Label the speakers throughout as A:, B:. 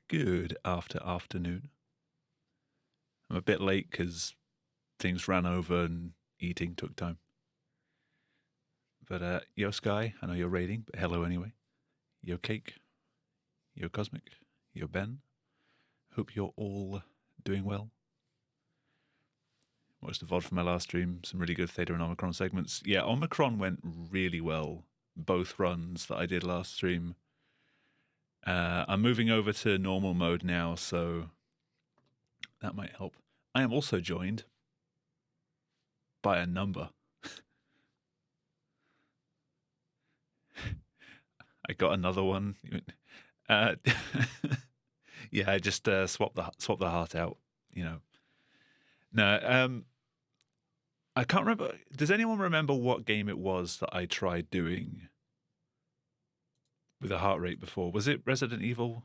A: Good afternoon. I'm a bit late because things ran over and eating took time. But yo Sky, I know you're raiding, but hello anyway. Yo Cake, yo Cosmic, yo Ben. Hope you're all doing well. Watched the VOD from my last stream, some really good Theta and Omicron segments. Yeah, Omicron went really well, both runs that I did last stream. I'm moving over to normal mode now, so that might help. I am also joined by a number. I got another one. Yeah, I just swapped the heart out. You know. No, I can't remember. Does anyone remember what game it was that I tried doing with a heart rate before? Was it Resident Evil?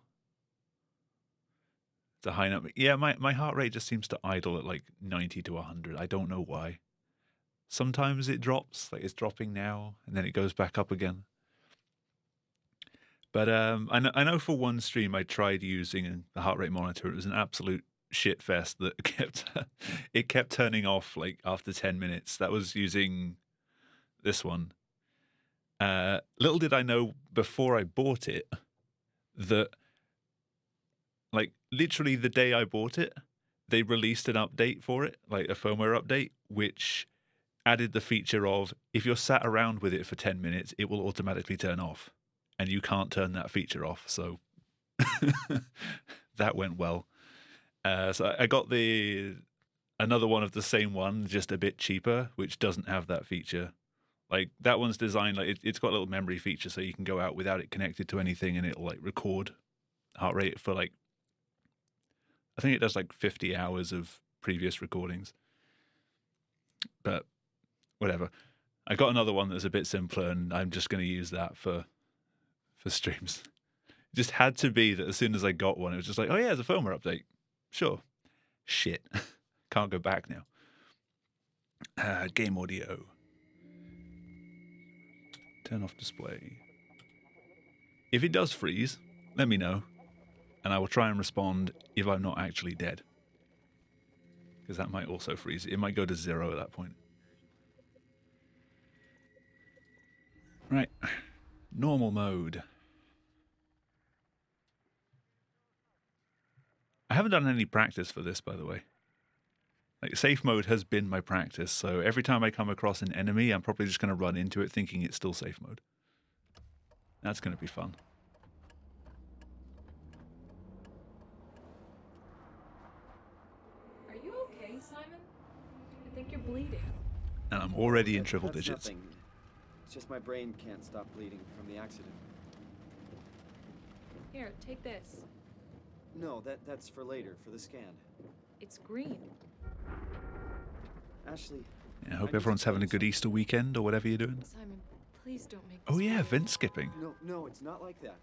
A: The high number. Yeah, my heart rate just seems to idle at like 90 to 100. I don't know why. Sometimes it drops, like it's dropping now, and then it goes back up again. But I know for one stream I tried using the heart rate monitor. It was an absolute shit fest that kept turning off like after 10 minutes. That was using this one. Little did I know before I bought it that like literally the day I bought it, they released an update for it, like a firmware update, which added the feature of if you're sat around with it for 10 minutes, it will automatically turn off. And you can't turn that feature off, so that went well. So I got another one of the same one, just a bit cheaper, which doesn't have that feature. Like that one's designed like it's got a little memory feature, so you can go out without it connected to anything, and it'll like record heart rate for like I think it does like 50 hours of previous recordings. But whatever. I got another one that's a bit simpler, and I'm just going to use that for streams. It just had to be that as soon as I got one, it was just like, oh yeah, it's a firmware update. Sure. Shit. Can't go back now. Game audio. Turn off display. If it does freeze, let me know, and I will try and respond if I'm not actually dead. Because that might also freeze. It might go to 0 at that point. Right. Normal mode. I haven't done any practice for this, by the way. Like, safe mode has been my practice, so every time I come across an enemy, I'm probably just going to run into it thinking it's still safe mode. That's going to be fun.
B: Are you okay, Simon? I think you're bleeding.
A: And I'm already in triple digits.
C: Nothing. It's just my brain can't stop bleeding from the accident.
B: Here, take this.
C: No, that's for later, for the scan.
B: It's green.
C: Ashley.
A: Yeah, I hope everyone's having a good Easter weekend or whatever you're doing.
B: Simon, please don't make
A: Oh
B: this
A: yeah,
B: worse.
A: vent skipping.
C: No, it's not like that.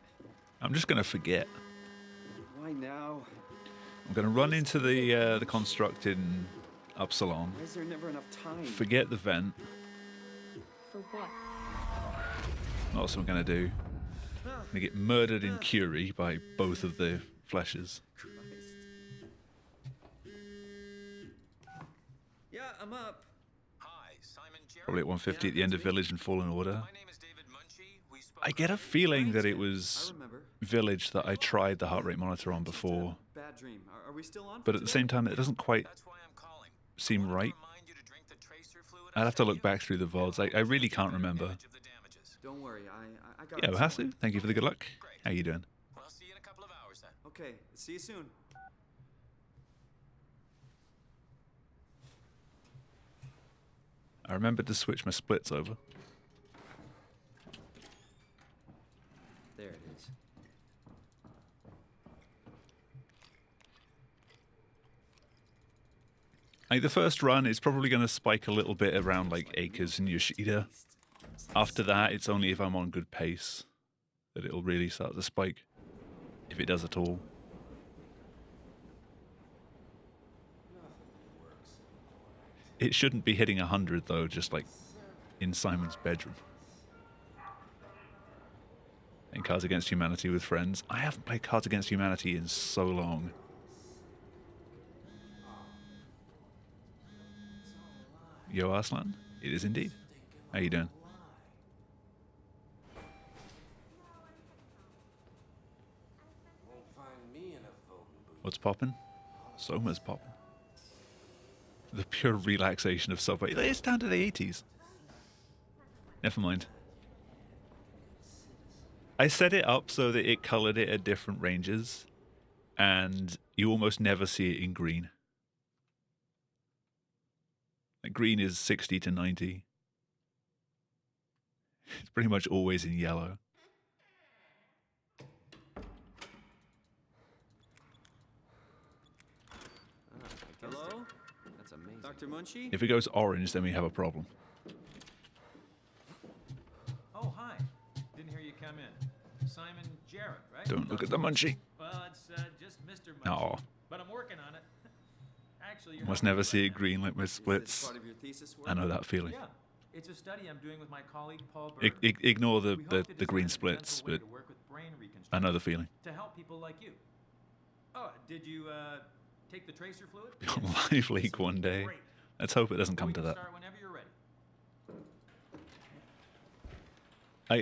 A: I'm just going to forget.
C: Why now?
A: I'm going to run into the construct in Upsilon.
C: Why is there never enough time?
A: Forget the vent.
B: For what?
A: That's what I'm going to do. I'm going to get murdered in Curie by both of the fleshes.
C: Christ. Yeah, I'm up.
D: Hi, Simon Jarrett.
A: Probably at 150 at the end of Village and Fallen Order.
D: My name is David Munchie. We spoke
A: I get a feeling that it
C: I
A: was
C: remember.
A: Village that I tried the heart rate monitor on before,
C: Bad dream. Are we still on?
A: but at the same time, it doesn't quite
D: That's why I'm calling.
A: seem
D: I wanted to
A: right.
D: remind you to drink the tracer fluid
A: I'd have to
D: I
A: look
D: sent
A: back through the VODs. I really can't remember.
D: Image of the damages.
C: Don't worry, I got
A: Yeah,
C: it
A: Hasu,
C: somewhere.
A: thank you for the good luck.
D: Great.
A: How you doing?
D: Well, I'll see you in a couple of hours then.
C: Okay, see you soon.
A: I remembered to switch my splits over.
C: There it is.
A: Like the first run, it's probably going to spike a little bit around like Acres and Yoshida. After that, it's only if I'm on good pace that it'll really start to spike, if it does at all. It shouldn't be hitting 100 though, just like in Simon's bedroom. Playing Cards Against Humanity with friends. I haven't played Cards Against Humanity in so long. Yo, Arslan? It is indeed. How you doing? What's poppin'? Soma's poppin'. The pure relaxation of Subway. It's down to the 80s. Never mind. I set it up so that it colored it at different ranges, and you almost never see it in green. Like green is 60 to 90. It's pretty much always in yellow.
C: Hello? That's amazing. Dr. Munchie?
A: If it goes orange, then we have a problem.
E: Oh, hi. Didn't hear you come in. Simon Jarrett, right?
A: Don't look at the munchie.
E: Well, it's just Mr. Munchie.
A: Aw.
E: But I'm working on it. Actually, you're
A: Must
E: helping
A: never
E: me
A: see
E: right
A: it
E: now.
A: green like my
C: Is this
A: splits.
C: part of your thesis work?
A: I know that feeling.
E: Yeah. It's a study I'm doing with my colleague Paul Berger.
A: Ignore
E: We hope to
A: the green
E: design a
A: splits,
E: gentle way
A: but
E: to work with brain reconstruction
A: I know the feeling.
E: to help people like you. Oh, did you take the tracer fluid?
A: On Live League one day.
E: Great.
A: Let's hope it doesn't
E: Well,
A: come
E: you
A: to
E: can
A: that.
E: Start whenever you're ready.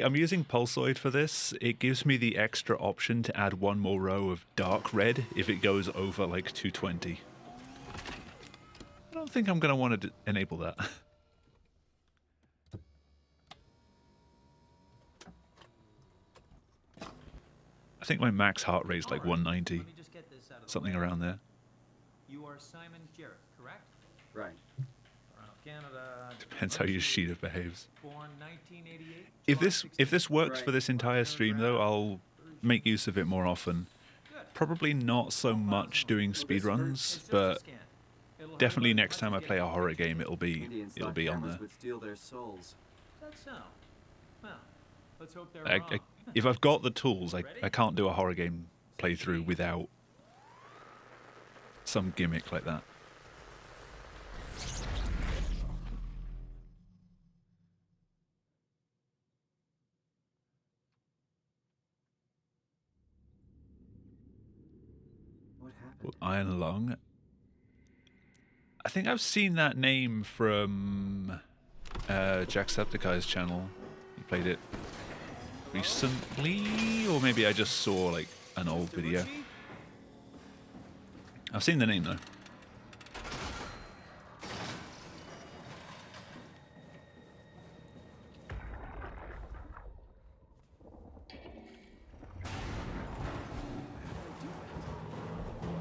A: I'm using Pulsoid for this. It gives me the extra option to add one more row of dark red if it goes over like 220. I don't think I'm going to want to enable that. I think my max heart rate's like
E: All right,
A: 190,
E: let me just get this out of the
A: something
E: way.
A: around there.
E: You are Simon Jarrett, correct?
C: Right.
E: Toronto, Canada.
A: Depends how your sheeter behaves.
E: Born 1988.
A: If this works for
C: Right.
A: this entire stream though, I'll make use of it more often.
E: Good.
A: Probably not so much doing
E: It's
A: speedruns,
E: just a
A: but
E: scan. It'll help
A: definitely
E: us
A: next time I play a
E: investigate
A: horror
E: the
A: game, it'll be
C: Indians
A: on
C: thought cameras
A: there.
C: would steal their souls.
E: That's so. Well, let's hope they're
A: I,
E: wrong.
A: if I've got the tools, I can't do a horror game playthrough without some gimmick like that.
C: What happened?
A: Well, Iron Lung. I think I've seen that name from Jacksepticeye's channel. He played it recently, or maybe I just saw like an old
C: Mr.
A: video.
C: Munchie?
A: I've seen the name though.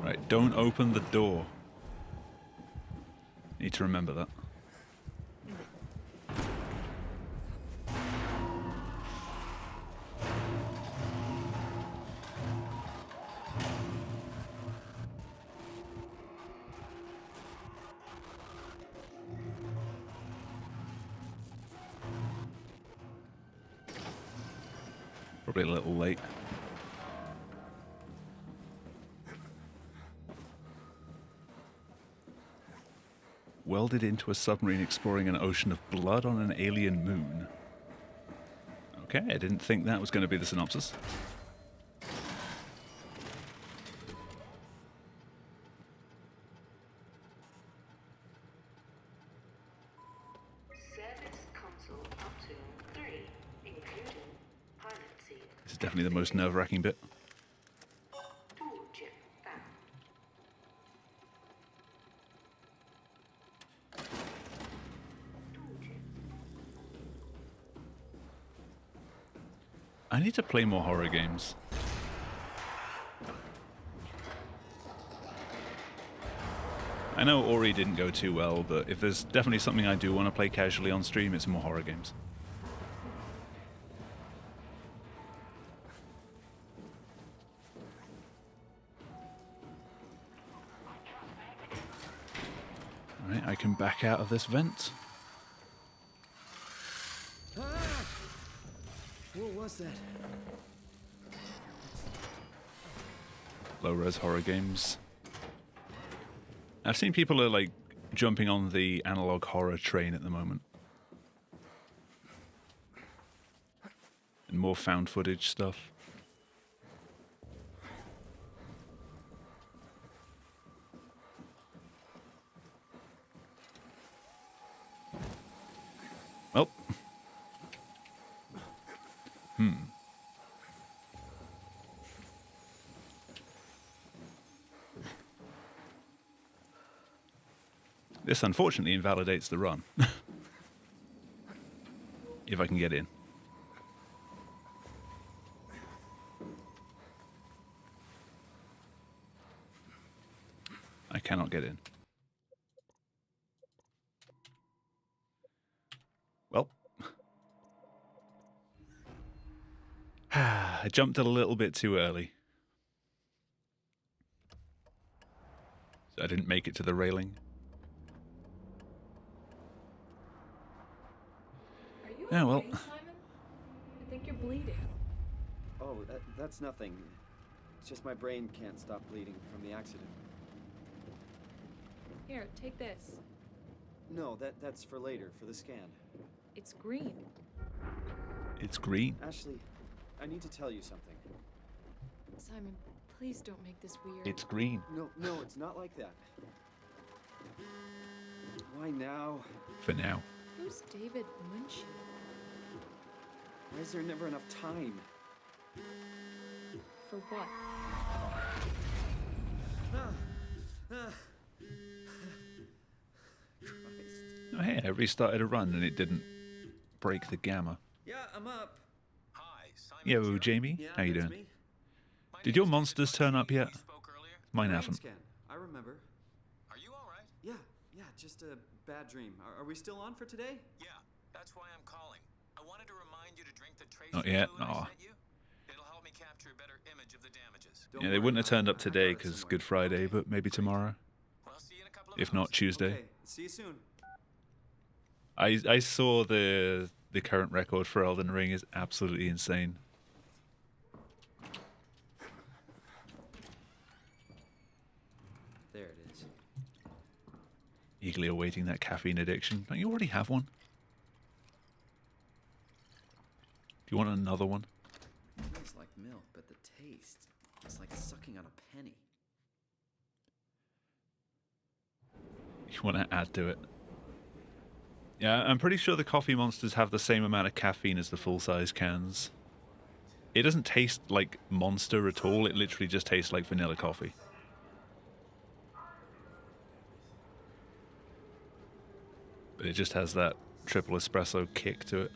A: Right, don't open the door. Need to remember that. Probably a little late. Welded into a submarine exploring an ocean of blood on an alien moon. Okay, I didn't think that was going to be the synopsis.
F: Service console up to 3, including pilot seat.
A: This is definitely the most nerve-wracking bit.
F: Tool chip found. Tool chip.
A: I need to play more horror games. I know Ori didn't go too well, but if there's definitely something I do want to play casually on stream, it's more horror games. Alright, I can back out of this vent.
C: Ah! What was that?
A: Low-res horror games. I've seen people are like jumping on the analog horror train at the moment. And more found footage stuff. Oh. This unfortunately invalidates the run. If I can get in. I cannot get in. Well. I jumped a little bit too early. So I didn't make it to the railing.
B: Are you
A: Yeah, well.
B: okay, Simon? I think you're bleeding.
C: Oh, that's nothing. It's just my brain can't stop bleeding from the accident.
B: Here, take this.
C: No, that's for later, for the scan.
B: It's green.
A: It's green.
C: Ashley, I need to tell you something.
B: Simon, please don't make this weird.
A: It's green.
C: No, it's not like that. Why now?
A: For now.
B: Who's David Munchie?
C: Why is there never enough time?
B: For what?
A: Oh, hey, I restarted a run and it didn't break the gamma.
E: Yeah, I'm up.
D: Hi, Simon.
A: Yo,
D: Jarrett.
A: Jamie.
C: Yeah,
A: How you
C: that's
A: doing?
C: me.
D: My
A: Did
D: name
A: your
D: is David
A: monsters turn up
D: Munchie.
A: yet?
D: We spoke earlier.
A: Mine
C: Brain
A: haven't.
C: scan. I remember.
D: Are you all right?
C: Yeah, just a bad dream. Are we still on for today?
D: Yeah, that's why I'm calling. I wanted to remind you to drink the tracer
A: Not yet.
D: fluid I
A: Aw.
D: sent you. It'll help me capture a better image of the damages.
C: Don't
A: Yeah, they
C: worry,
A: wouldn't have turned up
C: I've
A: today
C: got it
A: because
C: somewhere.
A: Good Friday, but maybe tomorrow.
D: Well, see you in a couple of
A: If
D: hours.
A: not, Tuesday.
C: Okay, see you soon.
A: I saw the current record for Elden Ring is absolutely insane.
C: There it is.
A: Eagerly awaiting that caffeine addiction. Don't you already have one? Do you want another one?
C: It feels like milk, but the taste, it's like sucking on a penny.
A: You want to add to it? Yeah, I'm pretty sure the coffee monsters have the same amount of caffeine as the full-size cans. It doesn't taste like Monster at all. It literally just tastes like vanilla coffee. But it just has that triple espresso kick to it.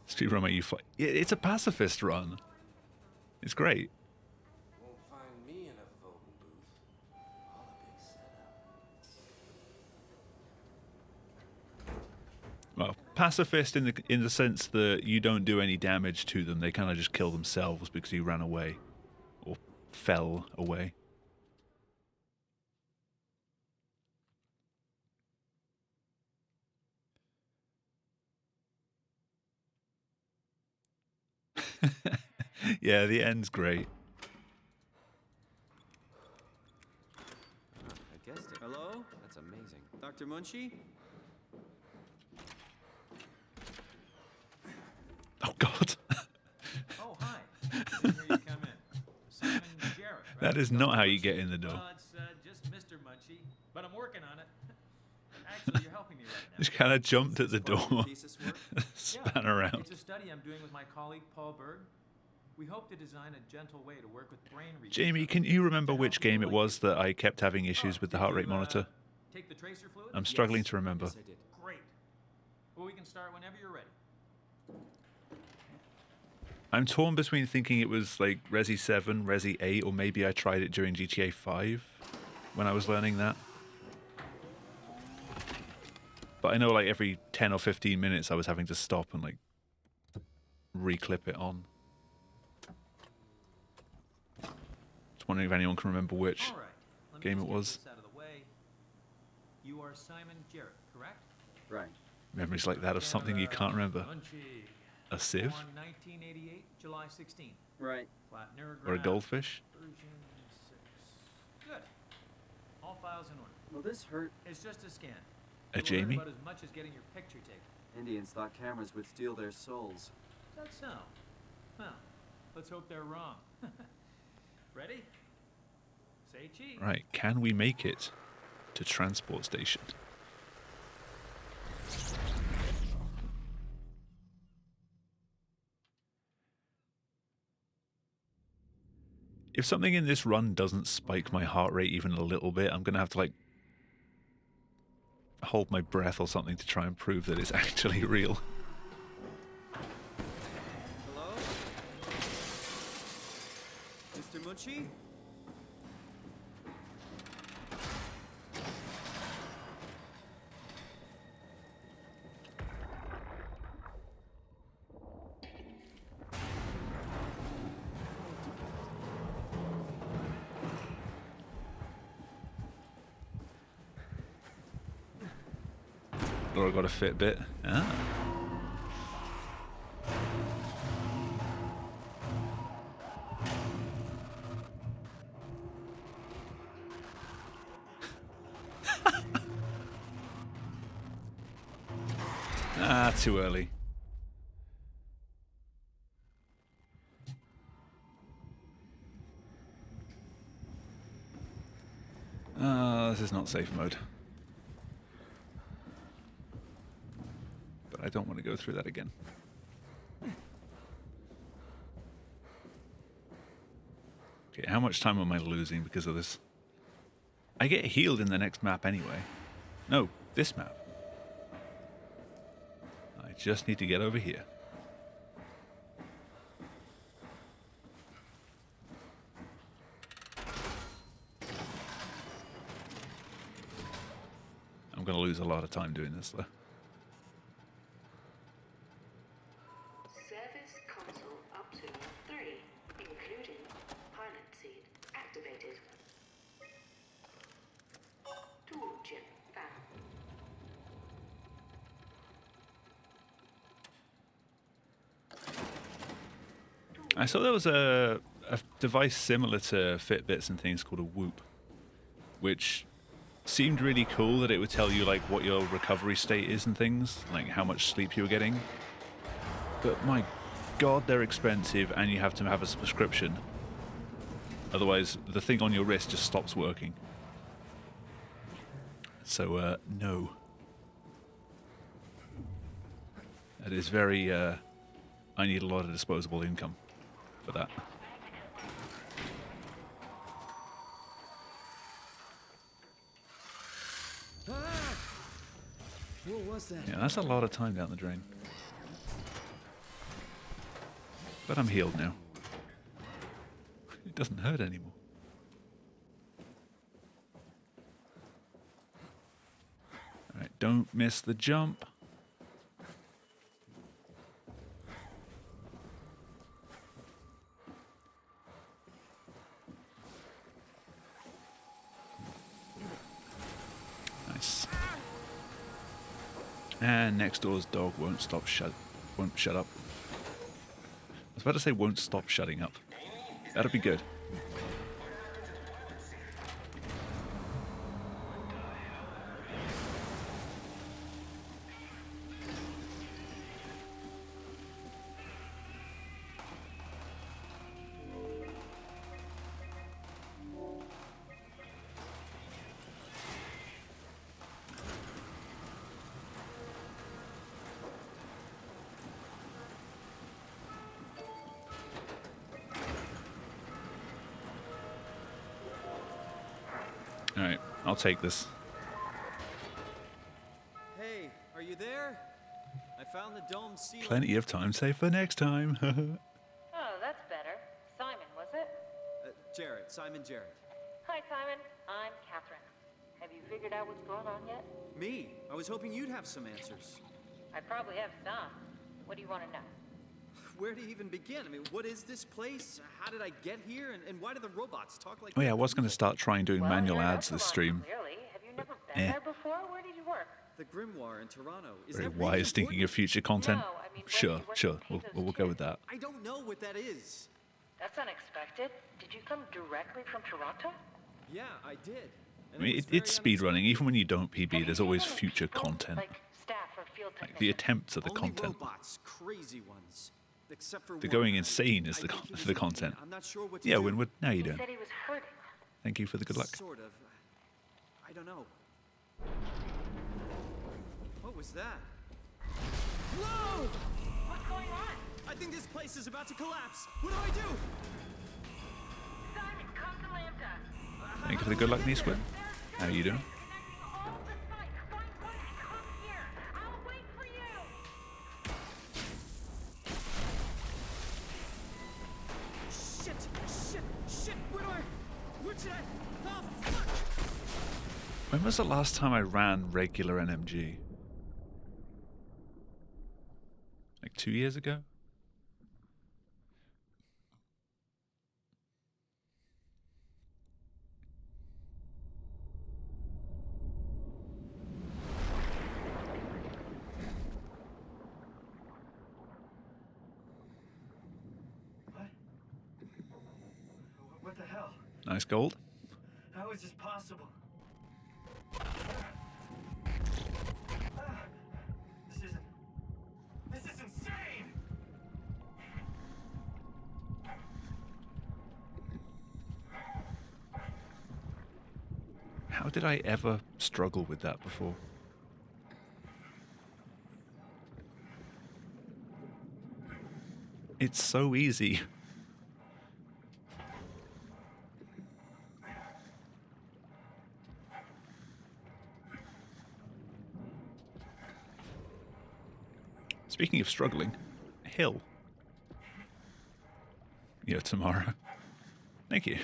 A: Speedrun make you fly. It's a pacifist run. It's great.
G: Won't find me in a voting booth. All a big setup.
A: Well, pacifist in the sense that you don't do any damage to them. They kind of just kill themselves because you ran away or fell away. Yeah, the end's great.
C: I guessed it. Hello? That's amazing. Dr. Munchie?
A: Oh God,
E: Oh, hi. Here you come in. Simon Jarrett, right?
A: that is not how you get in the door.
E: Well, it's just Mr. Munchie, but I'm working on it. Actually, you're helping me right now.
A: Just kind of jumped at the
C: Part of your
A: door,
C: thesis work?
A: span around.
E: It's a study I'm doing with my colleague Paul Berg. We hope to design a gentle way to work with brain research.
A: Jamie, can you remember which game it was that I kept having issues with the heart rate monitor?
E: Take the tracer fluid?
A: I'm struggling
C: Yes.
A: to remember.
C: Yes, I did.
E: Great. Well, we can start whenever you're ready.
A: I'm torn between thinking it was like Resi 7, Resi 8, or maybe I tried it during GTA 5 when I was learning that. But I know like every 10 or 15 minutes I was having to stop and like reclip it on. Just wondering if anyone can remember which
E: All right. Let me
A: game
E: just
A: it
E: get
A: was.
E: this out of the way. You are Simon Jarrett, correct?
C: Right.
A: Memories like that of something you can't remember.
E: Munchie.
A: A sieve?
E: Born 1988, July 16.
C: Right.
E: Flat neurograph.
A: Or a goldfish?
E: Version 6. Good. All files in order.
C: Well, this hurt.
E: It's just a scan.
A: A
E: You'll learn
A: Jamie?
E: about as much as getting your picture taken.
C: Indians thought cameras would steal their souls.
E: Is that so? Well, let's hope they're wrong. Ready? Say cheese.
A: Right, can we make it? to transport station. If something in this run doesn't spike my heart rate even a little bit, I'm going to have to, like, hold my breath or something to try and prove that it's actually real.
C: Hello? Mr. Munchie?
A: Or I got a Fitbit. Ah. Ah, too early. This is not safe mode. But I don't want to go through that again. Okay, how much time am I losing because of this? I get healed in the next map anyway. No, this map. I just need to get over here. I'm going to lose a lot of time doing this though.
F: Service console up to 3, including pilot seat activated. Tool chip found.
A: I saw there was a device similar to Fitbits and things called a Whoop, which seemed really cool that it would tell you like what your recovery state is and things, like how much sleep you were getting. But my god, they're expensive and you have to have a subscription. Otherwise, the thing on your wrist just stops working. So, no. That is very, I need a lot of disposable income for that.
C: What was that?
A: Yeah, that's a lot of time down the drain. But I'm healed now. It doesn't hurt anymore. Alright, don't miss the jump. Nice. And next door's dog won't shut up. I was about to say won't stop shutting up. That'd be good. Alright, I'll take this.
C: Hey, are you there? I found the dome ceiling.
A: Plenty of time saved for next time.
F: Oh, that's better. Simon, was it?
C: Jared, Simon Jared.
F: Hi, Simon. I'm Catherine. Have you figured out what's going on yet?
C: Me? I was hoping you'd have some answers.
F: I probably have some. What do you want to know?
C: Where do you even begin? I mean, what is this place? How did I get here? And why do the robots talk like
A: Oh yeah, I
C: that?
A: was going to start trying doing
F: Well,
A: manual
F: you're an
A: ads this
F: Echelon,
A: stream.
F: Clearly. Have you never been there before? Where did you work?
C: The Grimoire in Toronto. Is
A: Very
C: that really
A: wise thinking of
C: important?
A: future content.
F: No, I mean, where
A: Sure,
F: did you work
A: sure.
F: to pay
A: We'll
F: those
A: go with
F: kids?
A: that.
C: I don't know what that is.
F: That's unexpected. Did you come directly from Toronto?
C: Yeah, I did.
A: I mean, it's speedrunning. Even when you don't PB, there's always future content.
F: Like staff or field
A: Like the
F: technicians?
A: attempts at the
C: Only
A: content.
C: robots, crazy ones. Except for
A: The
C: one.
A: going insane is
C: I
A: the
C: think he was
A: the content.
C: I'm not sure what to
A: Yeah,
C: do.
A: Winwood. Now you
F: He
A: doing?
F: said he was hurting.
A: Thank you for the good luck.
C: Sort of. I don't know. What was that? Whoa!
F: What's going on?
C: I think this place is about to collapse. What do I do?
F: Simon, come to Lambda.
A: Thank you for the good luck, Squid. How are you doing?
F: Connecting all the sites. Find one and come here. I'll wait for you.
C: Shit! Where did I? Oh, fuck!
A: When was the last time I ran regular NMG? Like 2 years ago?
C: What the hell?
A: Nice gold.
C: How is this possible? This is insane!
A: How did I ever struggle with that before? It's so easy. Speaking of struggling, hill. Yeah, tomorrow. Thank you.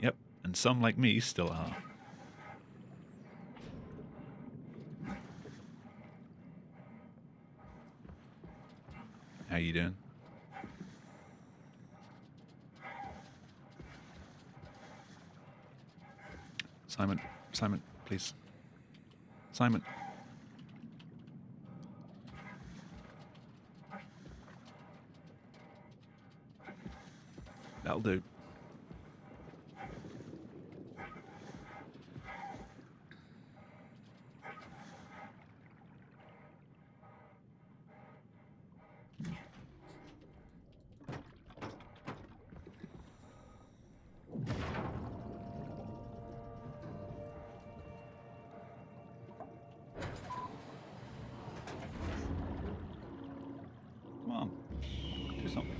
A: Yep, and some like me still are. How you doing? Simon, please. Simon. That'll do. Come on. Do something.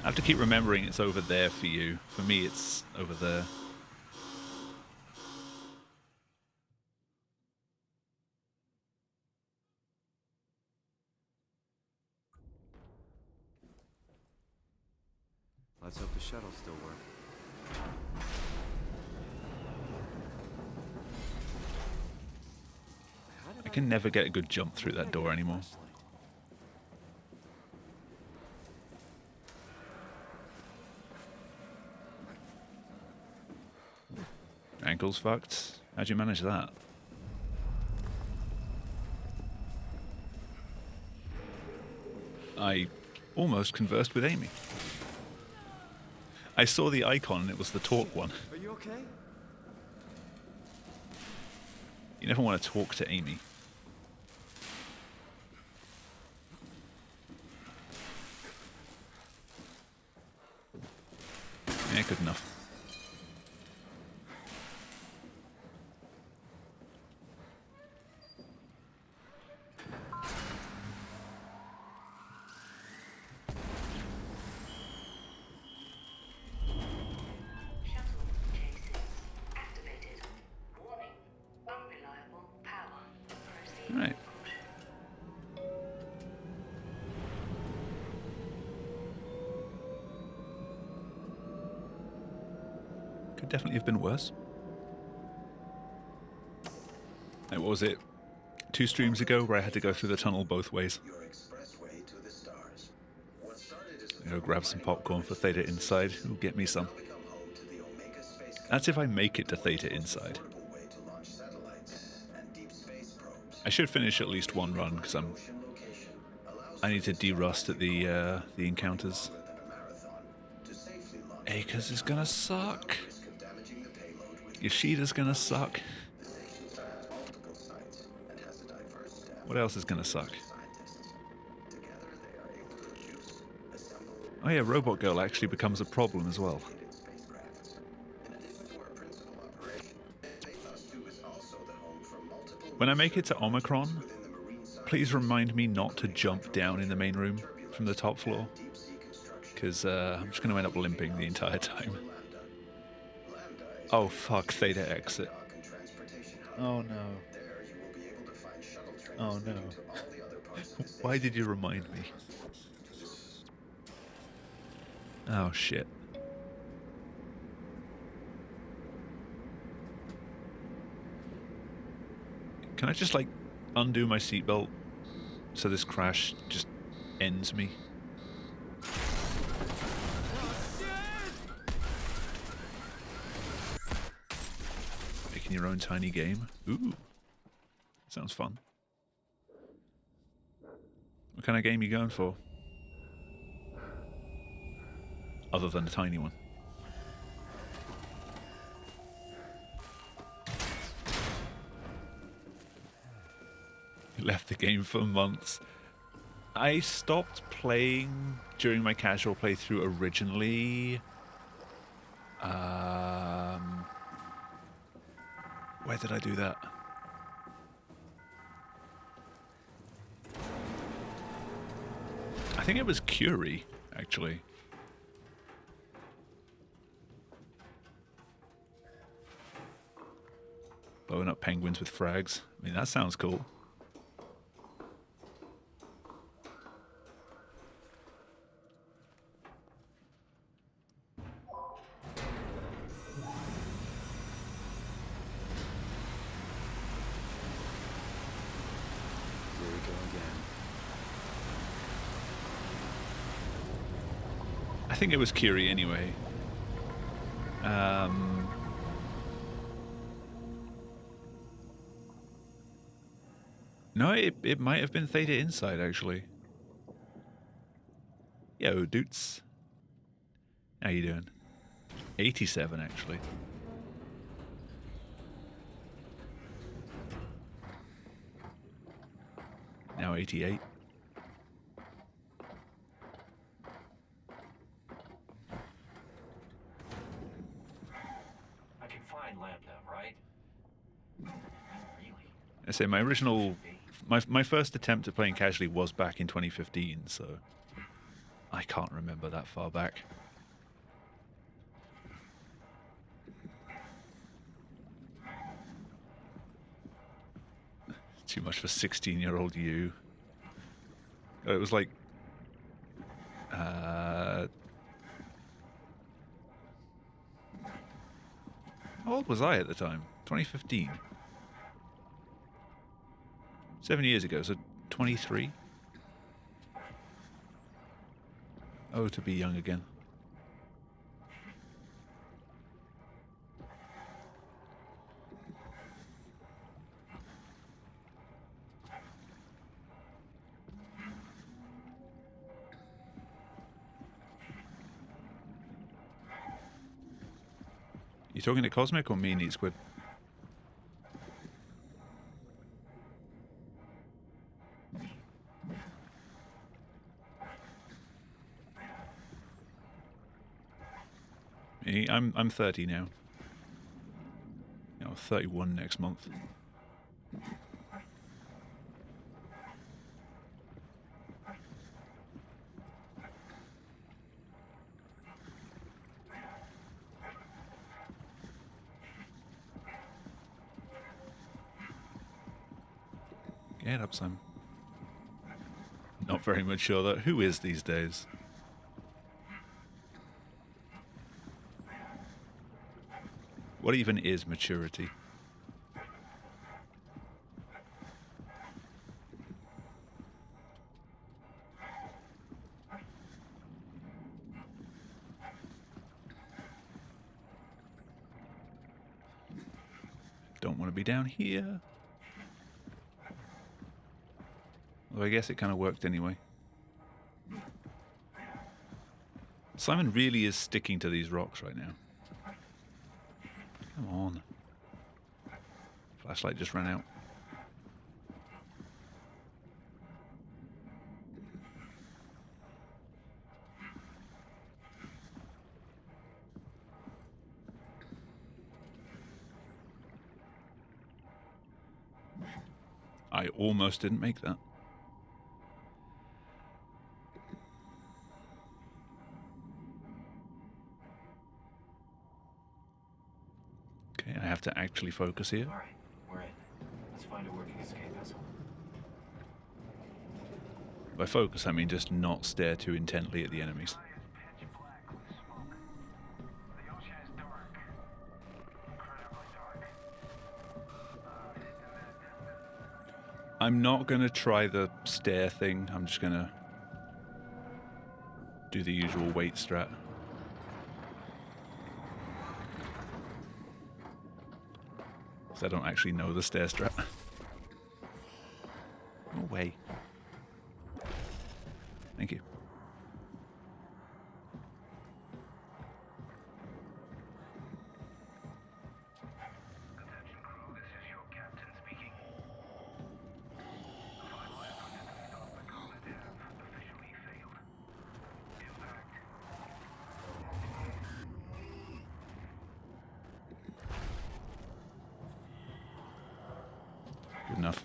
A: I have to keep remembering it's over there for you. For me, it's over there.
C: Let's hope the shuttle still works.
A: I can never get a good jump through that door anymore. Ankle's fucked. How'd you manage that? I almost conversed with Amy. I saw the icon and it was the talk one.
C: Are you okay?
A: You never want to talk to Amy. Yeah, good enough.
F: Shuttle J6 activated. Warning. Unreliable power. Proceed.
A: All right. Could definitely have been worse. Like, what was it? 2 streams ago where I had to go through the tunnel both ways.
H: Your expressway to the stars. What started as a
A: Go grab some popcorn for Theta Inside. Ooh, get me some.
H: become home to the Omega space
A: That's if I make it to Theta Inside.
H: affordable way to launch satellites and deep space probes.
A: I should finish at least one run because
H: Ocean location allows
A: I need to de-rust at the encounters.
H: longer than a marathon to safely launch
A: Acres is gonna suck.
H: risk of damaging the payload with
A: Yoshida's gonna suck.
H: the station has multiple sites and has a
A: What else is going to suck?
H: Scientists. Together, they are able to produce, assemble,
A: Oh yeah, Robot Girl actually becomes a problem as well.
H: spacecrafts. In addition to our principal operation, Pathos 2 is also the home for multiple
A: When I make it to
H: research
A: Omicron,
H: within the marine
A: please
H: sciences,
A: remind me not to
H: including
A: jump down in the main room from the top floor,
H: deep sea construction.
A: because I'm just going to end up limping the entire time.
H: Lambda. Lambda is
A: Oh
H: Pathos'
A: fuck, Theta exit.
H: dock and transportation hub.
A: Oh no.
H: There you will be able to find shuttle trains
A: Oh no.
H: leading to all the other parts of the station.
A: Why did you remind me? Oh shit. Can I just like undo my seatbelt so this crash just ends me? Making your own tiny game? Ooh. Sounds fun. What kind of game are you going for? Other than a tiny one. Left the game for months. I stopped playing during my casual playthrough originally. Where did I do that? I think it was Curie, actually. Blowing up penguins with frags. I mean, that sounds cool.
C: Here we go again.
A: I think it was Curie anyway. No, it might have been Theta Inside, actually. Yo, dudes. How you doing? 87, actually. Now 88.
D: I can find Lambda, right? Really?
A: I say my original, my first attempt at playing casually was back in 2015, so I can't remember that far back. Too much for 16-year-old you. It was like, how old was I at the time? 2015. 7 years ago, so 23. Oh, to be young again. You talking to Cosmic or me, Neat Squid? Me, I'm 30 now. You know, 31 next month. Get up, Sam. Not very mature, though. Who is these days? What even is maturity? Don't want to be down here. Well, I guess it kind of worked anyway. Simon really is sticking to these rocks right now. Come on. Flashlight just ran out. I almost didn't make that. Okay, I have to actually focus here.
I: All right, we're in. Let's find a working escape vessel.
A: By focus, I mean just not stare too intently at the enemies. I'm not going to try the stare thing. I'm just going to do the usual wait strat. Because I don't actually know the stare strat. No way. Thank you.
H: Attention crew, this is your captain speaking. Final effort to stop the comet have officially failed. Impact.
A: Good enough.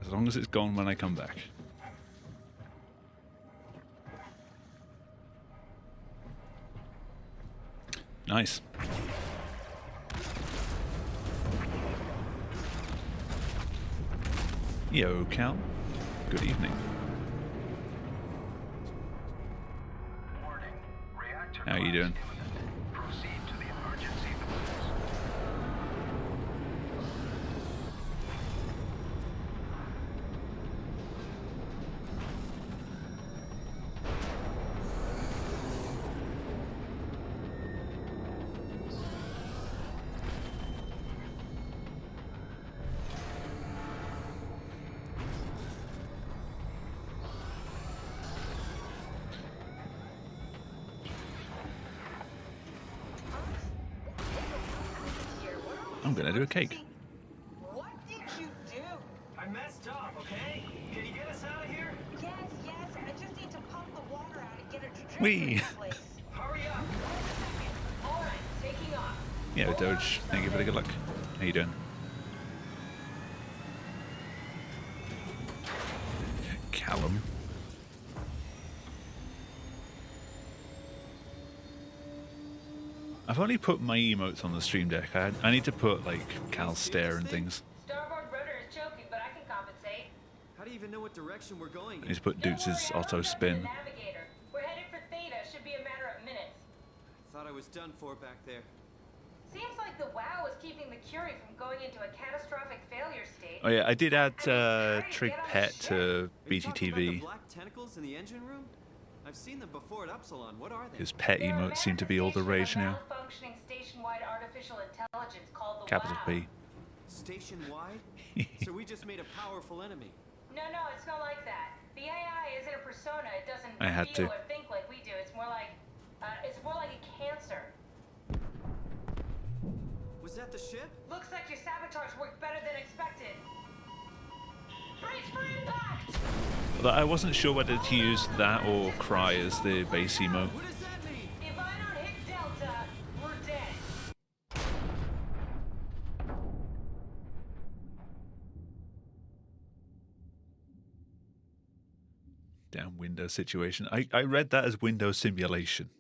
A: As long as it's gone when I come back. Nice. Yo, Cal. Good evening.
H: Warning. Reactor
A: How you doing?
H: collapse imminent. Proceed to the emergency doors.
A: I'm gonna do a cake.
J: What did you do?
I: I messed up, okay? Can you get us out of here?
J: Yes, yes. I just need to pump the water out and get a trajectory
A: Whee!
J: in place.
I: Hurry up!
J: All right, taking off.
A: Yeah, Doge. Thank you for the good luck. How you doing? Callum. I've only put my emotes on the stream deck. I need to put like Cal's stare and things.
F: Starboard rudder is choking, but I can compensate.
C: How do you even know what direction we're going
A: I
C: in?
A: need to put
F: Don't
A: Dutz'
F: worry,
A: auto
F: I'm
A: spin.
F: the navigator. We're headed for Theta. Should be a matter of minutes.
C: Thought I was done for back there.
F: Seems like the WoW is keeping the Curie from going into a catastrophic failure state.
A: Oh yeah, I did add
F: Hurry,
A: Trig
F: get on the
A: Pet
F: ship.
A: to
C: Are you talking about the
A: BTTV.
C: black tentacles in the engine room? I've seen them before at Upsilon. What are they?
A: His pet
F: They're a
A: emotes seem to be all the rage
F: manifestation of
A: now.
F: a malfunctioning station-wide artificial intelligence called the
A: Capital
F: WoW.
A: P.
C: Station-wide? So we just made a powerful enemy.
F: No, it's not like that. The AI isn't a persona. It doesn't
A: I had
F: feel
A: to.
F: or think like we do. It's more like a cancer.
C: Was that the ship?
F: Looks like your sabotage worked better than expected. Brace for impact!
A: Although I wasn't sure whether to use that or Cry as the base emote.
C: What does that mean?
F: If I don't hit Delta, we're dead.
A: Damn Windows situation. I read that as Windows simulation.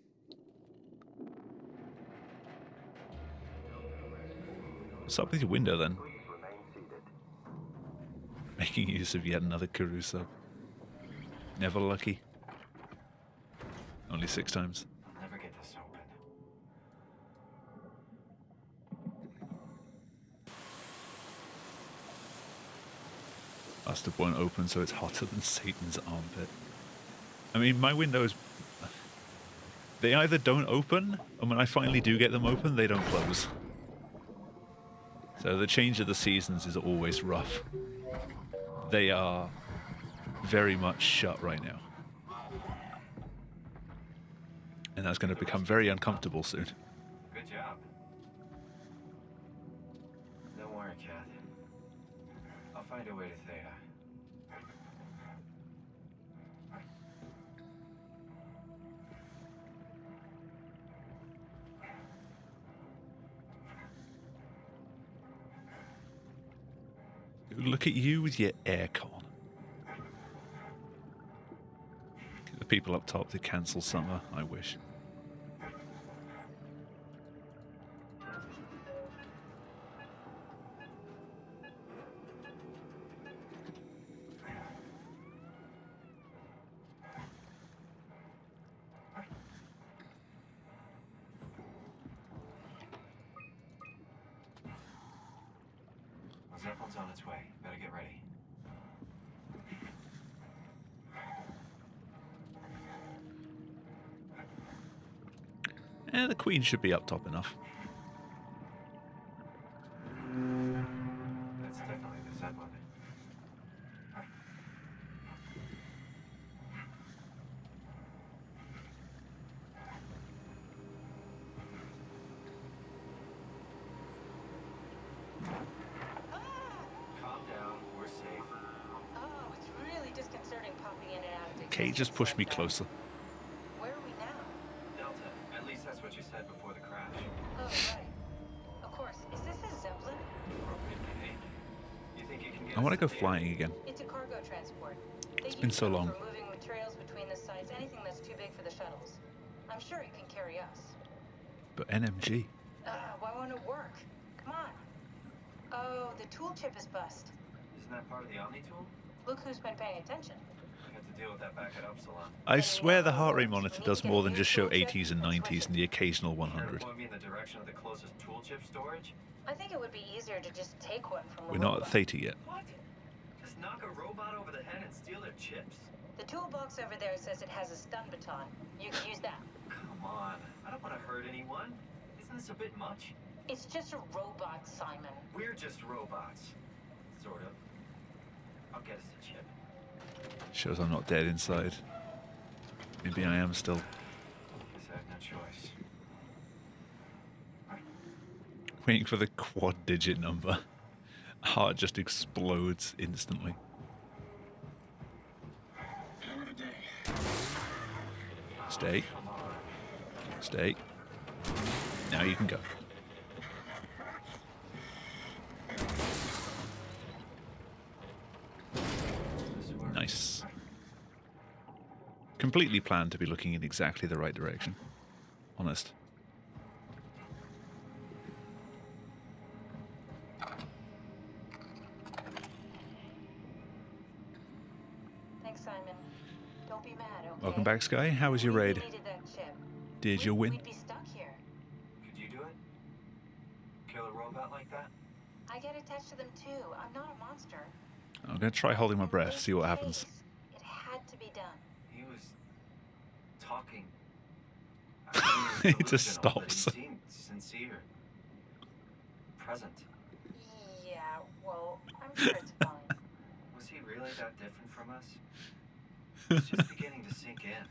A: What's up with your window then? Making use of yet another Kuru sub. Never lucky. Only 6 times.
I: I'll never get this open.
A: Bastard won't open, so it's hotter than Satan's armpit. I mean, my windows... They either don't open, and when I finally do get them open, they don't close. So the change of the seasons is always rough. They are very much shut right now. And that's going to become very uncomfortable soon.
I: Good job. Don't worry, Kath. I'll find a way to Theta.
A: Look at you with your aircon. Get the people up top to cancel summer, I wish.
I: The Zeppelin's on its way. Better get ready.
A: The Queen should be up top enough.
I: That's definitely the Zeppelin. Calm down. We're safe.
J: Oh, it's really disconcerting popping in and out of
A: Okay, just push me closer.
J: Where are we now?
I: Delta. At least that's what you said before the crash.
J: Oh, right. Of course. Is this a Zeppelin?
I: Appropriately named. You think you can get
A: I want to
I: us
A: go
I: to
A: flying again.
J: It's a cargo transport. They
A: It's been
J: use
A: so
J: them
A: long.
J: for moving materials between the sites, anything that's too big for the shuttles. I'm sure it can carry us.
A: But NMG.
J: Why won't it work? Come on. Oh, the tool chip is bust.
I: Isn't that part of the Omni tool?
J: Look who's been paying attention.
I: I had to deal with that back at Upsilon.
A: I swear the heart rate monitor does more than just show 80s and 90s and the occasional 100.
I: Point me in the direction of the closest tool chip storage?
J: I think it would be easier to just take one from the
A: We're not
J: robot.
A: at Theta yet.
I: What? Just knock a robot over the head and steal their chips?
J: The toolbox over there says it has a stun baton. You can use that.
I: Come on. I don't want to hurt anyone. Isn't this a bit much?
J: It's just a robot, Simon.
I: We're just robots. Sort of. I'll get us the chip.
A: Shows I'm not dead inside. Maybe I am still.
I: Guess I have no choice.
A: Waiting for the quad-digit number. Heart just explodes instantly. Stay. Stay. Now you can go. Nice. Completely planned to be looking in exactly the right direction. Honest.
J: Thanks, Simon. Don't be mad, okay?
A: Welcome back, Sky. How was your
J: We
A: raid?
J: needed that chip.
A: Did you win?
J: We'd be stuck here.
I: Could you do it? Kill a robot like that?
J: I get attached to them too. I'm not a monster.
A: I'm going to try holding my
J: In
A: breath,
J: this
A: see what happens.
J: case, it had to be done.
I: He was talking. I mean,
A: It just
I: delusional, but
A: stops.
I: He seemed sincere. Present.
J: Yeah, well, I'm sure it's fine.
I: Was he really that different from us? It's just beginning to sink in.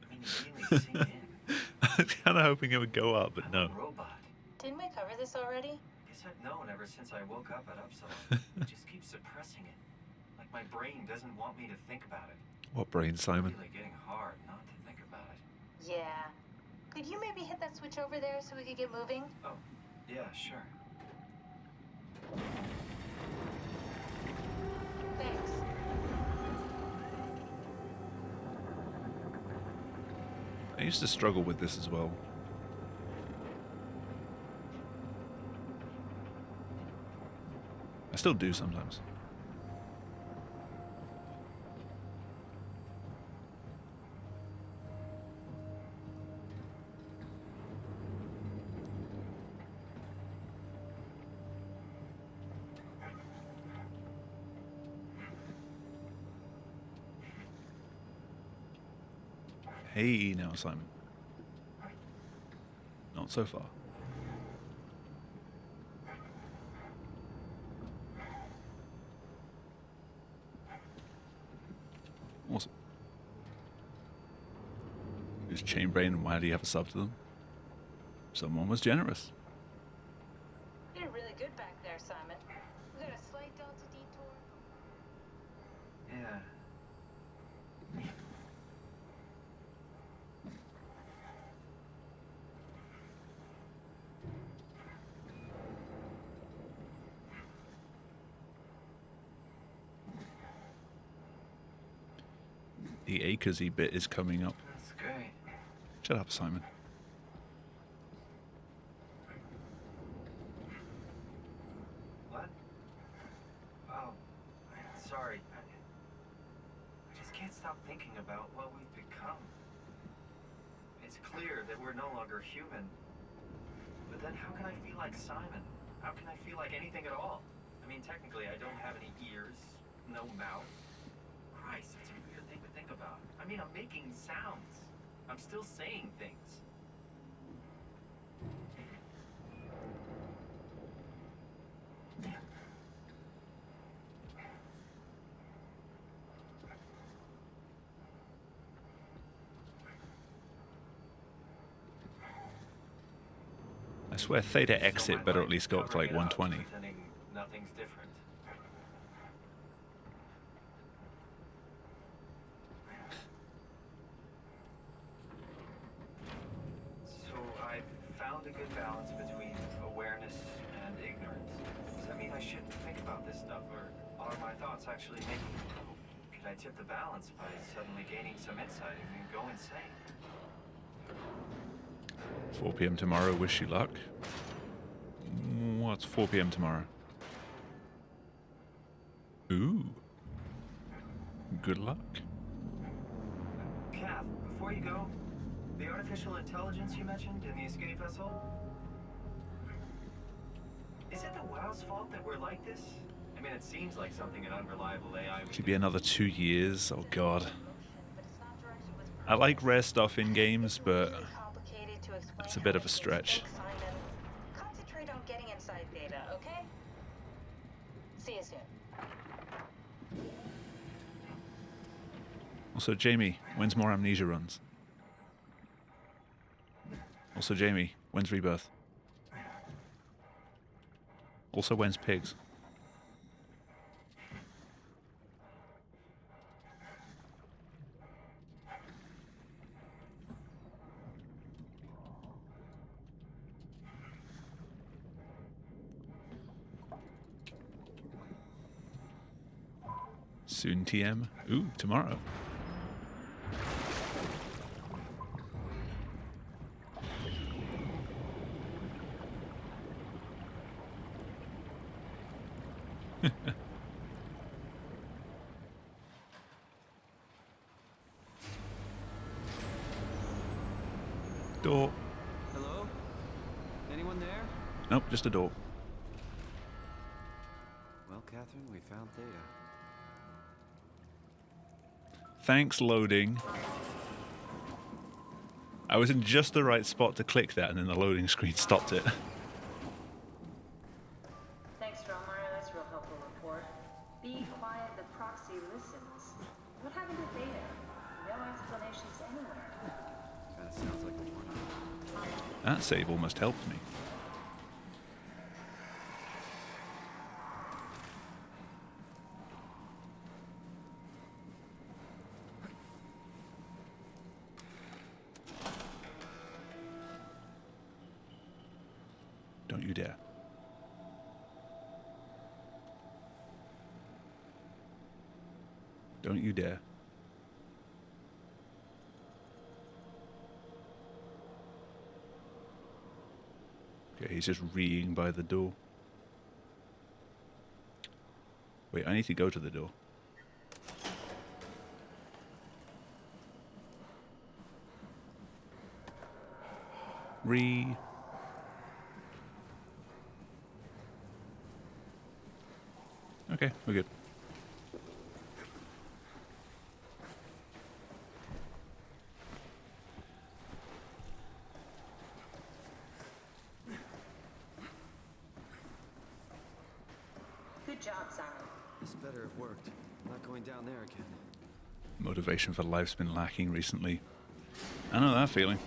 I: I mean, really sink in.
A: I was kind of hoping it would go up, but
I: I'm
A: no.
I: a robot.
J: Didn't we cover this already?
I: Guess I've known ever since I woke up at Upsilon. I just keep suppressing it. Like my brain doesn't want me to think about it.
A: What brain, Simon?
I: Really getting hard not to think about it.
J: Yeah. Could you maybe hit that switch over there so we could get moving?
I: Oh, yeah, sure.
J: Thanks.
A: I used to struggle with this as well. I still do sometimes. Hey, now, Simon. Not so far. Awesome. Who's Chainbrain and why do you have a sub to them? Someone was generous.
J: You did really good back there, Simon. We got a slight delta detour.
I: Yeah.
A: The Akersy bit is coming up.
I: That's great.
A: Shut up, Simon.
I: What? Oh, sorry. I just can't stop thinking about what we've become. It's clear that we're no longer human. But then how can I feel like Simon? How can I feel like anything at all? I mean, technically, I don't have any ears, no mouth. Christ, it's a weird thing to think about. I mean, I'm making sounds. I'm still saying things.
A: I swear Theta
I: So
A: Exit
I: my
A: better at
I: mind
A: least
I: is
A: go up to like
I: covering it up,
A: 120.
I: pretending nothing's different. So I've found a good balance between awareness and ignorance. Does that mean I shouldn't think about this stuff, or are my thoughts actually making me go? Could I tip the balance by suddenly gaining some insight and go insane?
A: 4 p.m. tomorrow, wish you luck. What's 4 p.m. tomorrow? Ooh. Good luck.
I: Kath, before you go, the artificial intelligence you mentioned in the escape vessel? Is it the WoW's fault that we're like this? I mean, it seems like something an unreliable AI would
A: Could
I: do.
A: be another 2 years. Oh god. I like rare stuff in games, but it's a bit of a stretch.
J: Concentrate on getting inside data, okay? See you soon.
A: Also, Jamie, when's more Amnesia runs? Also, Jamie, when's Rebirth? Also, when's Pigs? Soon TM. Ooh, tomorrow. Door.
C: Hello? Anyone there?
A: Nope, just a door.
C: Well, Catherine, we found Theta.
A: Thanks, loading. I was in just the right spot to click that, and then the loading screen stopped it.
F: Thanks, Dromar. That's a real helpful report. Be quiet, the proxy listens. What happened to Theta? No explanations anywhere.
C: Kinda sounds like a warning.
A: That save almost helped me. Don't you dare. Don't you dare. Okay, he's just reeing by the door. Wait, I need to go to the door. Ree. Okay, we're good.
F: Good job, Simon.
C: This better have worked. I'm not going down there again.
A: Motivation for life's been lacking recently. I know that feeling.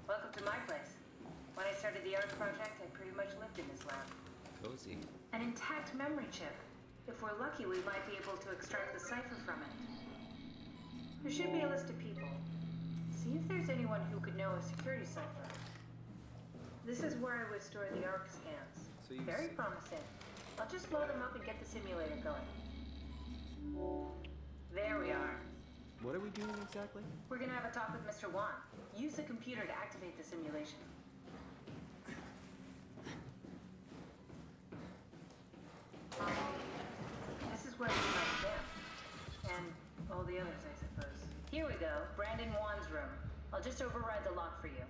F: Welcome to my place. When I started the art project, I pretty much lived in this lab.
C: Cozy.
F: An intact memory chip. If we're lucky, we might be able to extract the cipher from it. There should be a list of people. See if there's anyone who could know a security cipher. This is where I would store the ARC scans.
C: So you
F: Very
C: s-
F: promising. I'll just load them up and get the simulator going. There we are.
C: What are we doing exactly?
F: We're gonna have a talk with Mr. Wan. Use the computer to activate the simulation. This is where we find them. And all the others, I suppose. Here we go. Brandon Wan's room. I'll just override the lock for you.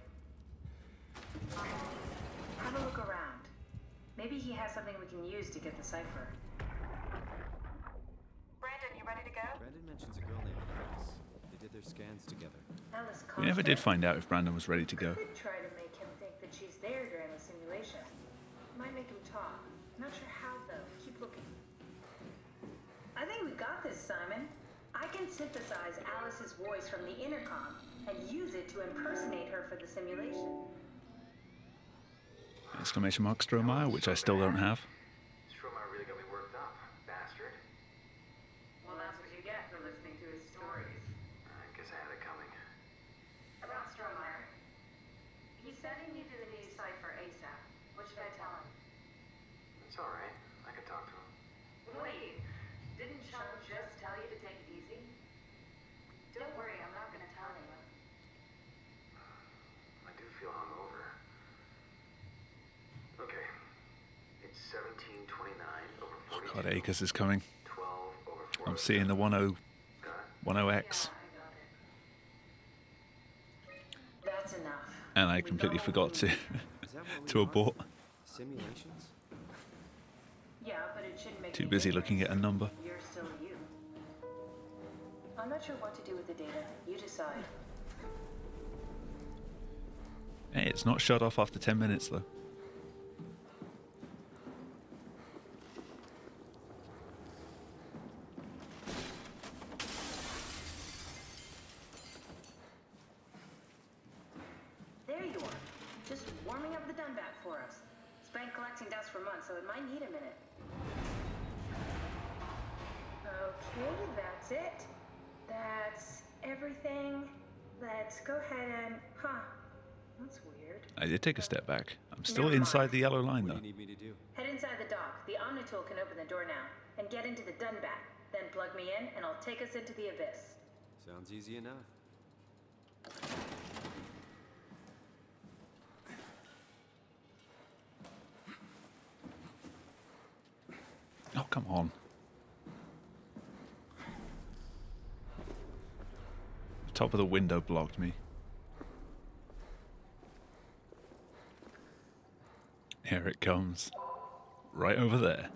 F: Have a look around. Maybe he has something we can use to get the cipher.
J: Brandon, you ready to go?
C: Brandon mentions a girl named Alice. They did their scans together.
F: Alice
A: We never did
F: Costa?
A: find out if Brandon was ready to go.
F: Could try to make him think that she's there during the simulation. Might make him talk. Not sure how though. Keep looking. I think we got this, Simon. I can synthesize Alice's voice from the intercom and use it to impersonate her for the simulation.
A: Exclamation mark Strohmeyer, which I still don't have.
I: Strohmeyer really got me worked up, bastard.
F: Well, that's what you get for listening to his stories.
I: I guess I had it coming.
F: About Strohmeyer. He said he needed a new cipher ASAP. What should I tell him?
I: It's alright. I can talk to him.
F: Wait, didn't Sean just tell you to take it easy? Don't worry, I'm not gonna tell anyone.
I: I do feel hungover. Okay. It's 1729 over 42.
A: God, Akers is coming.
I: 12 over 4.
A: I'm seeing the 10,
I: Got it?
A: 10X.
F: Yeah, I got it. That's enough.
A: And I completely forgot to
C: Is that what we
A: to
C: are?
A: abort.
C: Simulations?
F: Yeah, but it shouldn't make
A: Too
F: any
A: busy looking
F: difference.
A: at a number.
F: You're still you. I'm not sure what to do with the data. You decide.
A: Hey, it's not shut off after 10 minutes though.
F: There you are. Just warming up the Dunbat for us. It's been collecting dust for months, so it might need a minute. Okay, that's it. That's everything. Let's go ahead and... Huh. That's weird.
A: I did take a step back. I'm still
F: Never
A: inside
F: mind.
A: the yellow line
C: What do
A: though.
C: you need me to do?
F: Head inside the dock. The Omnitool can open the door now. And get into the Dunbat. Then plug me in, and I'll take us into the abyss.
C: Sounds easy enough.
A: Oh, come on. The top of the window blocked me. Here it comes. Right over there.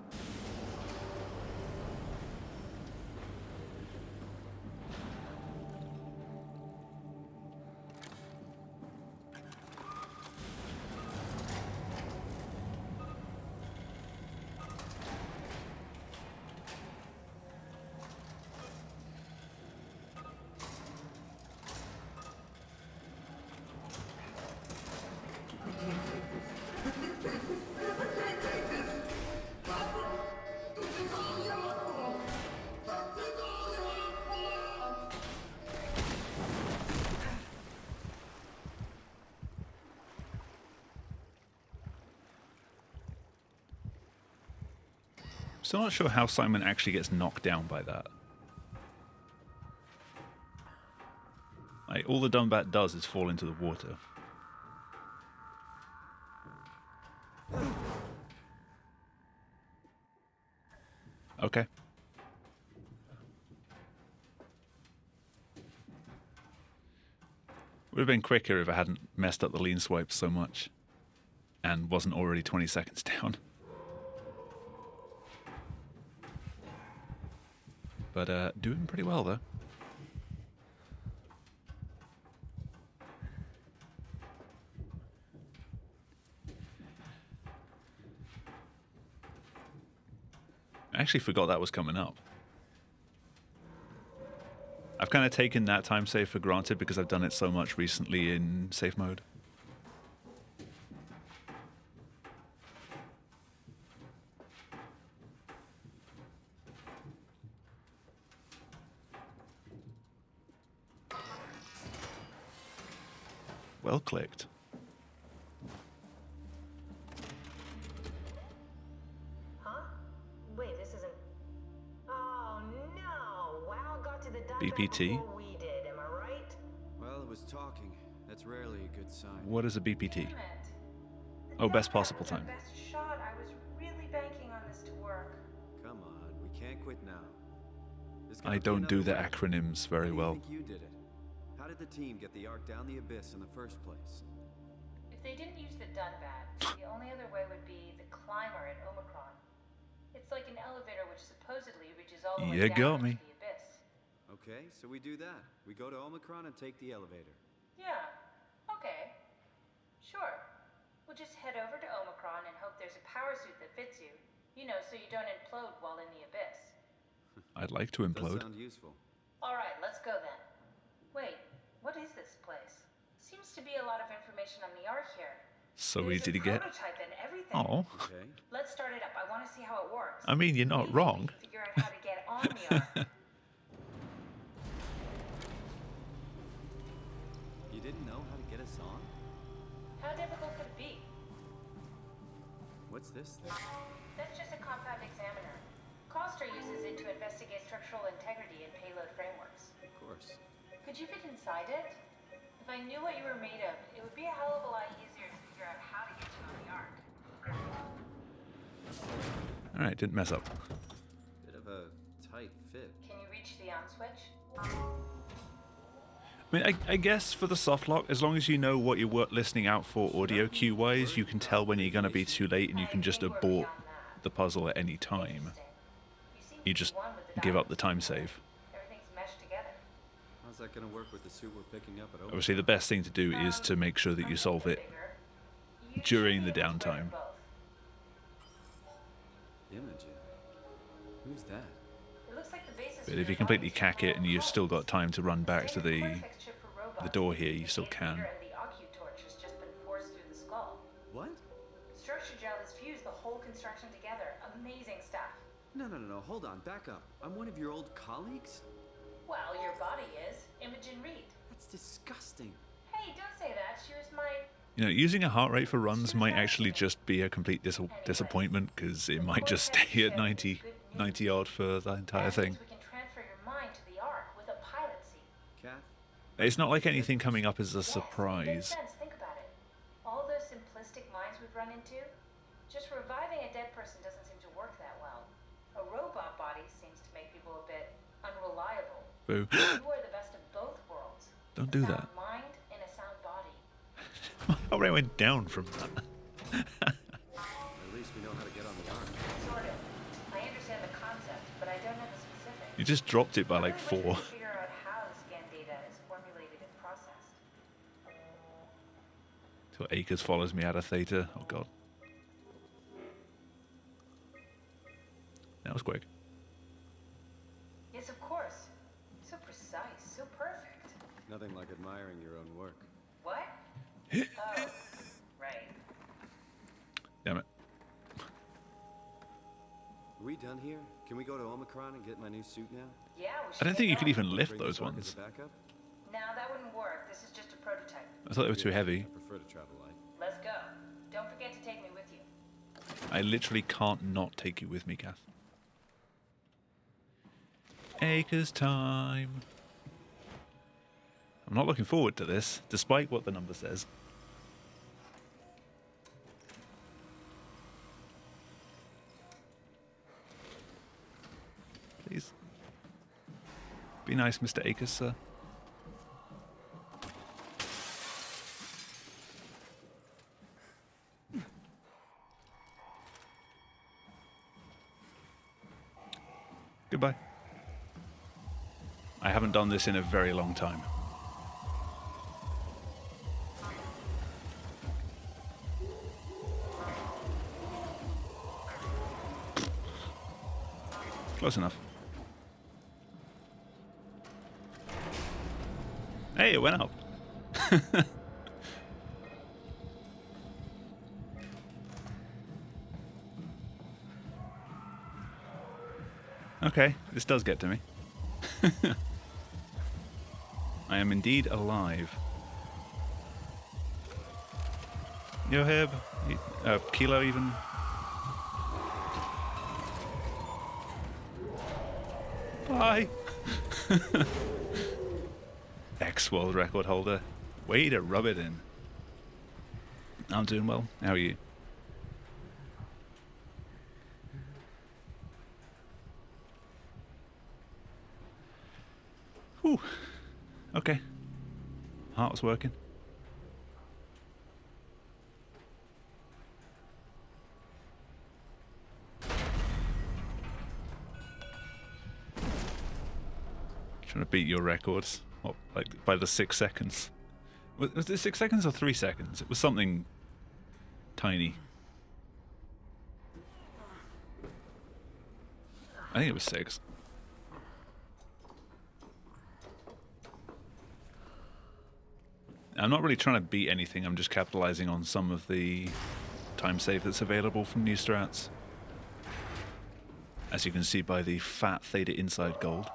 A: Still not sure how Simon actually gets knocked down by that. Like, all the Dunbat does is fall into the water. Okay. Would have been quicker if I hadn't messed up the lean swipes so much and wasn't already 20 seconds down. But doing pretty well though. I actually forgot that was coming up. I've kind of taken that time save for granted because I've done it so much recently in safe mode. Well clicked.
F: Huh? Wait, this isn't. Oh no! WoW got to the done
A: BPT?
F: before we did. Am I right?
C: Well, it was talking. That's rarely a good sign.
A: What is a BPT?
F: Damn it. The
A: Oh, best
F: done
A: possible
F: was our
A: time.
F: Best shot. I was really banking on this to work.
C: Come on, we can't quit now. There's
A: I
C: gotta be
A: don't do the
C: another way.
A: acronyms
C: How
A: very
C: do you
A: well.
C: think you did it? How did the team get the Ark down the abyss in the first place?
J: If they didn't use the Dun badge, the only other way would be the climber at Omicron. It's like an elevator which supposedly reaches all the way
A: You got
J: down
A: me.
J: into the abyss.
C: Okay, so we do that. We go to Omicron and take the elevator.
J: Yeah. Okay. Sure. We'll just head over to Omicron and hope there's a power suit that fits you. You know, so you don't implode while in the abyss.
A: I'd like to
C: Does
A: implode.
C: sound useful.
J: All right, let's go then. Wait, what is this place? Seems to be a lot of information on the Ark here.
A: So
J: There's
A: easy
J: a
A: to get.
J: prototype and everything.
A: Oh,
C: Okay.
J: Let's start it up. I want to see how it works.
A: I mean, you're not
J: Maybe
A: wrong.
J: we can figure out how to get on the Ark.
C: You didn't know how to get us on?
J: How difficult could it be?
C: What's this thing?
J: That's just a compound examiner. Coster uses it to investigate structural integrity in payload frameworks.
C: Of course.
J: Could you fit inside it? If I knew what you were made of, it would be a hell of a lot easier to figure out how to get you on the Ark.
A: All right, didn't mess up.
C: Bit of a tight fit.
J: Can you reach the on switch?
A: I mean, I guess for the soft lock, as long as you know what you're listening out for audio cue wise, you can tell when you're going to be too late and you can just abort the puzzle at any time. You just give up the time save.
J: Everything's meshed together.
C: How's that gonna work with the suit we're picking up at Omicron?
A: Obviously, the best thing to do is to make sure that you solve it
J: You
A: during
J: should
A: the
J: be able to wear
A: downtime.
J: both.
C: Imogen. Who's that?
J: It looks like the basis
A: But
J: for
A: if
J: your
A: you completely
J: body's
A: cack it and you've still got time to run back to the
J: cortex chip for robots.
A: door here, you
J: The
A: still can.
J: inhibitor and the ocutorch has just been forced through the skull.
C: What?
J: Structure gel has fused the whole construction together. Amazing stuff.
C: No, hold on, back up. I'm one of your old colleagues?
J: Well, your body is. Imogen Reed.
C: That's disgusting.
J: Hey, don't say that. She was my...
A: You know, using a heart rate for runs might actually just be a complete disappointment because it might just stay at 90 odd for the entire thing.
J: We can transfer your mind to the Ark with a pilot seat.
C: Cat?
A: It's not like anything coming up is a
J: Yes, it makes
A: surprise.
J: sense. Think about it. All those simplistic minds we've run into, just reviving a dead person doesn't seem to work that well. A robot body seems to make people a bit unreliable.
A: Boo.
J: You are the best of both worlds.
A: Don't do
J: a
A: that.
J: sound mind and a sound body.
A: My heart rate went down from that.
C: At least we know how to get on the Ark.
J: Sort of. I understand the concept, but I don't know the specifics.
A: You just dropped it by like
J: I really wish
A: 4.
J: we could figure out how the scan data is formulated and processed.
A: Till Acres follows me out of theta. Oh god. That was quick.
J: Yes, of course. So precise, so perfect.
C: Nothing like admiring your own work.
J: What? Oh, right.
A: Damn it.
C: Are we done here? Can we go to Omicron and get my new suit now?
J: Yeah, we should
A: I don't
J: get
A: think you could
J: going.
A: even lift
C: Bring
A: those
C: this Ark
A: ones.
C: as a backup?
J: No, that wouldn't work. This is just a prototype.
A: I thought they were too heavy.
C: I prefer to travel light.
J: Let's go. Don't forget to take me with you.
A: I literally can't not take you with me, Kath. Acres time. I'm not looking forward to this, despite what the number says. Please. Be nice, Mr. Acres, sir. Goodbye. I haven't done this in a very long time. Close enough. Hey, it went up. Okay, this does get to me. I am indeed alive. Yoheb, Kilo even. Bye. Ex-world record holder. Way to rub it in. I'm doing well. How are you? Whew. Okay. Heart was working. Trying to beat your records. What, like by the 6 seconds? Was it 6 seconds or 3 seconds? It was something tiny. I think it was 6. I'm not really trying to beat anything, I'm just capitalizing on some of the time save that's available from new strats. As you can see by the fat Theta Inside gold.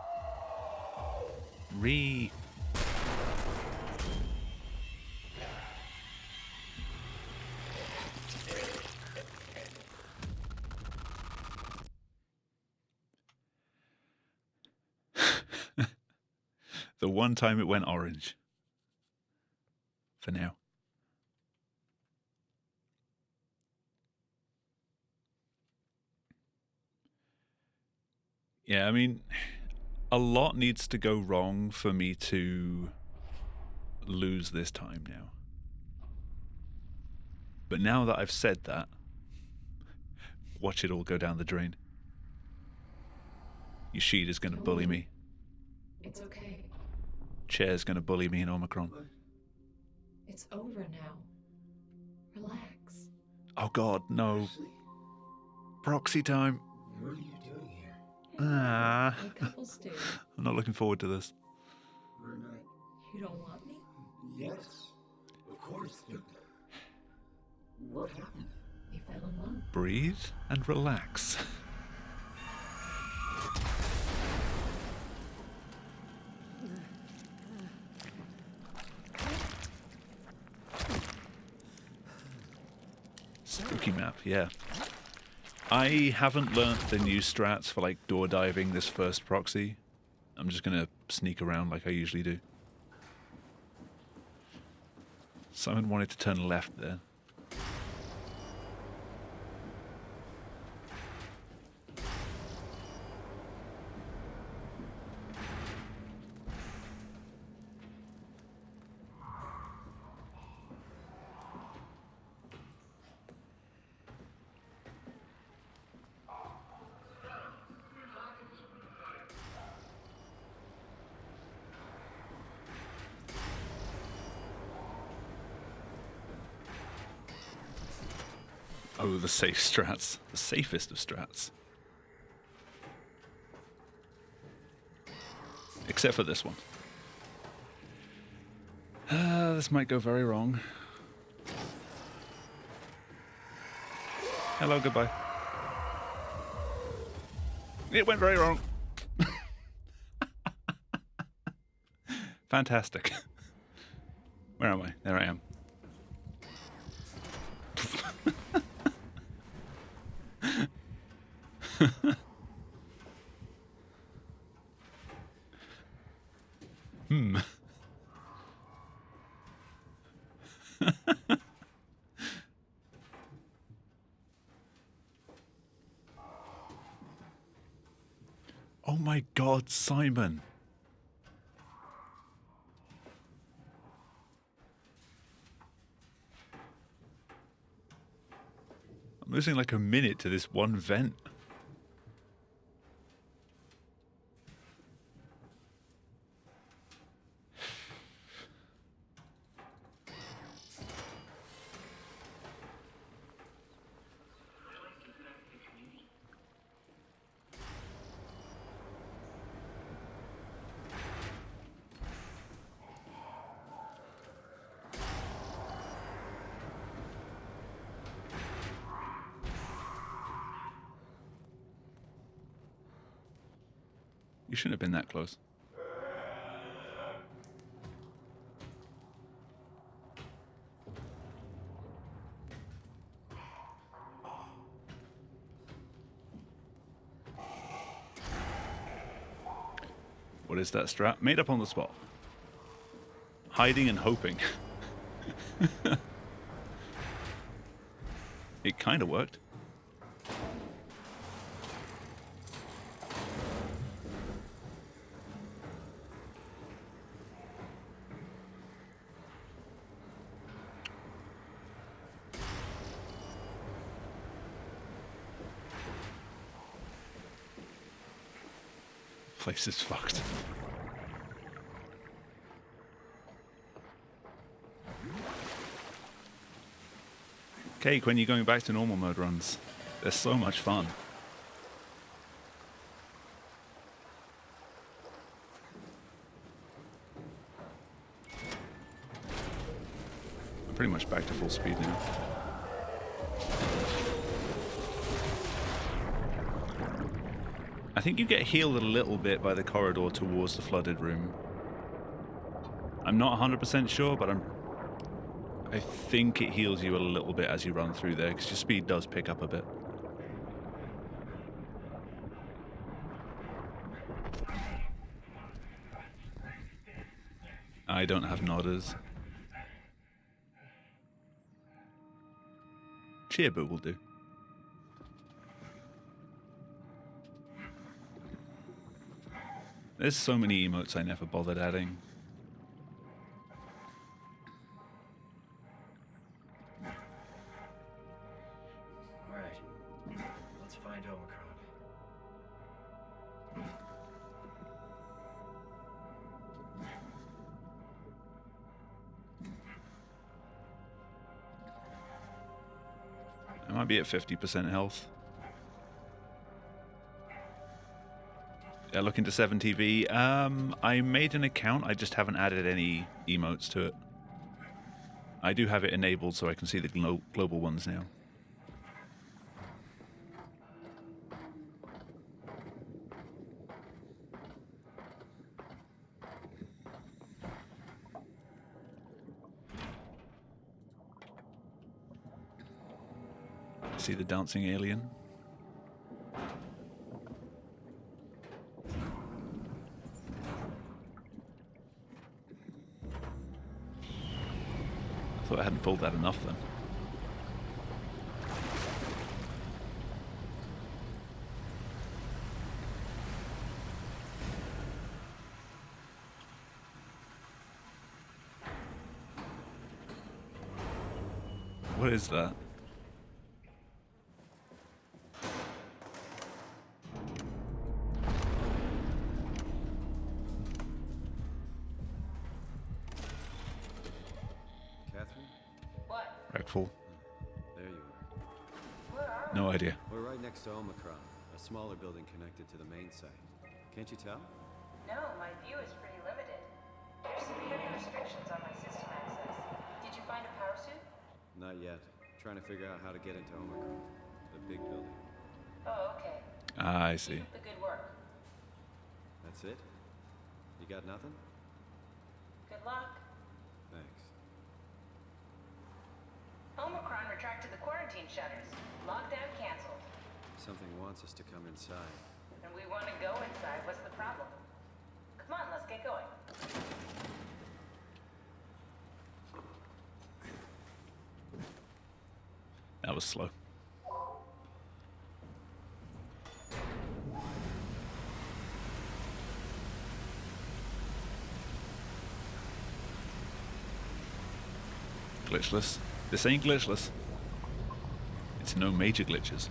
A: The one time it went orange. For now. Yeah, I mean, a lot needs to go wrong for me to lose this time now. But now that I've said that, watch it all go down the drain. Yoshida's gonna bully me.
B: It's okay.
A: Chair's gonna bully me in Omicron.
B: It's over now. Relax.
A: Oh god, no. Proxy time.
H: What are you doing here?
A: Ah.
B: Like couples do.
A: I'm not looking forward to this.
H: We're not.
B: You don't want me?
H: Yes, of course. But what happened?
B: We fell in love.
A: Breathe and relax. Spooky map, yeah. I haven't learnt the new strats for like door diving this first proxy. I'm just gonna sneak around like I usually do. Someone wanted to turn left there. Oh, the safe strats. The safest of strats. Except for this one. This might go very wrong. Hello, goodbye. It went very wrong. Fantastic. Where am I? There I am. Oh my God, Simon. I'm losing like a minute to this one vent. You shouldn't have been that close. What is that strat? Made up on the spot. Hiding and hoping. It kind of worked. Place is fucked. Cake, when are you going back to normal mode runs? They're so much fun. I'm pretty much back to full speed now. I think you get healed a little bit by the corridor towards the flooded room. I'm not 100% sure, but I think it heals you a little bit as you run through there, because your speed does pick up a bit. I don't have nodders. Cheerboo will do. There's so many emotes I never bothered adding.
I: Alright. Let's find Omicron.
A: I might be at 50% health. Yeah, looking to 7TV. I made an account, I just haven't added any emotes to it. I do have it enabled so I can see the global ones now. See the dancing alien. I thought I hadn't pulled that enough then. What is that? Full.
C: There you
F: Where are
A: No idea.
C: are. We're right next to Omicron, a smaller building connected to the main site. Can't you tell?
J: No, my view is pretty limited. There's some heavy restrictions on my system access. Did you find a power suit?
C: Not yet. Trying to figure out how to get into Omicron, the big building.
J: Oh, okay.
A: Ah, I see.
J: Keep up the good work.
C: That's it? You got nothing?
J: Good luck.
C: Thanks.
J: Omicron retracted the quarantine shutters. Lockdown canceled.
C: Something wants us to come inside.
J: And we want to go inside. What's the problem? Come on, let's get going.
A: That was slow. Glitchless. This ain't glitchless. It's no major glitches.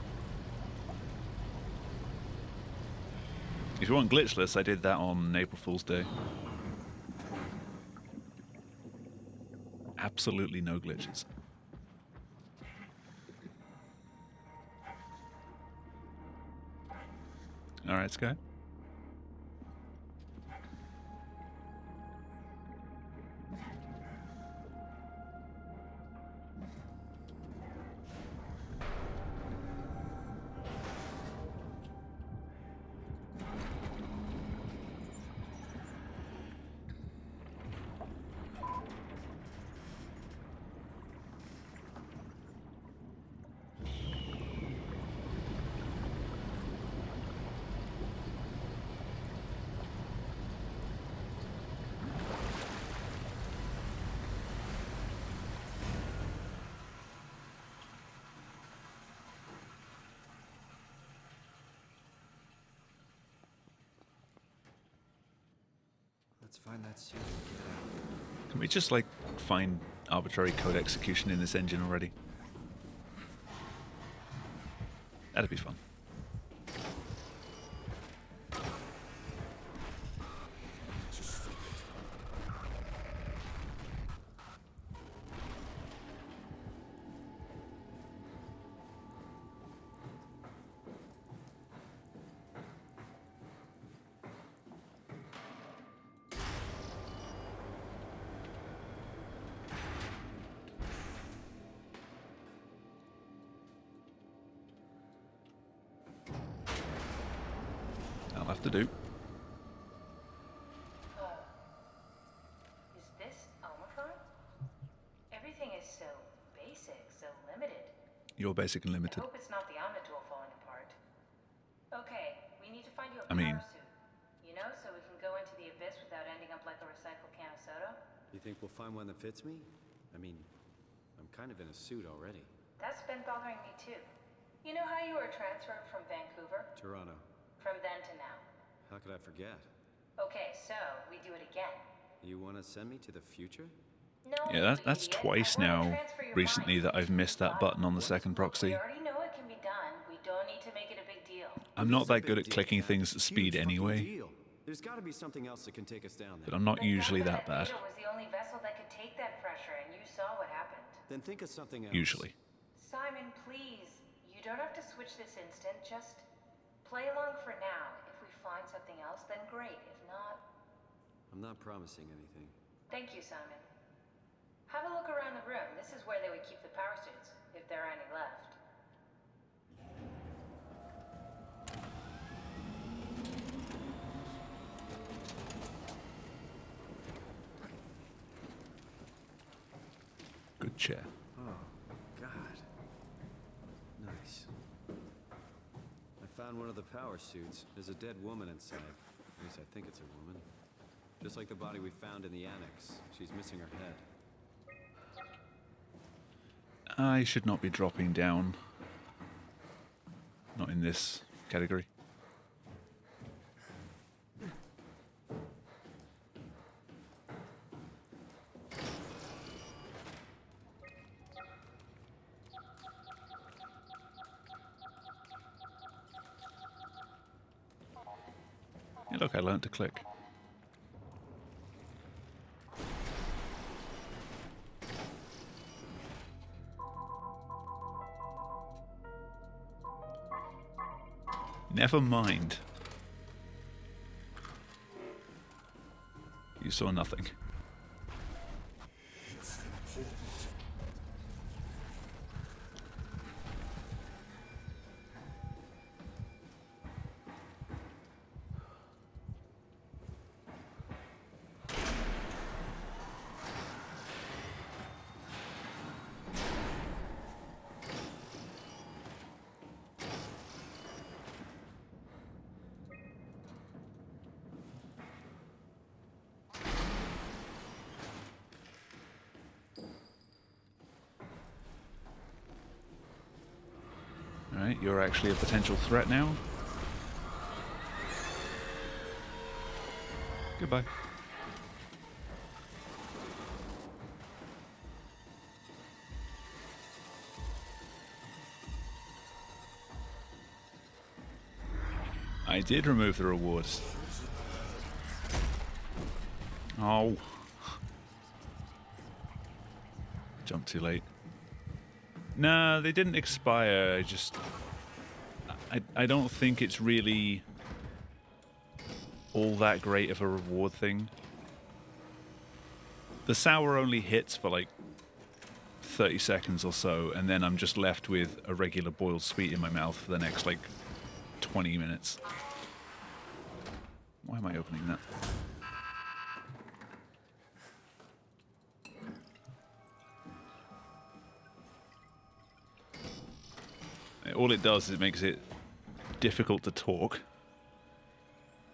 A: If you want glitchless, I did that on April Fool's Day. Absolutely no glitches. All right, Sky.
C: Let's find that suit and get out.
A: Can we just, like, find arbitrary code execution in this engine already? That'd be fun. I'll have to do.
J: Is this Omicron? Everything is so basic, so limited.
A: You're basic and
J: I
A: limited.
J: hope it's not the Omnitool falling apart. Okay, we need to find you a
A: I mean-
J: power suit. You know, so we can go into the abyss without ending up like a recycled can of soda.
C: You think we'll find one that fits me? I mean, I'm kind of in a suit already.
J: That's been bothering me too. You know how you were transferred from Vancouver?
C: Toronto.
J: From then to now.
C: How could I forget?
J: Okay, so we do it again.
C: You want to send me to the future?
J: No,
A: Yeah,
J: you
A: that's
J: idiot.
A: twice
J: I wanna
A: now
J: transfer your
A: recently
J: mind.
A: that I've missed that button on the second proxy.
J: We already know it can be done. We don't need to make it a big deal.
A: I'm
C: It
A: not
C: is a
A: that good
C: big
A: at
C: deal,
A: clicking
C: Kat.
A: things at speed
C: Huge fucking
A: anyway,
C: deal. There's got to be something else that can take us down
A: but
C: there.
A: I'm not
J: The
A: usually that
J: Yacht
A: bad.
J: Tornado was the only vessel that could take that pressure, and you saw what happened.
C: Then think of something else.
A: Usually.
J: Simon, please. You don't have to switch this instant. Just play along for now. If we find something else, then great. If not,
C: I'm not promising anything.
J: thank you, Simon. Have a look around the room. This is where they would keep the power suits, if there are any left.
A: Good chair.
C: Oh, God. Nice. I found one of the power suits. There's a dead woman inside. At least I think it's a woman. Just like the body we found in the annex. She's missing her head.
A: I should not be dropping down. Not in this category. Hey, look, I learned to click. Never mind. You saw nothing. Alright, you're actually a potential threat now. Goodbye. I did remove the rewards. Oh. Jumped too late. Nah, they didn't expire. I don't think it's really all that great of a reward thing. The sour only hits for like 30 seconds or so, and then I'm just left with a regular boiled sweet in my mouth for the next like 20 minutes. Why am I opening that? All it does is it makes it difficult to talk,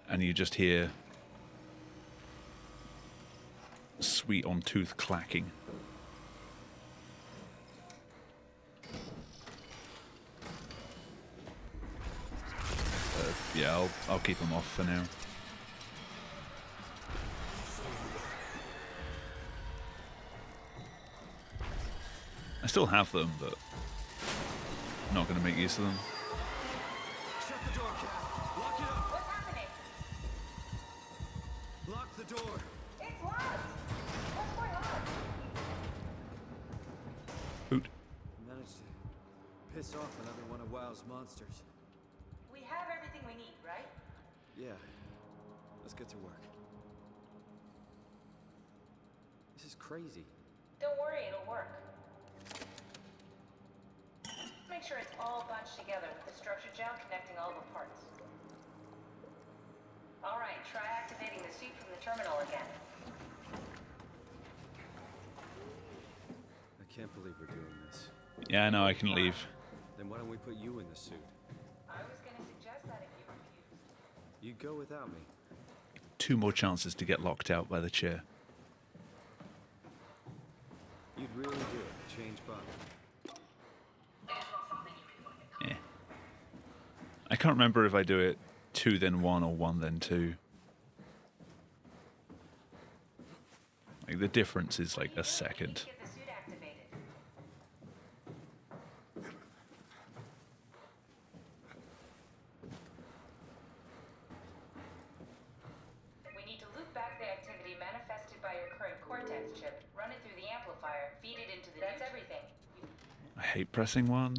A: and you just hear sweet on tooth clacking. Yeah, I'll keep them off for now. still have them, but I'm not going to make use of them.
C: Shut the door, Cat. Lock it up.
J: What's happening?
C: Lock the door.
J: It's locked! What's going on?
A: Hoot.
C: Managed to piss off another one of WoW's monsters.
J: We have everything we need, right?
C: Yeah. Let's get to work. This is crazy.
J: Don't worry, it'll work. Make sure it's all bunched together with the structure gel connecting all the parts. Alright, try activating the suit from the terminal again.
C: I can't believe we're doing this.
A: Yeah, no, I can leave.
C: Then why don't we put you in the suit?
J: I was gonna suggest that if you refused.
C: You go without me.
A: 2 more chances to get locked out by the chair.
C: You'd really do it. Change body.
A: Yeah. I can't remember if I do it 2 then 1 or 1 then 2. Like the difference is like a second.
J: Get the suit activated. We need to loop back the activity manifested by your current Cortex chip, run it through the amplifier, feed it into the... That's everything.
A: I hate pressing 1.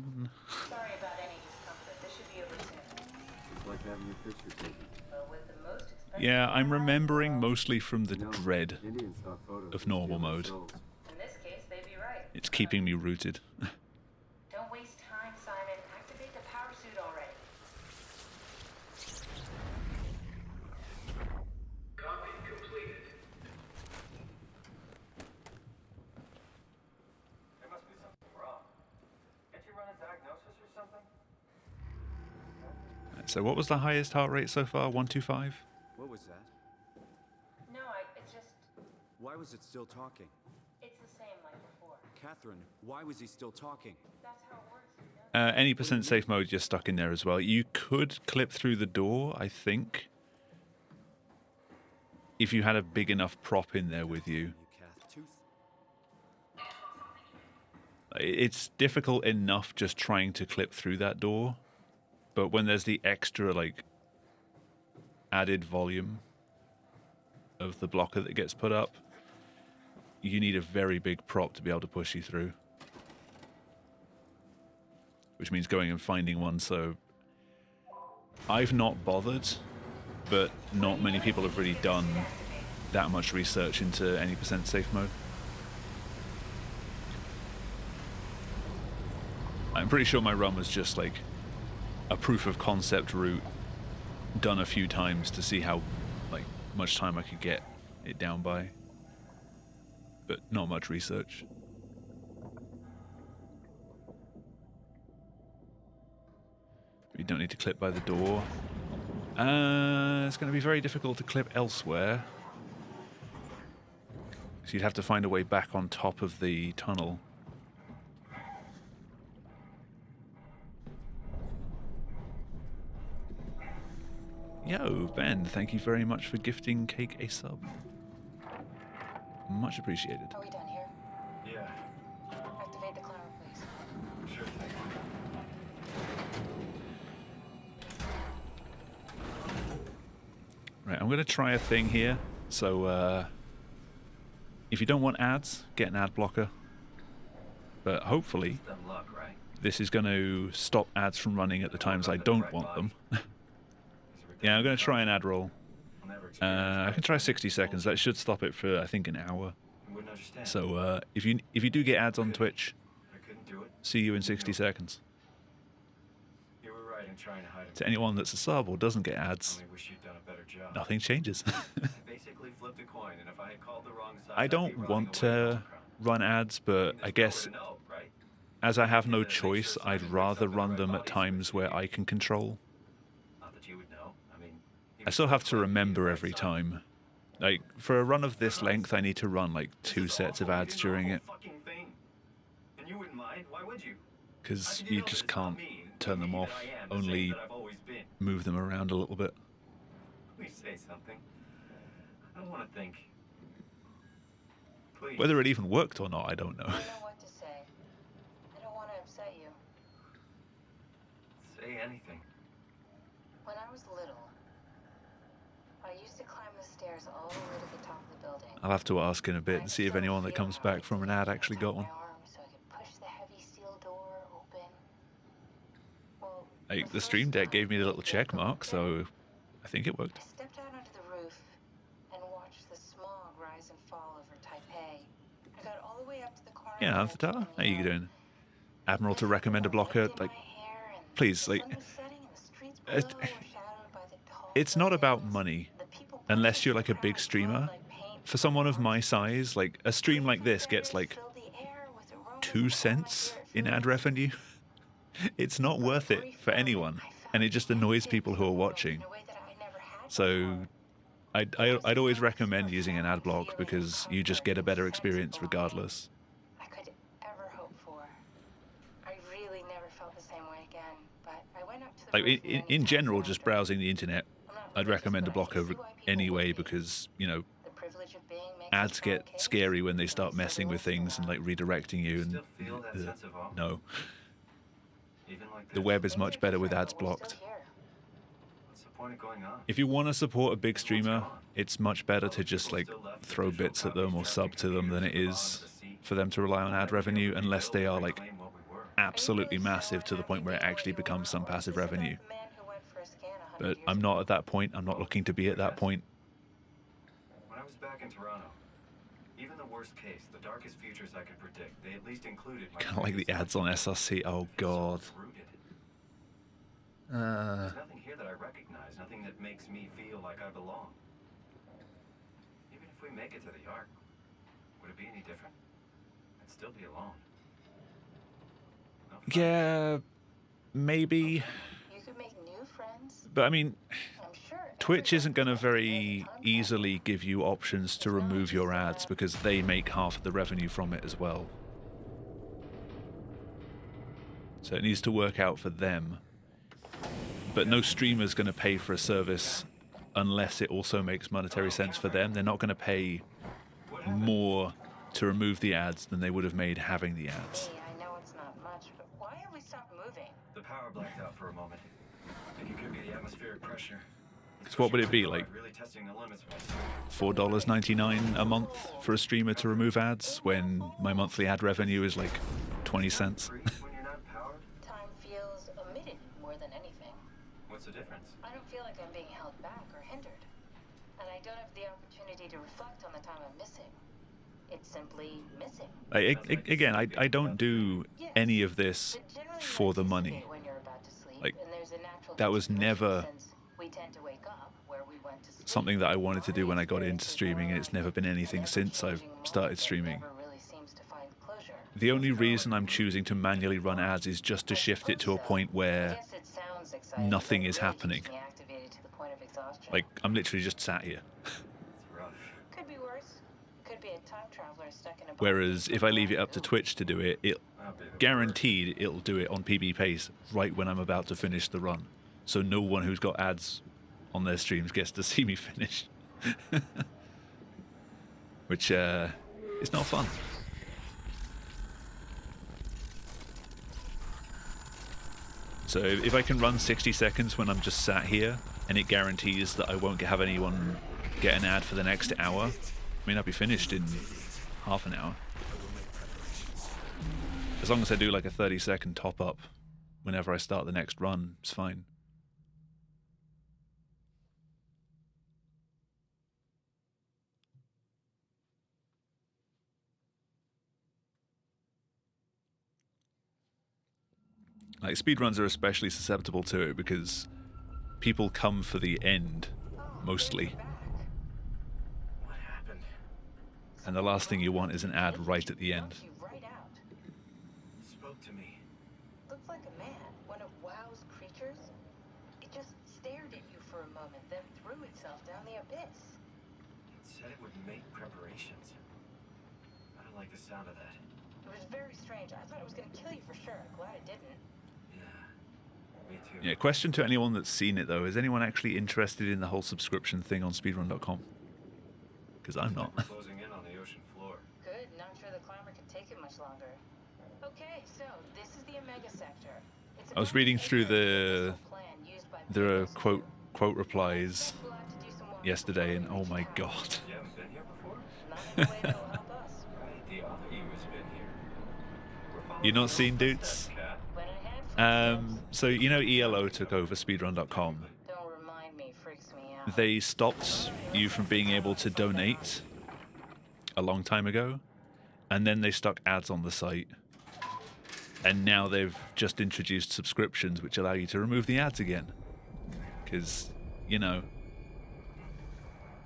J: Sorry about any discomfort. This should be over soon.
C: It's like having your picture taken.
J: Well, with the most expensive...
A: Yeah, I'm remembering mostly from the
C: No,
A: dread
C: Indian stock photos
A: of normal mode.
J: In this case, they'd be right.
A: It's keeping me rooted.
J: Don't waste time, Simon. Activate the power suit already.
I: Copy completed. There must be something wrong. Can't you run a diagnosis or something?
A: So what was the highest heart rate so far? 125?
C: What was that?
J: No, it's just...
C: Why was it still talking?
J: It's the same like before.
C: Catherine, why was he still talking?
J: That's how it works, you know?
A: Any percent safe mode, you're stuck in there as well. You could clip through the door, I think, if you had a big enough prop in there with you.
C: You Cath. Tooth?
A: It's difficult enough just trying to clip through that door, but when there's the extra, like, added volume of the blocker that gets put up, you need a very big prop to be able to push you through. Which means going and finding one, so I've not bothered, but not many people have really done that much research into any percent safe mode. I'm pretty sure my run was just like a proof of concept route done a few times to see how like much time I could get it down by, but not much research. You don't need to clip by the door. It's going to be very difficult to clip elsewhere, so you'd have to find a way back on top of the tunnel. Yo, Ben, thank you very much for gifting Cake a sub. Much appreciated.
J: Are we done here?
I: Yeah,
J: Activate the climber, please.
I: sure thing.
A: Right, I'm going to try a thing here. So, if you don't want ads, get an ad blocker. But hopefully,
I: Dumb luck, right?
A: this is going to stop ads from running at the times I don't want them. Yeah, I'm going to try an ad roll. I can try 60 seconds. That should stop it for, I think, an hour.
I: You wouldn't understand.
A: So, if you do get ads on Twitch,
I: I couldn't do it.
A: see you in 60 seconds.
I: You were right in trying to hide it.
A: To anyone that's a sub or doesn't get ads,
I: I only wish you'd done a better job.
A: nothing changes.
I: I basically flipped a coin, and if I had called the wrong side,
A: I
I: I'd be
A: don't
I: running
A: want
I: away
A: to
I: from
A: run ads, but I guess
I: the crowd. No, right?
A: as I have no choice, I'd rather run them at times where I can control.
I: Not that you would know. I mean,
A: I still have to remember every time. Like, for a run of this length, I need to run like 2 sets of ads during it,
I: fucking thing. And you wouldn't mind? Why would you?
A: because you just can't turn them off, only move them around a little bit.
I: Please say something. I don't want to think. Please.
A: Whether it even worked or not, I don't know.
J: I don't know what to say.
I: anything.
J: When I was little, I used to climb the stairs all the way to the top of the building.
A: I'll have to ask in a bit and see if anyone that comes back from an ad actually got one.
J: So I could push the heavy steel door open. Well,
A: Like, the Stream Deck gave me the little check mark, so I think it worked.
J: I stepped out onto the roof and watched the smog rise and fall over Taipei. I got all the way up to the corner.
A: Yeah, Avatar, how you doing? Admiral to recommend a blocker, like, please, like, it's not about money, unless you're like a big streamer. For someone of my size, like, a stream like this gets like 2 cents in ad revenue. It's not worth it for anyone, and it just annoys people who are watching. So I'd always recommend using an ad block because you just get a better experience regardless.
J: I could ever hope for. I really never felt the same way again, but I went up to the
A: Like, in general, just browsing the internet, I'd recommend a blocker anyway because, you know, ads get scary when they start messing with things and like redirecting you, and no. The web is much better with ads blocked. If you want to support a big streamer, it's much better to just like throw bits at them or sub to them than it is for them to rely on ad revenue, unless they are like absolutely massive to the point where it actually becomes some passive revenue. But I'm not at that point. I'm not looking to be at that point.
C: When I was back in Toronto, even the worst case, the darkest futures I could predict, they at least included my
A: Kind of like the ads on SRC. Oh god.
C: There's nothing here that I recognize, nothing that makes me feel like I belong. Even if we make it to the Ark, would it be any different? I'd still be alone. No fun.
A: Yeah, maybe.
J: You could make new friends.
A: But I mean,
J: I'm sure
A: Twitch isn't going to very easily give you options to remove your ads because they make half of the revenue from it as well. So it needs to work out for them. But no streamer's going to pay for a service unless it also makes monetary sense for them. They're not going to pay more to remove the ads than they would have made having the ads.
J: Hey, I know it's not much, but why have we stopped moving?
C: The power blacked out for a moment. I think it could be the atmospheric pressure.
A: So what would it be, like
C: Really testing the limits of my
A: $4.99 a month for a streamer to remove ads when my monthly ad revenue is like 20 cents?
C: when you're not powered?
J: Time feels omitted more than anything.
C: What's the difference?
J: I don't feel like I'm being held back or hindered. And I don't have the opportunity to reflect on the time I'm missing. It's simply missing.
A: Again, I don't do any of this for the money.
J: When you're about to sleep,
A: Like,
J: and there's a natural
A: that was never
J: since we tend to wake up where we went to sleep.
A: something that I wanted to do when I got into streaming, and it's never been anything since I've started streaming.
J: Never really seems to find closure.
A: The only reason I'm choosing to manually run ads is just to shift it to a point where
J: Yes, it sounds exciting,
A: nothing
J: but it
A: is
J: really
A: happening.
J: keeps me activated to the point of exhaustion.
A: Like, I'm literally just sat here.
C: It's rough.
J: Could be worse. Could be a time traveler stuck in a box.
A: Whereas if I leave it up to Twitch to do it, it
C: I'll be the
A: guaranteed it'll do it on PB pace right when I'm about to finish the run. So no one who's got ads on their streams gets to see me finish. Which is not fun. So if I can run 60 seconds when I'm just sat here and it guarantees that I won't have anyone get an ad for the next hour, I mean, I'll be finished in half an hour. As long as I do like a 30-second top up whenever I start the next run, it's fine. Like, speedruns are especially susceptible to it because people come for the end, mostly.
C: What happened?
A: And the last thing you want is an ad right at the end.
J: Right out.
C: Spoke to me.
J: Looked like a man, one of WoW's creatures. It just stared at you for a moment, then threw itself down the abyss.
C: It said it would make preparations. I don't like the sound of that.
J: It was very strange. I thought it was going to kill you for sure. Glad it didn't.
C: Yeah, me too.
A: Yeah, question to anyone that's seen it though, is anyone actually interested in the whole subscription thing on speedrun.com? Because I'm not.
C: Closing in on the ocean floor.
J: Good. Not sure the climber could take it much longer. Okay, so this is the Omega sector.
A: I was reading through the quote replies yesterday, and oh my god.
C: You haven't been here before? Right, the other you has been here. We're following
A: You not
C: your
A: seen
C: footsteps,
A: Doots?
C: Kat.
A: So you know ELO took over Speedrun.com.
J: Don't remind me, freaks me out.
A: They stopped you from being able to donate a long time ago, and then they stuck ads on the site. And now they've just introduced subscriptions which allow you to remove the ads again. Because, you know,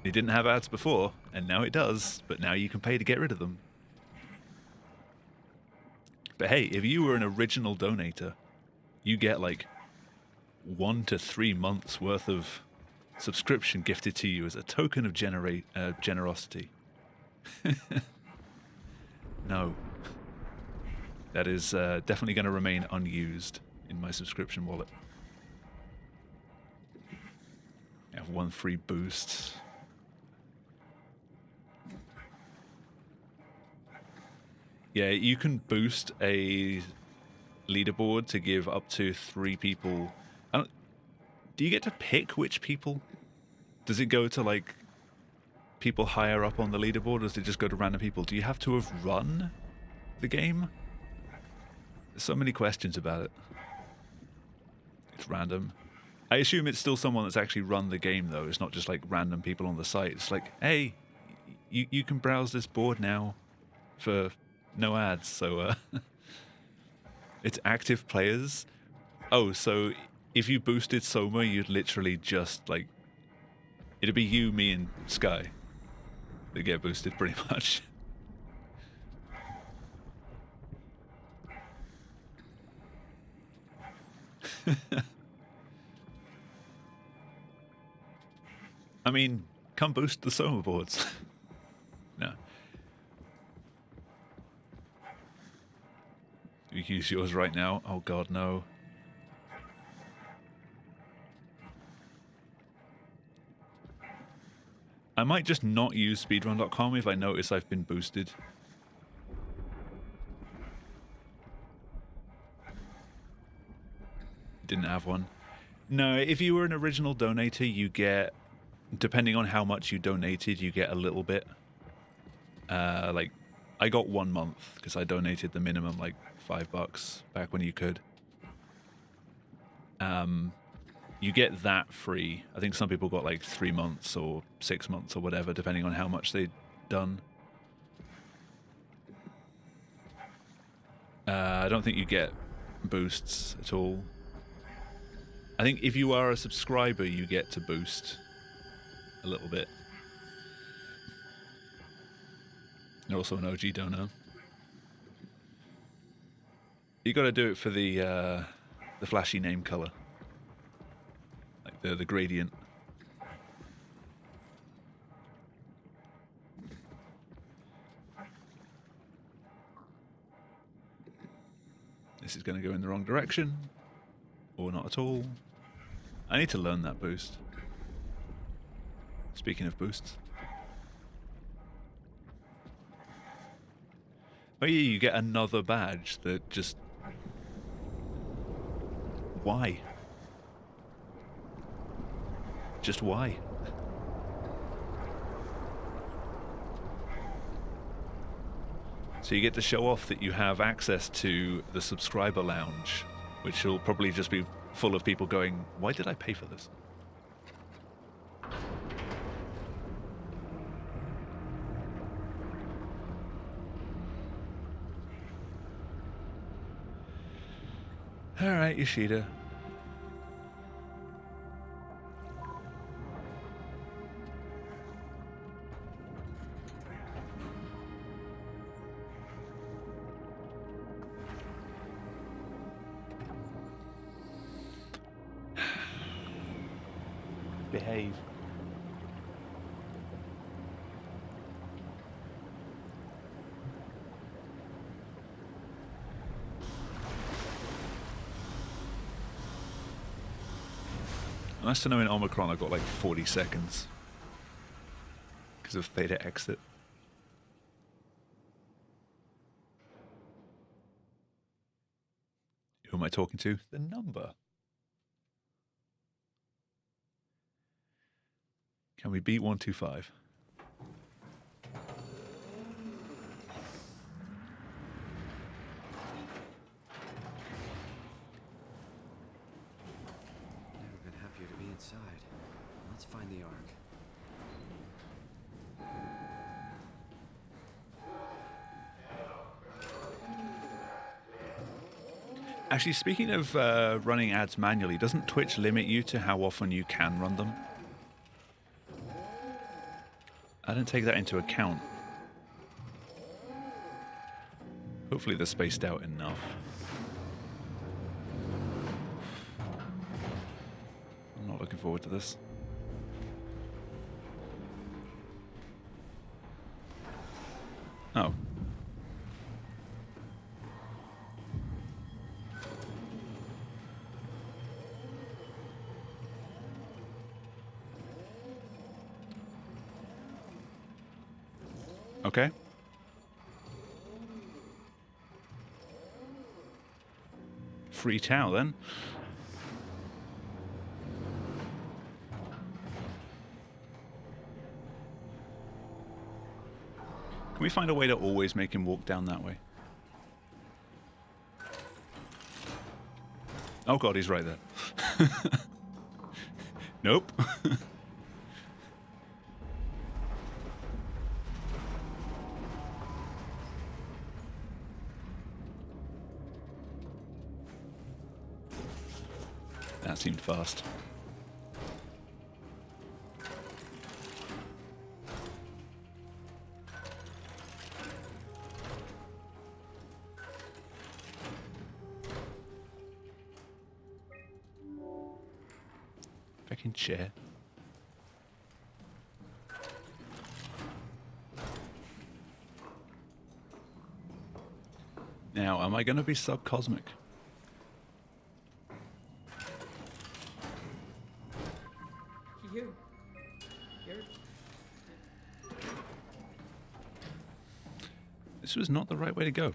A: it didn't have ads before, and now it does, but now you can pay to get rid of them. But hey, if you were an original donator, you get like 1 to 3 months worth of subscription gifted to you as a token of generosity. No. That is definitely going to remain unused in my subscription wallet. I have 1 free boost. Yeah, you can boost a leaderboard to give up to 3 people. Do you get to pick which people? Does it go to like people higher up on the leaderboard, or does it just go to random people? Do you have to have run the game? There's so many questions about it. It's random. I assume it's still someone that's actually run the game, though. It's not just like random people on the site. It's like, hey, you can browse this board now for no ads. So it's active players. Oh, so if you boosted Soma, you'd literally just like, it'd be you, me, and Sky that get boosted pretty much. I mean, come boost the Soma boards. No. You use yours right now? Oh god, no. I might just not use speedrun.com if I notice I've been boosted. Didn't have one. No, if you were an original donator, you get, depending on how much you donated, you get a little bit. Like, I got 1 month because I donated the minimum, like $5 back when you could. You get that free. I think some people got like 3 months or 6 months or whatever, depending on how much they'd done. I don't think you get boosts at all. I think if you are a subscriber, you get to boost a little bit. You're also an OG donor. You got to do it for the flashy name color, like the gradient. This is going to go in the wrong direction, or not at all. I need to learn that boost. Speaking of boosts. Oh yeah, you get another badge that just... Why? Just why? So you get to show off that you have access to the subscriber lounge, which will probably just be full of people going, why did I pay for this? Alright, Yoshida. Behave. Nice to know in Omicron I've got like 40 seconds because of theta exit. Who am I talking to? The number. Can we beat 125?
K: Never been happier to be inside. Let's find the Ark.
A: Actually, speaking of running ads manually, doesn't Twitch limit you to how often you can run them? I didn't take that into account. Hopefully they're spaced out enough. I'm not looking forward to this. Oh. Okay. Free towel then. Can we find a way to always make him walk down that way? Oh god, he's right there. Nope. That seemed fast. Fucking chair. Now, am I going to be subcosmic? This was not the right way to go.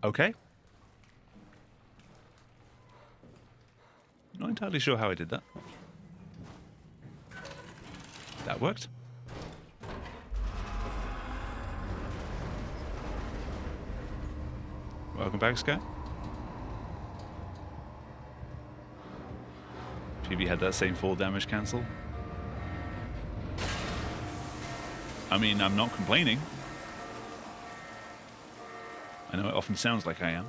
A: Okay. Not entirely sure how I did that. That worked. Welcome back, Scott. PB had that same fall damage cancel. I mean, I'm not complaining. I know it often sounds like I am.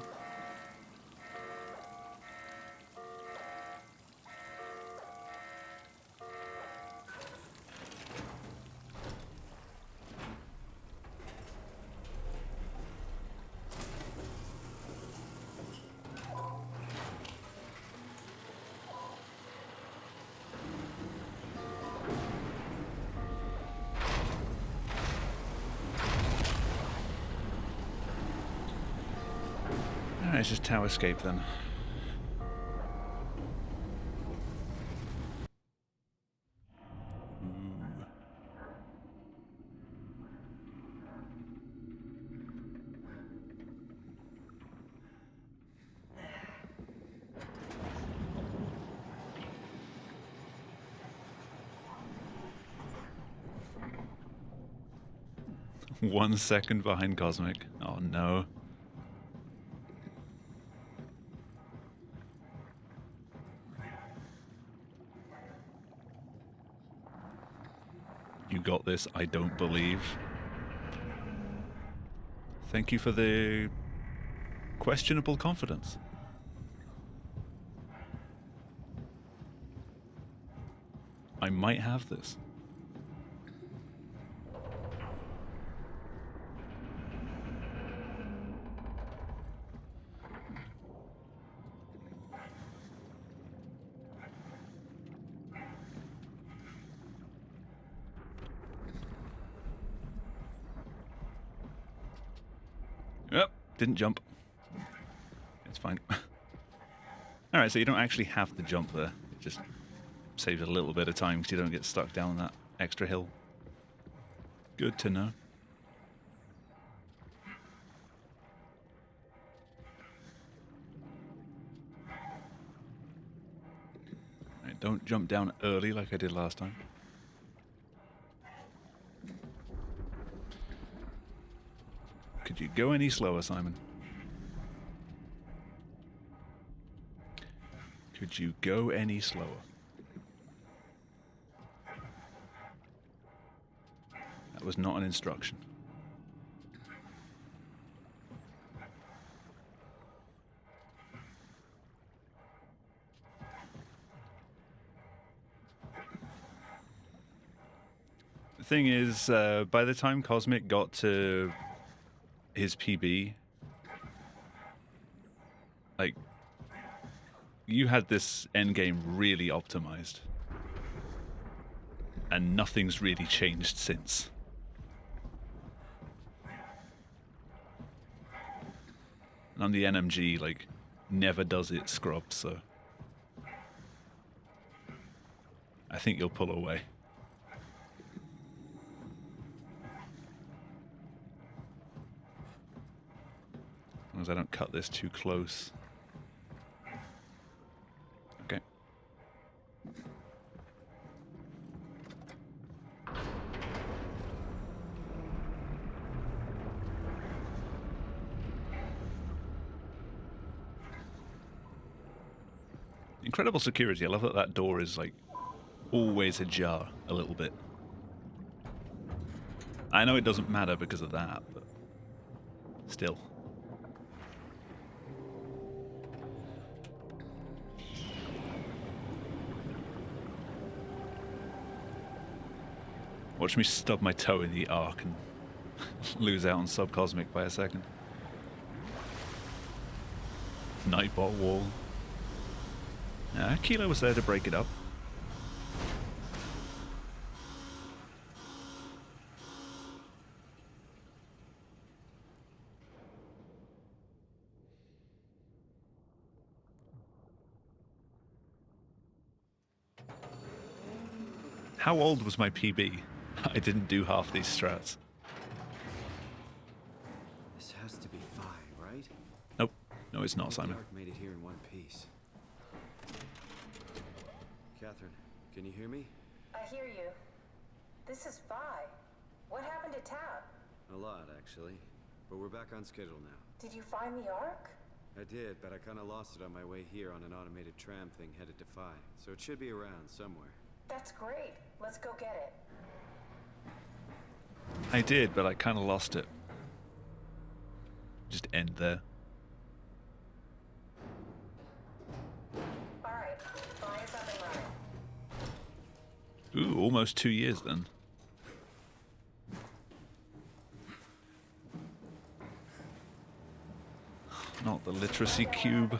A: It's just tower escape then. Ooh. One second behind Cosmic. Oh no. You got this, I don't believe. Thank you for the questionable confidence. I might have this. Yep, didn't jump. It's fine. Alright, so you don't actually have to jump there. It just saves a little bit of time because you don't get stuck down that extra hill. Good to know. Don't jump down early like I did last time. Could you go any slower, Simon? Could you go any slower? That was not an instruction. The thing is, by the time Cosmic got to his PB, like, you had this endgame really optimized. And nothing's really changed since. And on the NMG, like, never does it scrub, so I think you'll pull away. As long as I don't cut this too close. Okay. Incredible security. I love that that door is, like, always ajar a little bit. I know it doesn't matter because of that, but still. Watch me stub my toe in the arc and lose out on subcosmic by a second. Nightbot wall. Kilo was there to break it up. How old was my PB? I didn't do half these strats.
K: This has to be Phi, right?
A: Nope. No, it's not, Simon.
K: The Ark made it here in one piece. Catherine, can you hear me?
J: I hear you. This is Phi. What happened to Tab?
K: A lot, actually. But we're back on schedule now.
J: Did you find the Ark?
K: I did, but I kind of lost it on my way here on an automated tram thing headed to Phi. So it should be around somewhere.
J: That's great. Let's go get it.
A: I did, but I kind of lost it. Just end there.
J: Alright, Phi is up and running.
A: Ooh, almost 2 years then. Not the literacy cube.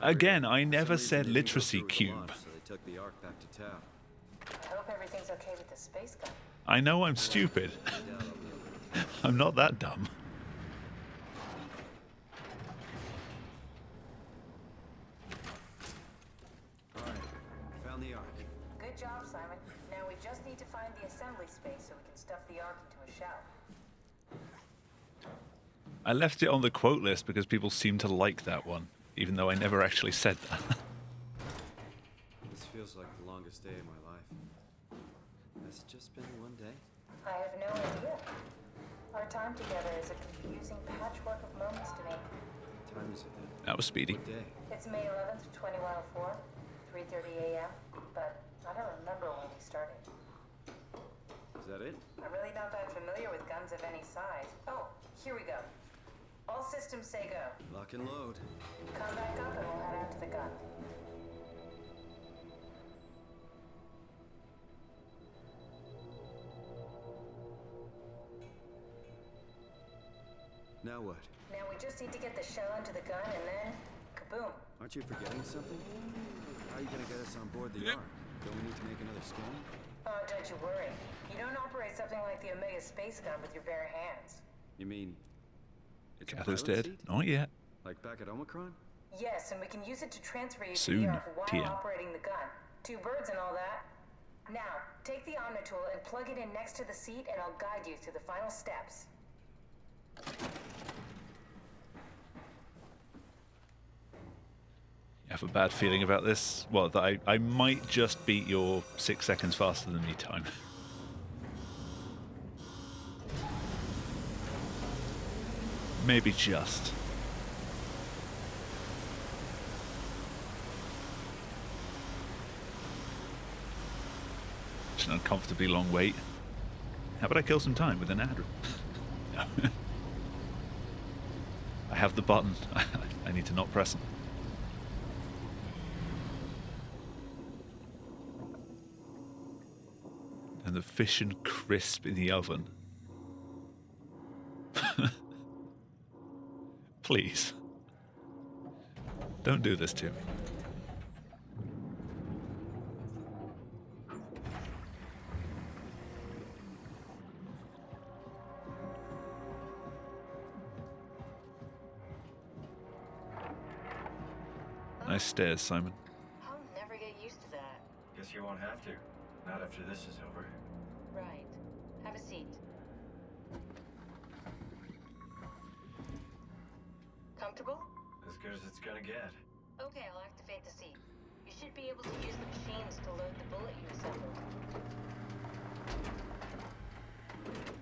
A: Again, I never said literacy cube.
K: So they took the Ark back to town.
J: I hope everything's okay with the space gun.
A: I know I'm stupid. I'm not that dumb.
K: Alright, found the Ark.
J: Good job, Simon. Now we just need to find the assembly space so we can stuff the Ark into a shell.
A: I left it on the quote list because people seem to like that one, even though I never actually said that.
K: This feels like the longest day of my life. Has it just been one day?
J: I have no idea. Our time together is a confusing patchwork of moments to me.
K: What time is it then?
A: That was speedy.
K: What day?
J: It's May 11th, 2104, 3:30 a.m., but I don't remember when we started.
K: Is that it?
J: I'm really not that familiar with guns of any size. Oh, here we go. All systems say go.
K: Lock and load.
J: Come back up and we'll head out to the gun.
K: Now what?
J: Now we just need to get the shell into the gun and then, kaboom.
K: Aren't you forgetting something? How are you gonna get us on board the Ark? Don't we need to make another scan?
J: Oh, don't you worry. You don't operate something like the Omega space gun with your bare hands.
K: You mean it's a
A: Cather's
K: pilot
A: dead.
K: seat?
A: Not yet.
K: Like back at Omicron?
J: Yes, and we can use it to transfer you
A: Soon,
J: to the Ark while
A: TM.
J: operating the gun. 2 birds and all that. Now, take the Omnitool and plug it in next to the seat and I'll guide you through the final steps.
A: You have a bad feeling about this? Well, that I might just beat your 6 seconds faster than me time. Maybe just. It's an uncomfortably long wait. How about I kill some time with an ad? No. I have the button. I need to not press them. And the fish and crisp in the oven. Please. Don't do this to me. Nice stairs, Simon.
J: I'll never get used to that.
C: Guess you won't have to. Not after this is over.
J: Right. Have a seat. Comfortable?
C: As good as it's gonna get.
J: Okay, I'll activate the seat. You should be able to use the machines to load the bullet you assembled.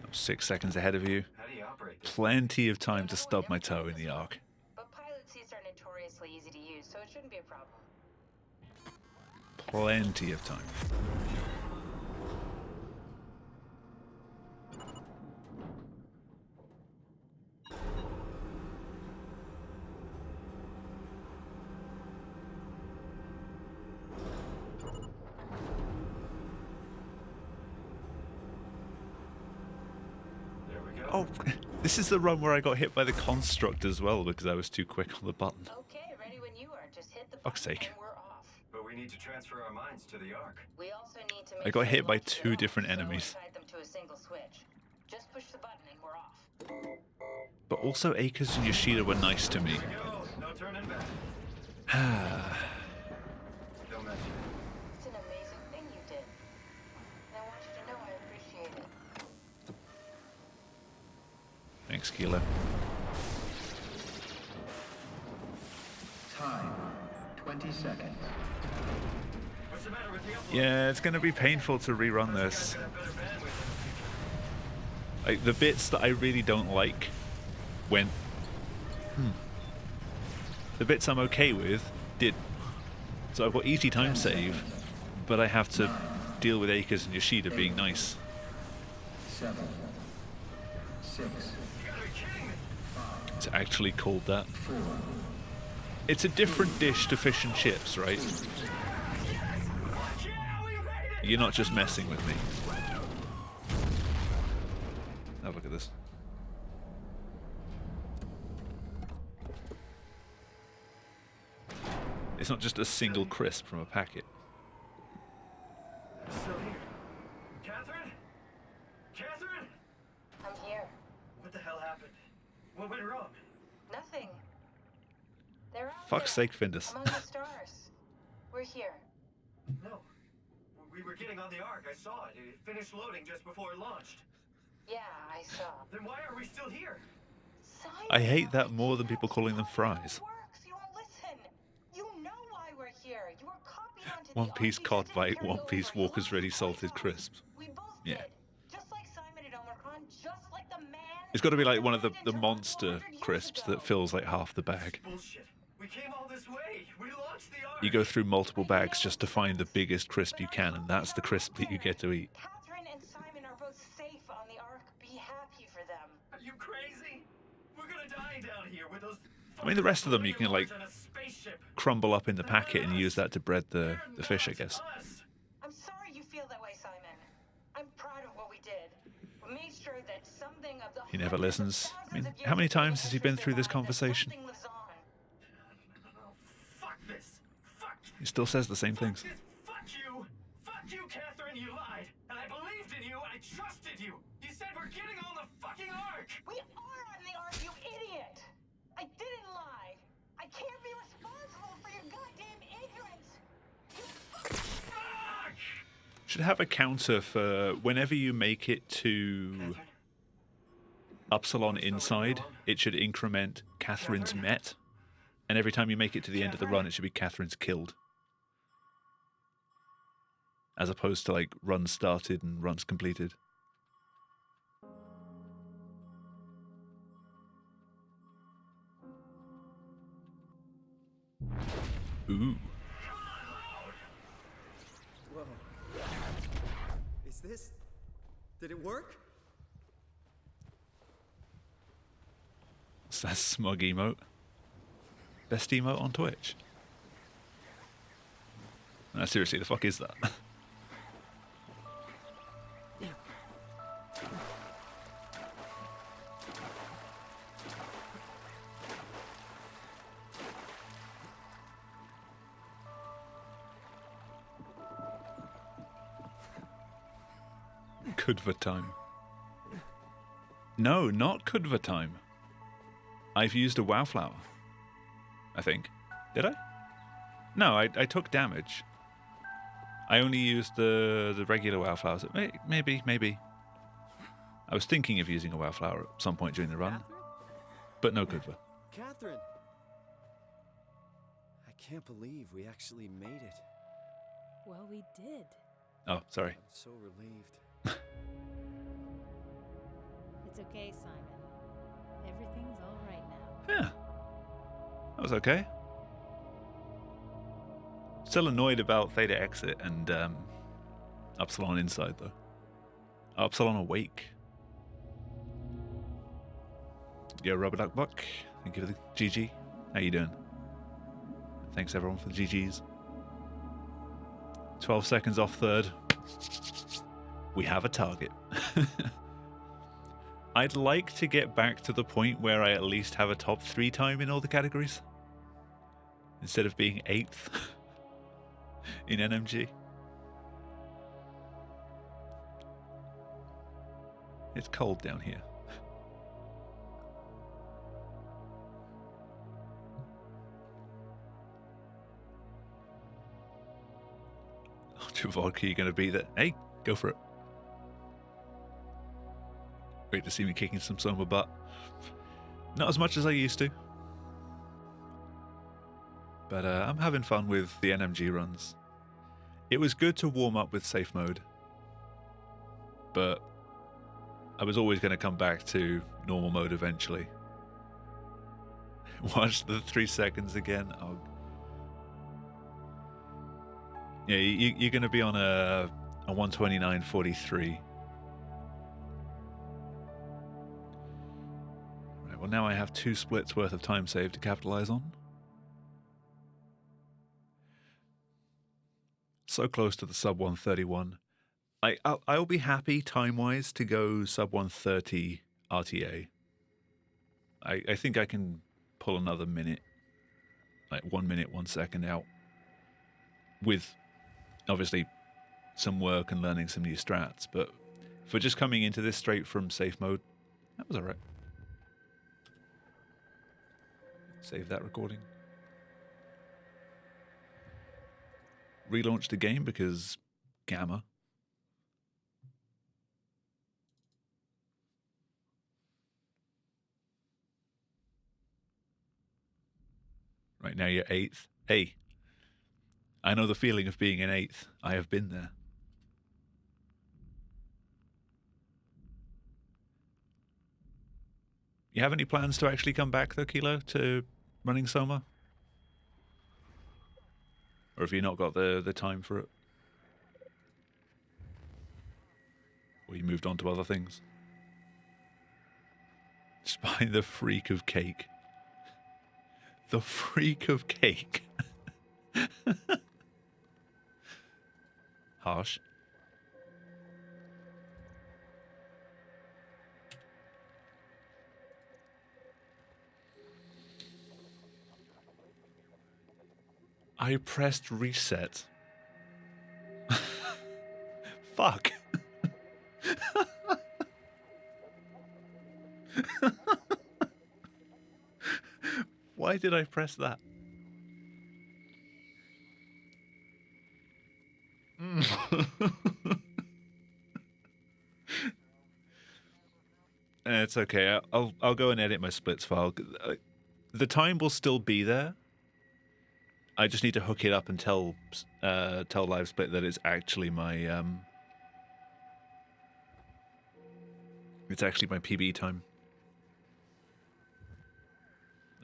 A: I'm 6 seconds ahead of you.
C: How do you operate this?
A: Plenty of time to stub my toe in the arc.
J: But pilot seats are notoriously easy to use, so it shouldn't be a problem.
A: Plenty of time.
C: There we go.
A: Oh, this is the run where I got hit by the construct as well because I was too quick on the button.
J: Okay, ready when you are. Just hit the
A: Fuck's
J: button
A: sake.
J: and we're off.
C: But we need to transfer our minds to the Ark.
J: We also need to
A: I
J: make
A: got
J: sure
A: hit
J: you
A: by
J: launch
A: 2
J: the
A: different
J: so
A: enemies.
J: tie them to a single switch. Just push the button and we're off.
A: But also Akers and Yoshida were nice to me.
C: Here we go. No turning back. Don't mention it.
J: It's an amazing thing you did. And I want you to know I appreciate it.
A: Thanks, Kilo.
H: Time, 20 seconds.
C: What's the matter with the upload?
A: Yeah, it's going to be painful to rerun this.
C: Gotta get better bandwidth in the future.
A: Like, the bits that I really don't like when... The bits I'm okay with did. So I've got easy time save, but I have to deal with Akers and Yoshida being nice.
H: 7, 6,
C: You gotta be kidding me.
A: It's actually called that.
H: 4,
A: It's a different dish to fish and chips, right?
C: Yeah, we made it!
A: You're not just messing with me. Have a look at this. It's not just a single crisp from a packet.
C: I'm still here. Catherine? Catherine?
J: I'm here.
C: What the hell happened? What went wrong?
J: Nothing. They're out
A: Fuck's
J: there,
A: sake, Findus.
J: among the stars. We're here.
C: No. We were getting on the Ark. I saw it. It finished loading just before it launched.
J: Yeah, I saw.
C: Then why are we still here?
J: Simon,
A: I hate that more than people calling them fries.
J: It works. You won't listen. You know why we're here. You were copied onto
A: One
J: the
A: piece
J: RC
A: cod
J: that
A: bite,
J: didn't carry
A: one piece
J: over. You
A: Walker's
J: lost
A: Ready
J: the
A: salted
J: points.
A: crisps.
J: We both
A: Yeah.
J: did. Just like Simon at Omicron, just like the man.
A: It's got to be like one of the
J: Until
A: monster
J: 400 years
A: crisps
J: ago.
A: that fills like half the bag.
C: Bullshit. We came all this way. We launched the Ark.
A: You go through multiple bags just to find the biggest crisp you can, and that's the crisp that you get to eat.
J: Catherine and Simon are both safe on the Ark. Be happy for them.
C: Are you crazy? We're gonna die down here with those.
A: I mean, the rest of them you can, like,
C: on a spaceship.
A: crumble up in the packet and use that to bread the fish, I guess.
J: I'm sorry you feel that way, Simon. I'm proud of what we did. We made sure that something of the
A: He never
J: hundreds of
A: listens. I
J: thousands
A: mean,
J: of years
A: how many
J: of
A: times has he been through this
J: survived, that
A: conversation?
J: something lives on.
C: Fuck this. Fuck.
A: He still says the same things.
C: Fuck this. Fuck you. Fuck you, Catherine. You lied. And I believed in you. I trusted you. You said we're getting on the fucking Ark.
J: We are on the Ark, you idiot! I didn't lie. I can't be responsible for your goddamn ignorance. You
C: Fuck.
A: Should have a counter for whenever you make it to Upsilon inside, it should increment Catherine's met, And every time you make it to the end of the run, it should be Catherine's killed. As opposed to like runs started and runs completed. Ooh.
K: Whoa. Is this... Did it work?
A: What's that smug emote? Best emote on Twitch? No, seriously, the fuck is that? Kudva time. No, not Kudva time. I've used a WoW flower. I think. Did I? No, I took damage. I only used the regular WoW flowers. Maybe. I was thinking of using a WoW flower at some point during the run. But no Kudva.
K: Catherine! I can't believe we actually made it.
L: Well, we did.
A: Oh, sorry.
K: I'm so relieved.
L: It's okay, Simon. Everything's all right now.
A: Yeah. That was okay. Still annoyed about Theta exit and Upsilon inside, though. Upsilon awake. Yo, Rubber Duck Buck. Thank you for the GG. How you doing? Thanks, everyone, for the GGs. 12 seconds off third. We have a target. I'd like to get back to the point where I at least have a top 3 time in all the categories. Instead of being 8th in NMG. It's cold down here. Ultra Vodka, you're going to be there. Hey, go for it. Great to see me kicking some Soma butt. Not as much as I used to. But I'm having fun with the NMG runs. It was good to warm up with safe mode. But I was always going to come back to normal mode eventually. Watch the 3 seconds again. Oh. Yeah, you're going to be on a 129.43. Right, well, now I have 2 splits worth of time saved to capitalize on. So close to the sub 131. I'll be happy time-wise to go sub 130 RTA. I think I can pull another minute, like 1 minute, 1 second out, with obviously some work and learning some new strats. But for just coming into this straight from safe mode, that was alright. Save that recording. Relaunched the game because Gamma. Right now you're 8th. Hey, I know the feeling of being an 8th. I have been there. You have any plans to actually come back though, Kilo, to running Soma? Or have you not got the time for it? Or you moved on to other things? Spy the freak of cake. The freak of cake. Harsh. I pressed reset. Fuck. Why did I press that? It's okay. I'll go and edit my splits file. The time will still be there. I just need to hook it up and tell LiveSplit that it's actually my PB time.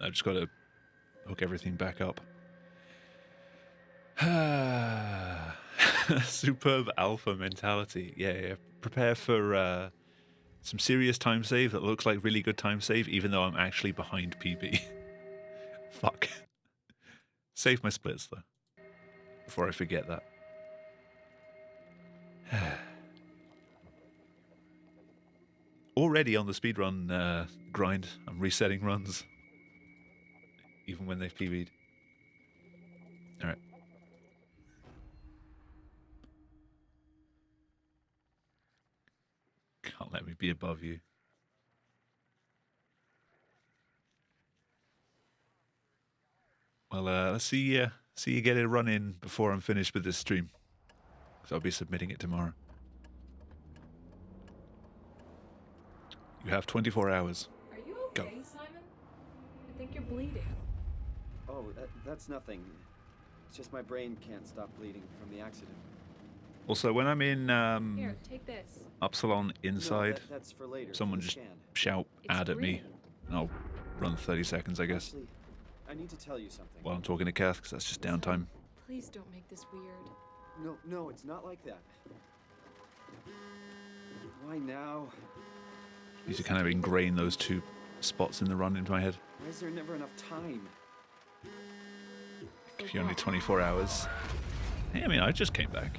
A: I've just got to hook everything back up. Superb alpha mentality. Yeah. Prepare for some serious time save that looks like really good time save, even though I'm actually behind PB. Fuck. Save my splits, though, before I forget that. Already on the speedrun grind. I'm resetting runs, even when they've PB'd. Alright. Can't let me be above you. Well, let's see you get a run in before I'm finished with this stream, because I'll be submitting it tomorrow. You have 24 hours.
B: Are you okay, Simon? I think you're bleeding.
K: Oh, that's nothing. It's just my brain can't stop bleeding from the accident.
A: Also, when I'm in
B: Here, take this.
A: Upsilon inside,
K: No, that's for later,
A: someone
K: for the
A: just
K: scan.
A: shout ad at me,
B: green.
A: and I'll run 30 seconds, I guess,
K: Actually, I need to tell you something.
A: while I'm talking to Kath, because that's just downtime.
B: Please don't make this weird.
K: No, it's not like that. Why now?
A: Need to kind of ingrain those two spots in the run into my head.
K: Why is there never enough time?
A: If you're only 24 hours. Hey, I mean, I just came back.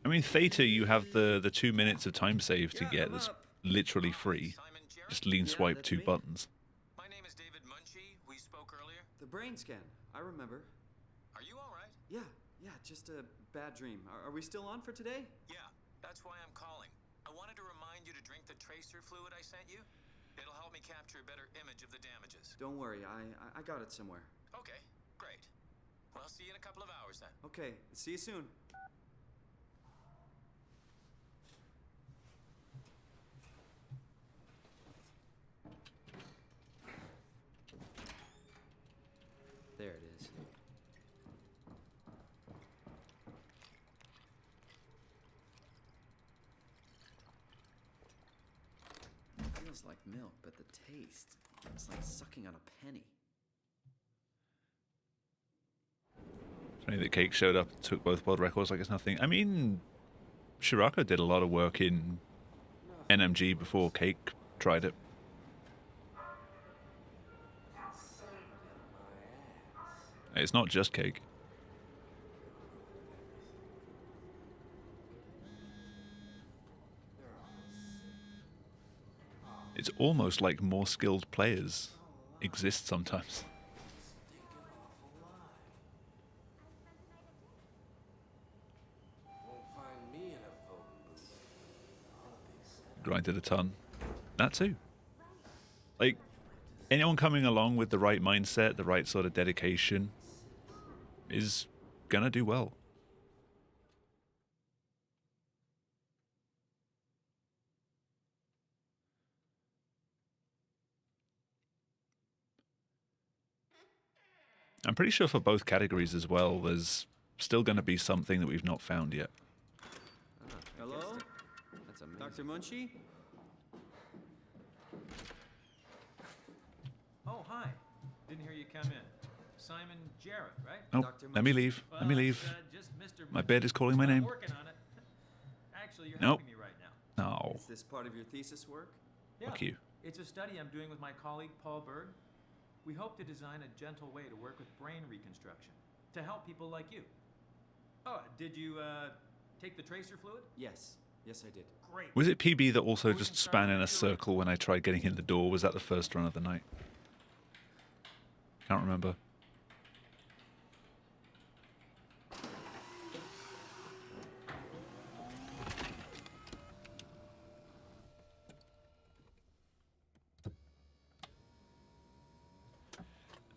A: I mean, Theta, you have the 2 minutes of time save to get that's literally free. Just lean swipe two buttons.
D: My name is David Munchie. We spoke earlier.
K: The brain scan. I remember.
D: Are you all right?
K: Yeah, just a bad dream. Are we still on for today?
D: Yeah, that's why I'm calling. I wanted to remind you to drink the tracer fluid I sent you. It'll help me capture a better image of the damages.
K: Don't worry, I got it somewhere.
D: Okay, great. Well, I'll see you in a couple of hours then.
K: Okay, see you soon. There it is. It feels like milk, but the taste, it's like sucking on a penny.
A: Funny that Cake showed up and took both world records like it's nothing. I mean, Shirako did a lot of work in NMG before Cake tried it. It's not just Cake. It's almost like more skilled players exist sometimes. Grinded a ton. That too. Like, anyone coming along with the right mindset, the right sort of dedication, is gonna do well. I'm pretty sure for both categories as well, there's still going to be something that we've not found yet.
K: Hello? That's amazing. Dr. Munchie?
E: Oh, hi. Didn't hear you come in. Simon Jarrett, right?
A: Oh, let me leave. Let me leave.
E: Just Mr.
A: My bed is calling my name.
E: I'm working on it. Actually, you're
A: Nope.
E: helping me right now.
A: No.
K: Is this part of your thesis work?
E: Yeah.
A: Fuck you.
E: It's a study I'm doing with my colleague Paul Berg. We hope to design a gentle way to work with brain reconstruction to help people like you. Oh, did you take the tracer fluid?
K: Yes, I did.
E: Great.
A: Was it PB that also just span in a circle when I tried getting in the door? Was that the first run of the night? Can't remember.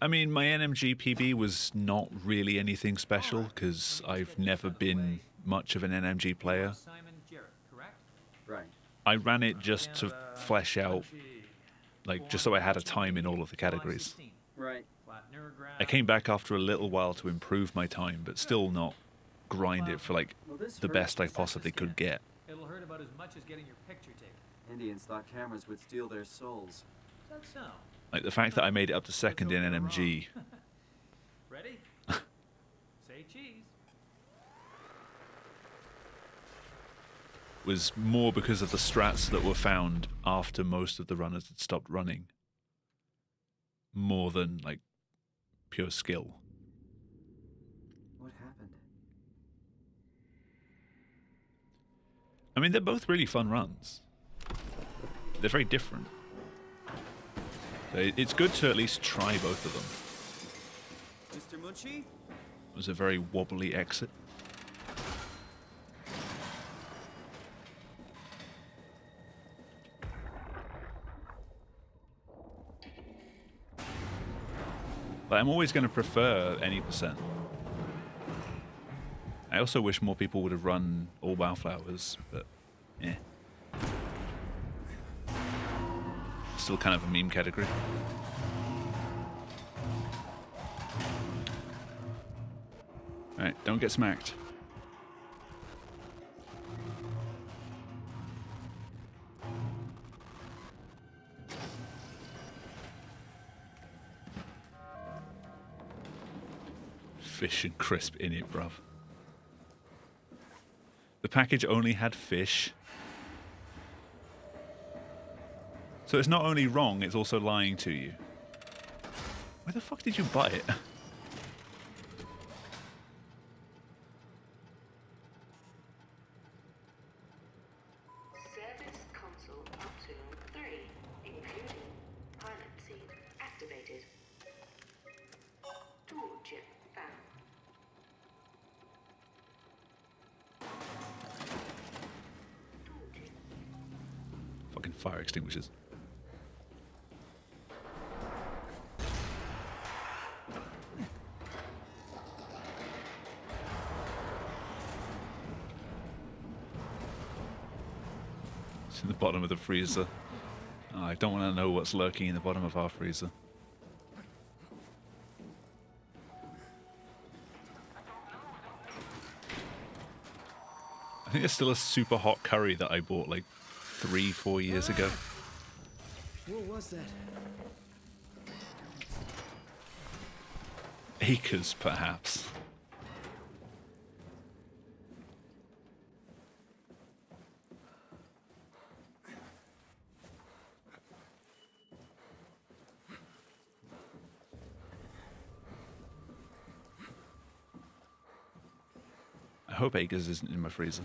A: I mean, my NMG PB was not really anything special because I've never been much of an NMG player.
E: Simon Jarrett, correct?
K: Right.
A: I ran it just to flesh out like just so I had a time in all of the categories.
M: Right.
A: I came back after a little while to improve my time, but still not grind it for like the best I possibly could get.
E: It'll hurt about as much as getting your picture taken.
K: Indians thought cameras would steal their souls.
E: Is that so?
A: Like the fact that I made it up to second in NMG.
E: Ready? Say cheese.
A: Was more because of the strats that were found after most of the runners had stopped running. More than like pure skill.
K: What happened?
A: I mean, they're both really fun runs. They're very different. So it's good to at least try both of them.
K: Mr. Munchie?
A: It was a very wobbly exit. But I'm always going to prefer any %. I also wish more people would have run all wildflowers, but eh. Still kind of a meme category. Alright, don't get smacked. Fish and crisp in it, bruv. The package only had fish. So it's not only wrong, it's also lying to you. Where the fuck did you buy it?
N: Service console option 3, including pilot seat activated. Tool chip found.
A: Fucking fire extinguishers. It's in the bottom of the freezer. Oh, I don't want to know what's lurking in the bottom of our freezer. I think there's still a super hot curry that I bought like 3-4 years ago.
K: What was that?
A: Acres, perhaps. I hope Acres isn't in my freezer.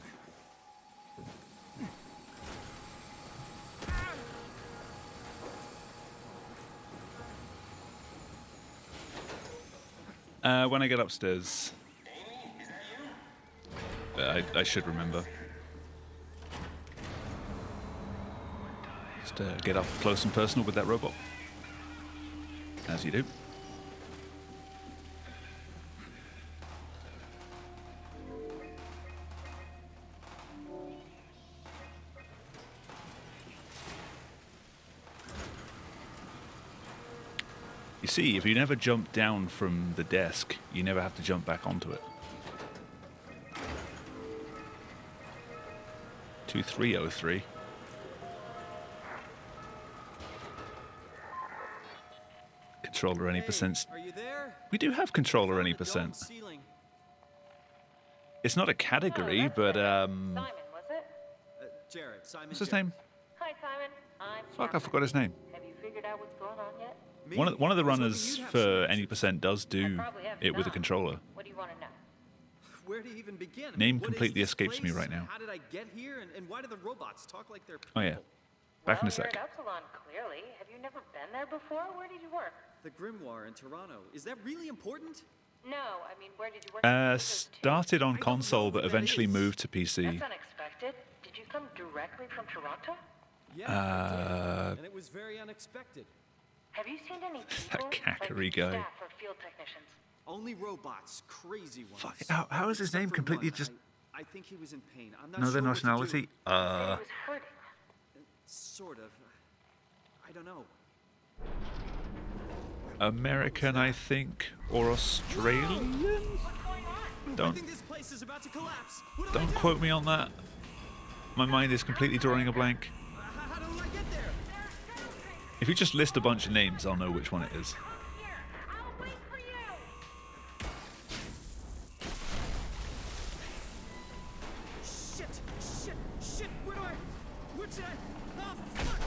A: When I get upstairs. I should remember. Just get up close and personal with that robot. As you do. You see, if you never jump down from the desk, you never have to jump back onto it. 2303. Controller any percent.
K: Are you there?
A: We do have controller any percent. It's not a category, but
J: Simon, was it?
K: Jared, Simon.
A: what's his name?
J: Hi, Simon. I'm
A: Fuck, I forgot his name.
J: Have you figured out what's going on yet?
A: One of the runners for any percent does do it with a controller.
J: What do you want to know?
K: Where do you even begin?
A: Name
K: What is
A: completely
K: this
A: escapes me
K: place?
A: right now.
K: How did I get here? And why do the robots talk like they're people?
A: Oh yeah, back in a
J: You're
A: sec.
J: at Upsilon, clearly. Have you never been there before? Where did you work?
K: The Grimoire in Toronto. Is that really important?
J: No, I mean, where did you work?
A: Started on console, but eventually moved to PC.
J: That's unexpected. Did you come directly from Toronto?
K: Yeah, I did. And it was very unexpected.
J: Have you seen any
A: That
J: people,
A: cackery
J: like
A: guy.
J: staff or field technicians?
K: Only robots, crazy ones.
A: Fuck, how is his name
K: Except for
A: completely
K: one.
A: just
K: I think he was in pain. I'm not
A: another
K: sure what to do.
A: nationality?
J: He was hurting.
K: Sort of. I don't know.
A: American, I think, or Australian. Don't quote me on that. My mind is completely drawing a blank. If you just list a bunch of names, I'll know which one it is.
M: Shit, what's that? Oh, fuck!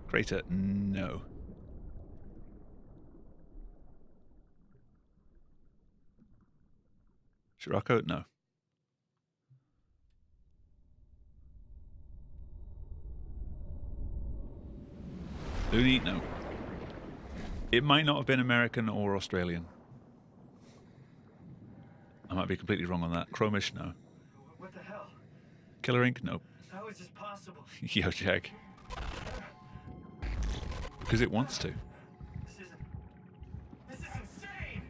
A: Crater, no. Scirocco, no. Looney, no. It might not have been American or Australian. I might be completely wrong on that. Chromish, no.
I: What the hell?
A: Killer Ink, nope.
I: How is this possible?
A: Yo, Jag. Because it wants to.
I: This is insane!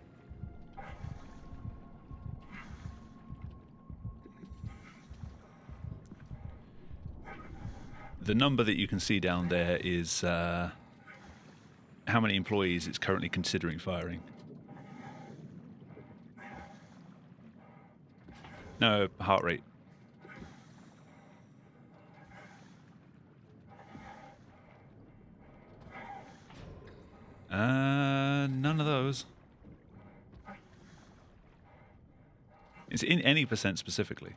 A: The number that you can see down there is how many employees it's currently considering firing. No, heart rate. None of those. It's in any percent specifically.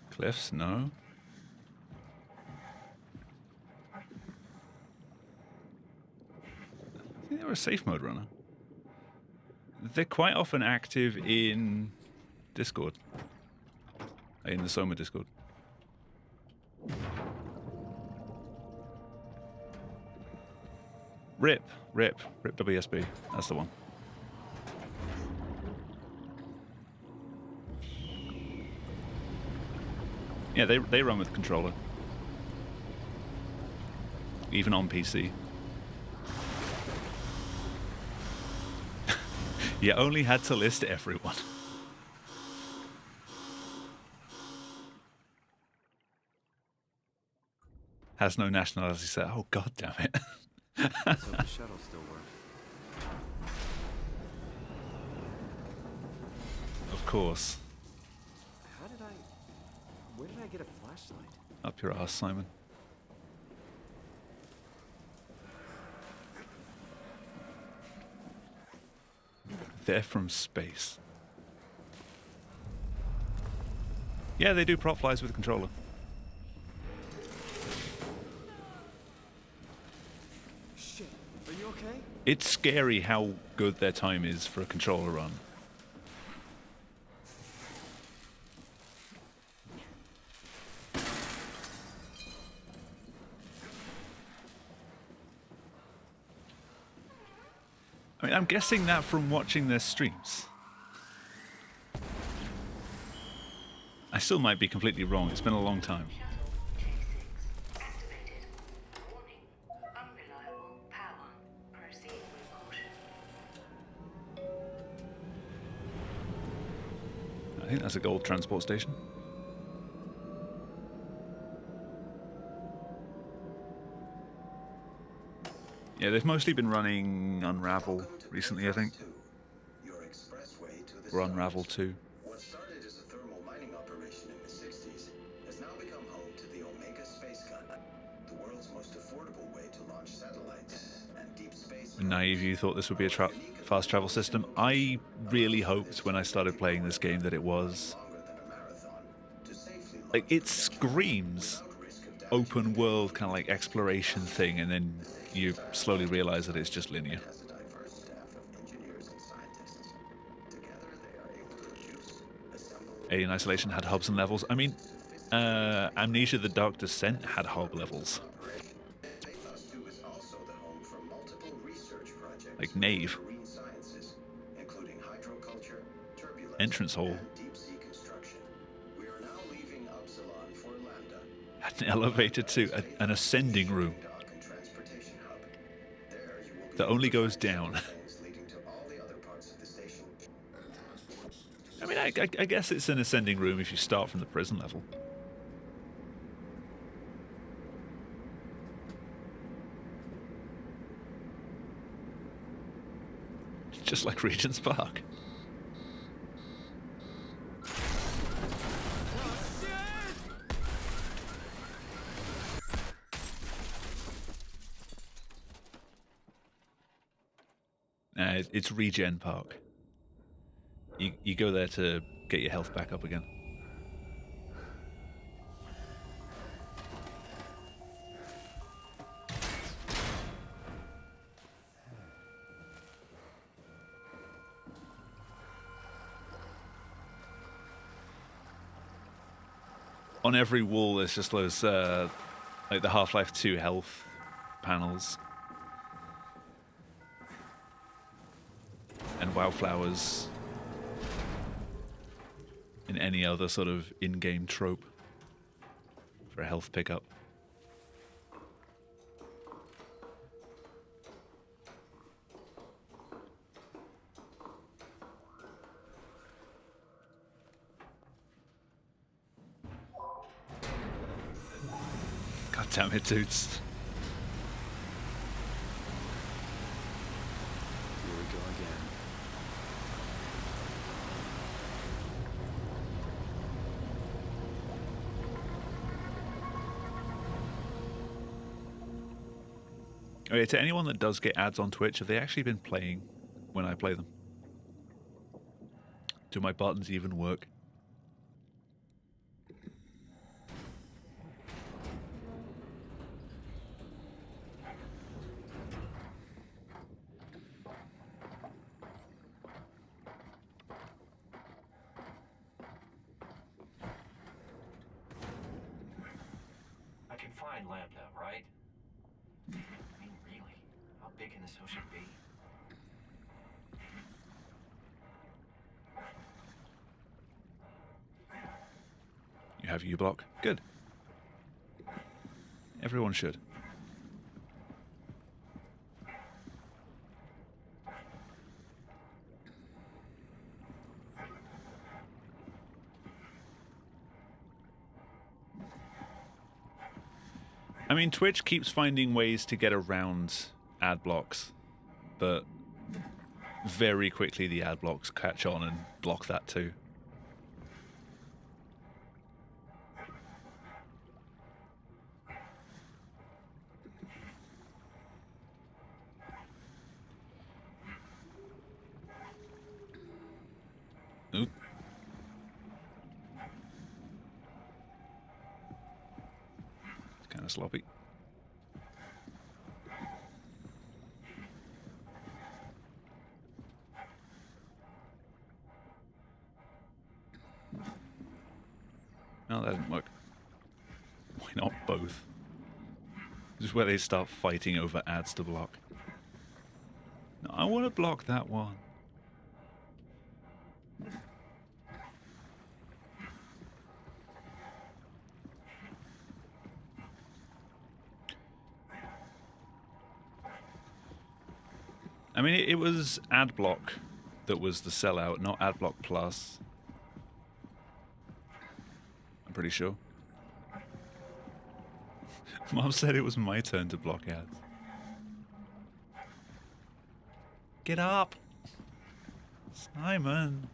A: Cliffs, no. I think they were a safe mode runner. They're quite often active in Discord. In the Soma Discord. RIP WSB. That's the one. Yeah, they run with controller. Even on PC. You only had to list everyone. Has no nationality set. Oh, god damn it.
K: So the shuttle still works.
A: Of course.
K: Where did I get a flashlight?
A: Up your ass, Simon. They're from space. Yeah, they do prop flies with a controller.
K: Shit, are you okay?
A: It's scary how good their time is for a controller run. I mean, I'm guessing that from watching their streams. I still might be completely wrong. It's been a long time. I think that's a gold transport station. Yeah, they've mostly been running Unravel recently, I think. Or Unravel 2.
H: What started as a thermal mining operation in the 60s has now become home to the Omega space gun, the world's most affordable way to launch satellites and deep space.
A: Naive, you thought this would be a fast travel system. I really hoped when I started playing this game that it was. Like, it screams open world kind of like exploration thing, and then you slowly realize that it's just linear. Alien Isolation had hubs and levels. I mean, Amnesia: The Dark Descent had hub levels. Like nave.
H: marine sciences, including hydroculture, turbulence,
A: Entrance hall.
H: and deep sea construction. We are now leaving Upsilon for Lambda.
A: Had an elevator to an ascending room
H: Dock and transportation hub. There you will be
A: that only goes down.
H: things leading to all the other parts of the station.
A: I mean, I guess it's an ascending room if you start from the prison level. Just like Regent's Park. It's Regen Park. You go there to get your health back up again. On every wall, there's just those, like the Half-Life 2 health panels. And wildflowers. In any other sort of in-game trope for a health pickup. God damn it, dudes.
K: Here we go again.
A: Okay, to anyone that does get ads on Twitch, have they actually been playing when I play them? Do my buttons even work?
C: I can find Lambda, right? I mean, really, how big can this ocean be?
A: You have U-block? Good. Everyone should. I mean, Twitch keeps finding ways to get around ad blocks, but very quickly the ad blocks catch on and block that too. Oop. It's kind of sloppy. No, that doesn't work. Why not both? This is where they start fighting over ads to block. No, I want to block that one. I mean, it was Adblock that was the sellout, not Adblock Plus. I'm pretty sure. Mom said it was my turn to block ads. Get up! Simon!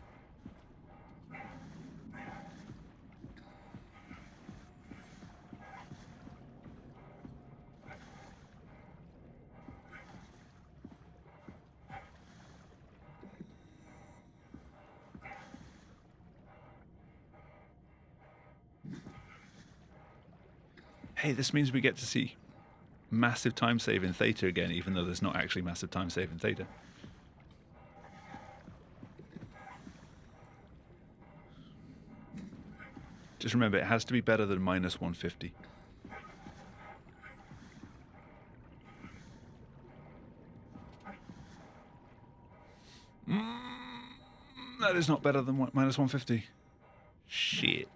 A: Hey, this means we get to see massive time save in Theta again, even though there's not actually massive time save in Theta. Just remember, it has to be better than minus 150. That is not better than minus 150. Shit.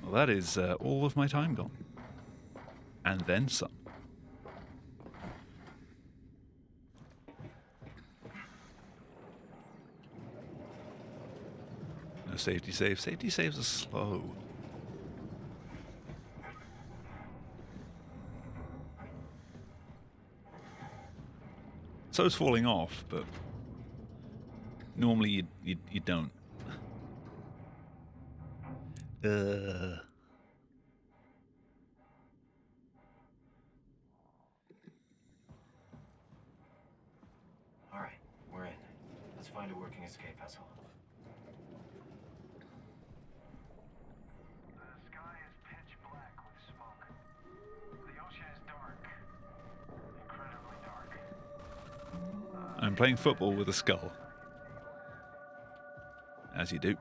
A: Well, that is all of my time gone. And then some. No safety save. Safety saves are slow. So is falling off, but normally you don't.
C: All right, we're in. Let's find a working escape vessel.
O: The sky is pitch black with smoke. The ocean is dark. Incredibly dark.
A: I'm playing football with a skull. As you do.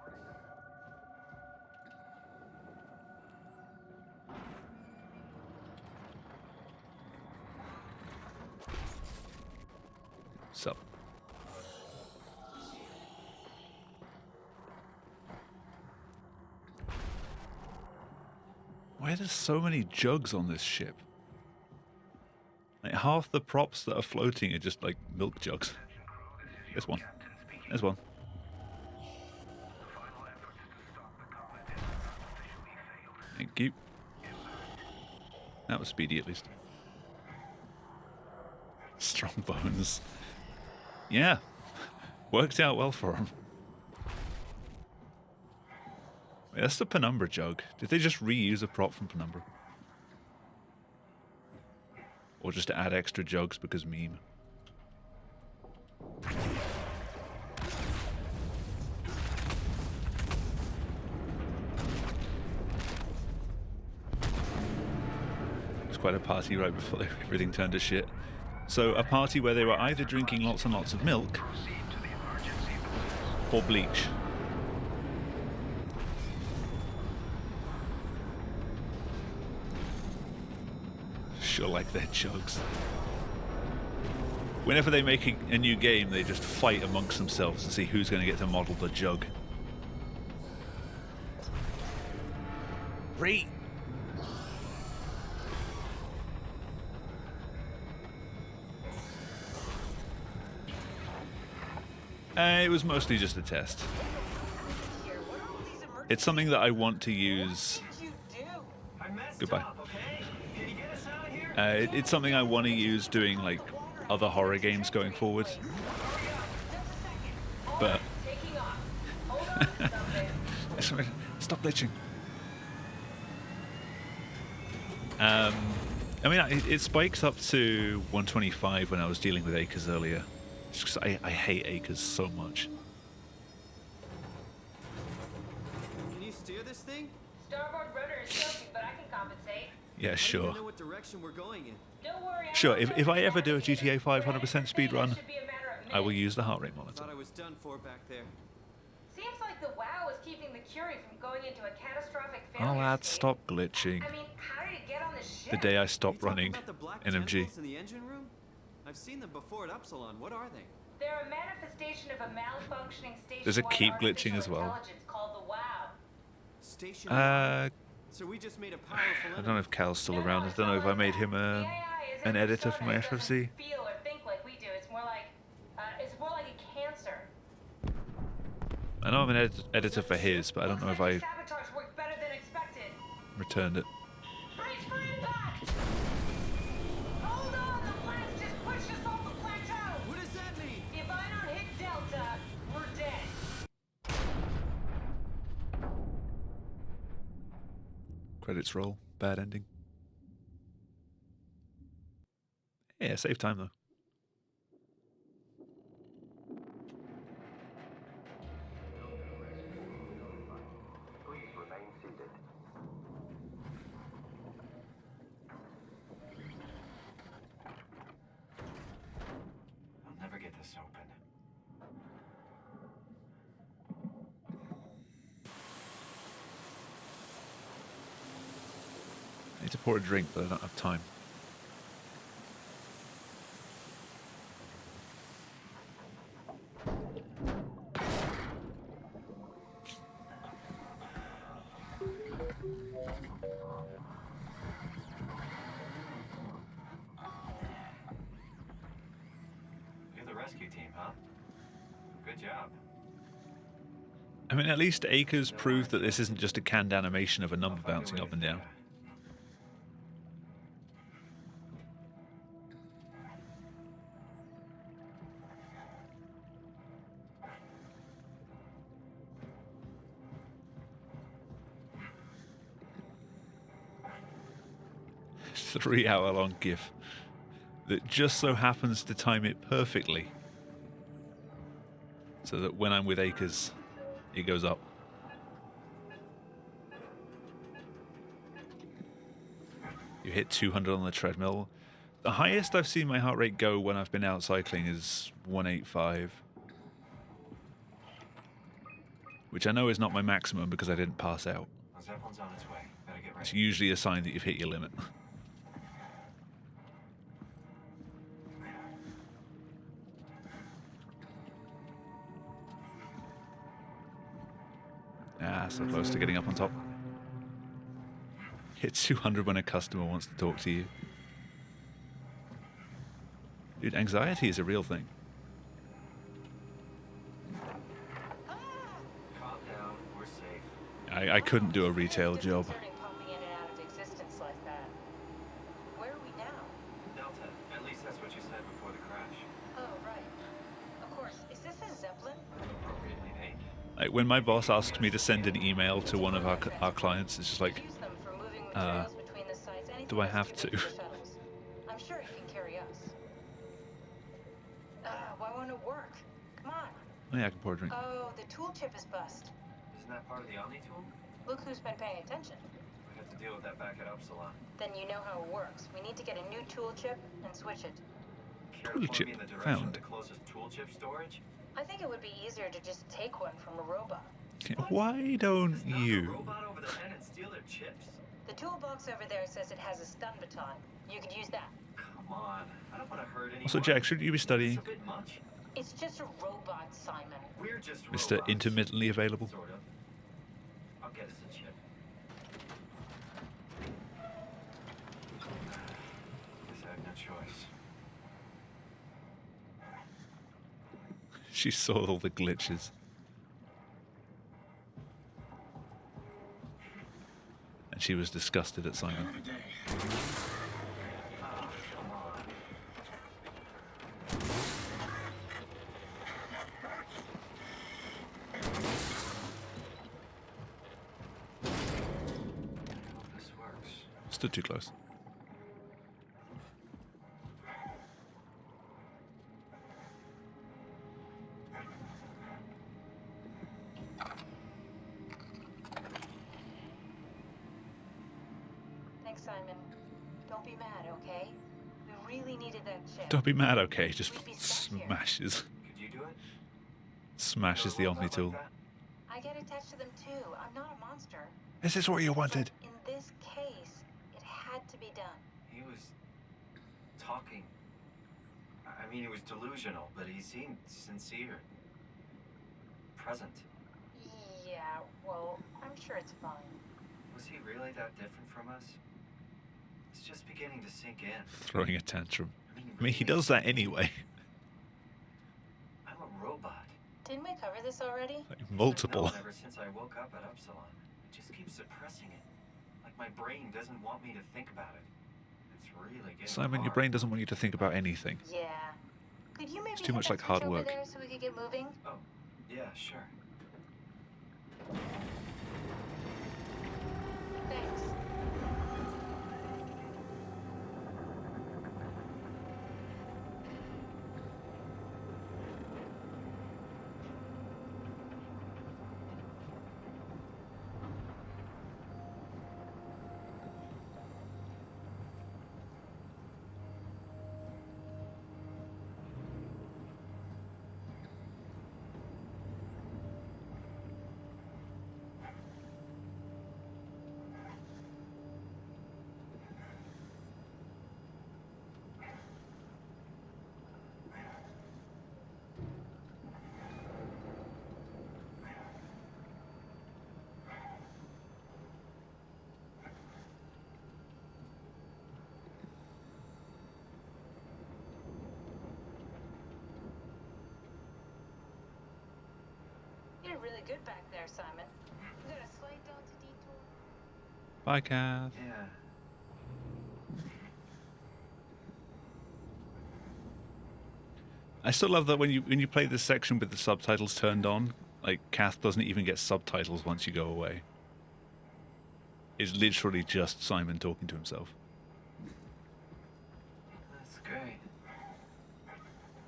A: So. Why are there so many jugs on this ship? Like half the props that are floating are just like milk jugs. There's one. There's one. Thank you. That was speedy at least. Strong bones. Yeah. Worked out well for him. Wait, that's the Penumbra jug. Did they just reuse a prop from Penumbra? Or just add extra jugs because meme? It was quite a party right before everything turned to shit. So a party where they were either drinking lots and lots of milk or bleach. Sure like their jugs. Whenever they make a new game, they just fight amongst themselves to see who's going to get to model the jug. Great. It was mostly just a test. It's something that I want to use. Goodbye. It's something I want to use doing like other horror games going forward. But stop glitching. I mean, it spikes up to 125 when I was dealing with acres earlier. Just 'cause I hate acres so much.
K: Can you steer this thing?
J: Starboard rudder is choking, but I can compensate.
A: Yeah,
K: I don't
A: sure.
K: even know what direction we're going in.
J: Don't worry.
A: Sure, if I ever do a GTA 5 100% speedrun, I will use the heart rate monitor.
K: Thought I was done for back there.
J: Seems like the WoW is keeping the Curie from going into a catastrophic failure.
A: Oh, lad, stop glitching.
J: I mean, how did it get on the ship?
A: The day I stopped running
K: About the black
A: NMG.
K: tentacles in the engine room? I've seen them before at Upsilon. What are they?
J: They're a manifestation of a malfunctioning station.
A: There's a keep glitching as well.
J: Intelligence called the WoW.
K: Station. So we just made a powerful
A: I don't know if Cal's still around. I don't know if I made him an editor for my FFC.
J: Feel or think like we do. It's more like a cancer.
A: I know I'm an editor for his, but I don't know if I
J: Sabotage worked better than expected.
A: returned it.
J: Brace for impact! Hold on, the blast just pushed us off the plateau!
K: What does that mean?
J: If I don't hit Delta, we're dead.
A: Credits roll. Bad ending. Yeah, save time though.
O: Please remain seated.
C: I'll never get this open.
A: need to pour a drink, but I don't have time.
C: You're the rescue team, huh? Good job.
A: I mean, at least Acres proved that this isn't just a canned animation of a number bouncing up and down. Three-hour-long GIF that just so happens to time it perfectly, so that when I'm with Acres, it goes up. You hit 200 on the treadmill. The highest I've seen my heart rate go when I've been out cycling is 185. Which I know is not my maximum because I didn't pass out.
C: Zeppelin's on its way. Better get ready.
A: It's usually a sign that you've hit your limit. Ah, so close to getting up on top. Hit 200 when a customer wants to talk to you. Dude, anxiety is a real thing.
C: Calm down. We're safe.
A: I couldn't do a retail job.
J: Popping in and out of existence like that. Where are we now?
C: Delta. At least that's what you said before the crash.
J: Oh, right. Of course. Is this a Zeppelin?
C: Appropriately named.
A: Like when my boss asks me to send an email to one of our clients, it's just like,
J: Use them for moving materials between the sites. Anything
A: do I
J: else
A: have
J: you
A: to?
J: need for the shuttles. I'm sure it can carry us. Why won't it work? Come on.
A: Oh yeah, I can pour a drink.
J: Oh, the tool chip is bust.
C: Isn't that part of the Omni tool?
J: Look who's been paying attention.
C: We have to deal with that back at Upsilon.
J: Then you know how it works. We need to get a new tool chip and switch it.
C: Care
A: Tool
C: to point
A: chip
C: me in the direction
A: found.
C: of the closest tool chip storage?
J: I think it would be easier to just take one from a robot.
A: Why don't
C: Knock a
A: you?
C: robot over their head and steal their chips?
J: The toolbox over there says it has a stun baton. You could use that.
C: Come on. I don't want to hurt anyone.
A: Also, Jack, shouldn't you be studying?
C: It's a bit much.
J: It's just a robot, Simon.
C: We're just
A: Mr.
C: robots.
A: Intermittently Available.
C: Sort of. I'll get us a chip. Guess I have no choice.
A: She saw all the glitches. And she was disgusted at Simon.
C: This works.
A: Stood too close.
J: Thanks, Simon. Don't be mad, okay? We really needed that chip.
A: Don't be mad, okay? Just smashes.
C: Could you do it?
A: Smashes the Omni tool.
J: I get attached to them too. I'm not a monster.
A: Is this what you wanted?
J: In this case, it had to be done.
C: He was talking. I mean, he was delusional, but he seemed sincere. Present.
J: Yeah, well, I'm sure it's fine.
C: Was he really that different from us? It's just beginning to sink in.
A: Throwing a tantrum. I mean, he does that anyway.
C: I'm a robot.
J: Didn't we cover this already?
A: Like multiple.
C: No, ever since I woke up at Upsilon. I just keep suppressing it. Like my brain doesn't want me to think about it. It's really getting
A: Simon, your
C: hard.
A: brain doesn't want you to think about anything.
J: Yeah. Could you maybe
A: It's too much
J: hit
A: like
J: that
A: hard
J: switch over
A: work.
J: there so we could get moving?
C: Oh, yeah, sure.
J: Thanks. Looking really good back there, Simon. You got a slight Delta detour?
A: Bye, Kath.
I: Yeah.
A: I still love that when you play this section with the subtitles turned on, like Kath doesn't even get subtitles once you go away. It's literally just Simon talking to himself.
I: That's great.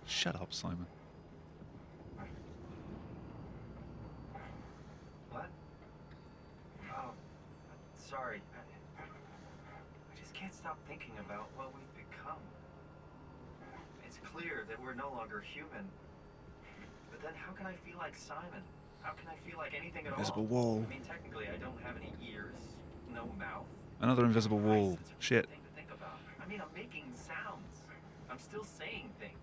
A: Shut up, Simon.
I: What? Oh, sorry. I just can't stop thinking about what we've become. It's clear that we're no longer human. But then how can I feel like Simon? How can I feel like anything at
A: Invisible
I: all?
A: wall.
I: I mean, technically, I don't have any ears, no mouth.
A: Another invisible wall. Shit.
I: Thing to think about. I mean, I'm making sounds. I'm still saying things.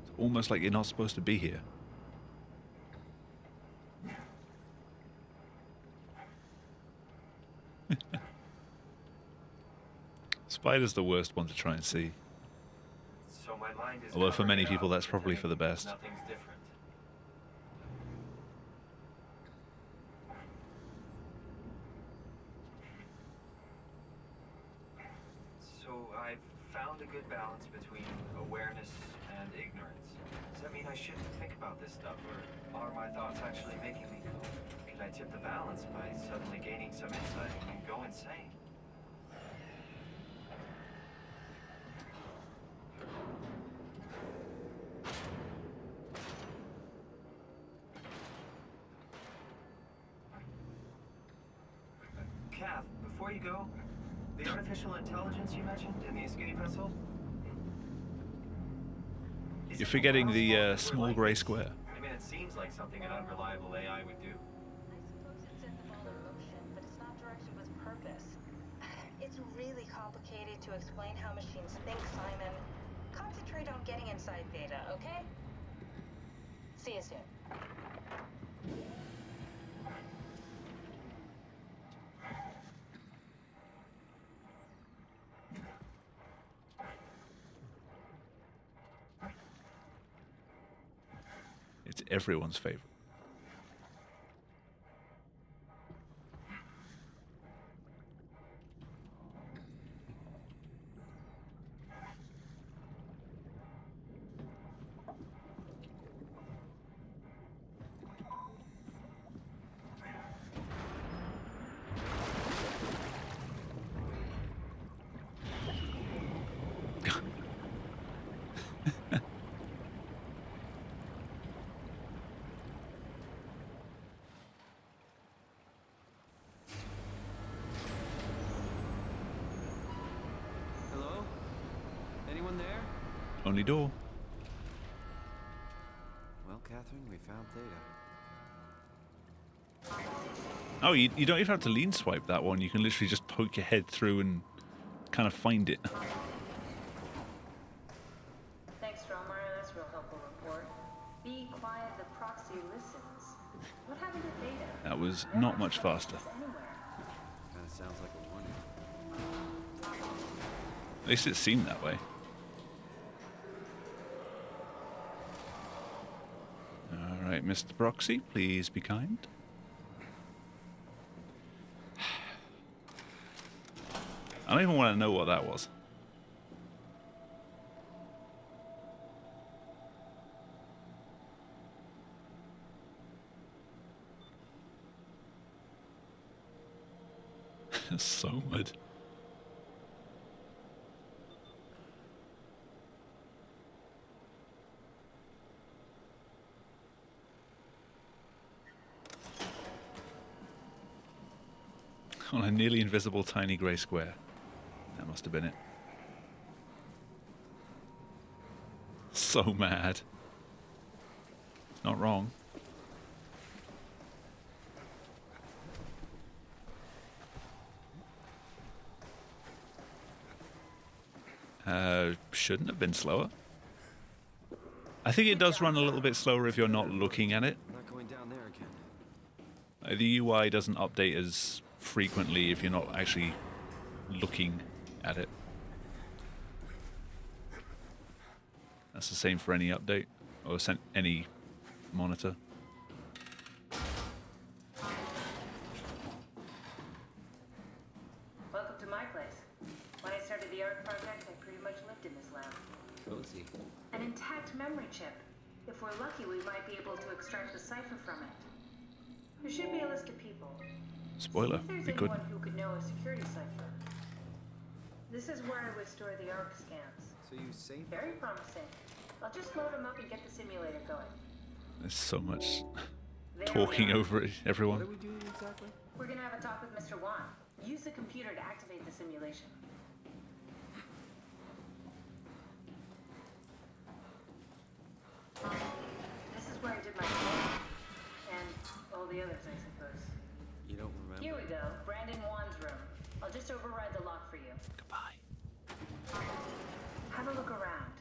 A: It's almost like you're not supposed to be here. Spider's the worst one to try and see.
I: So my mind is
A: Although for many
I: covering it
A: people
I: up,
A: that's probably for the
I: pretending
A: best.
I: Nothing's different. So I've found a good balance between awareness and ignorance. Does that mean I shouldn't think about this stuff, or are my thoughts actually making me go? Could I tip the balance by suddenly gaining some insight and go insane? Kath, before you go, the artificial intelligence you mentioned in the escape vessel?
A: You're forgetting the small grey square.
I: I mean, it seems like something an unreliable AI would do.
J: I suppose it set the ball in motion, but it's not directed with purpose. It's really complicated to explain how machines think, Simon. Concentrate on getting inside Theta, okay? See you soon.
A: It's everyone's favorite.
K: Hello? Anyone there?
A: Only door.
K: Well, Catherine, we found Theta.
A: Oh, you don't even have to lean swipe that one. You can literally just poke your head through and kind of find it.
F: Thanks, Strommeyer. That's a real helpful report. Be quiet, the proxy listens. What happened to Theta?
A: That was not much faster.
K: Kind of sounds like a warning.
A: At least it seemed that way. All right, Mr. Proxy, please be kind. I don't even want to know what that was. So mud. On a nearly invisible tiny grey square. That must have been it. So mad. Not wrong. Shouldn't have been slower. I think it does run a little bit slower if you're not looking at it.
K: Not going down there again.
A: The UI doesn't update as frequently if you're not actually looking at it. That's the same for any update or any monitor.
F: Welcome to my place. When I started the art project, I pretty much lived in this lab.
K: Cozy.
F: An intact memory chip. If we're lucky, we might be able to extract the cipher from it. There should be a list of people.
A: Spoiler,
F: See if there's
A: we couldn't.
F: anyone who could know a security cipher. This is where I would store the ARC scans.
K: So you saved
F: Very promising. I'll just load them up and get the simulator going.
A: There's so much
F: There
A: talking
F: we are.
A: over it, everyone.
K: What are we doing exactly?
F: We're gonna have a talk with Mr. Wan. Use the computer to activate the simulation. This is where I did my homework. And all the others, I suppose.
K: You don't remember?
F: Here we go. Brandon Wan's room. I'll just override the lock for you.
A: Goodbye.
F: Have a look around.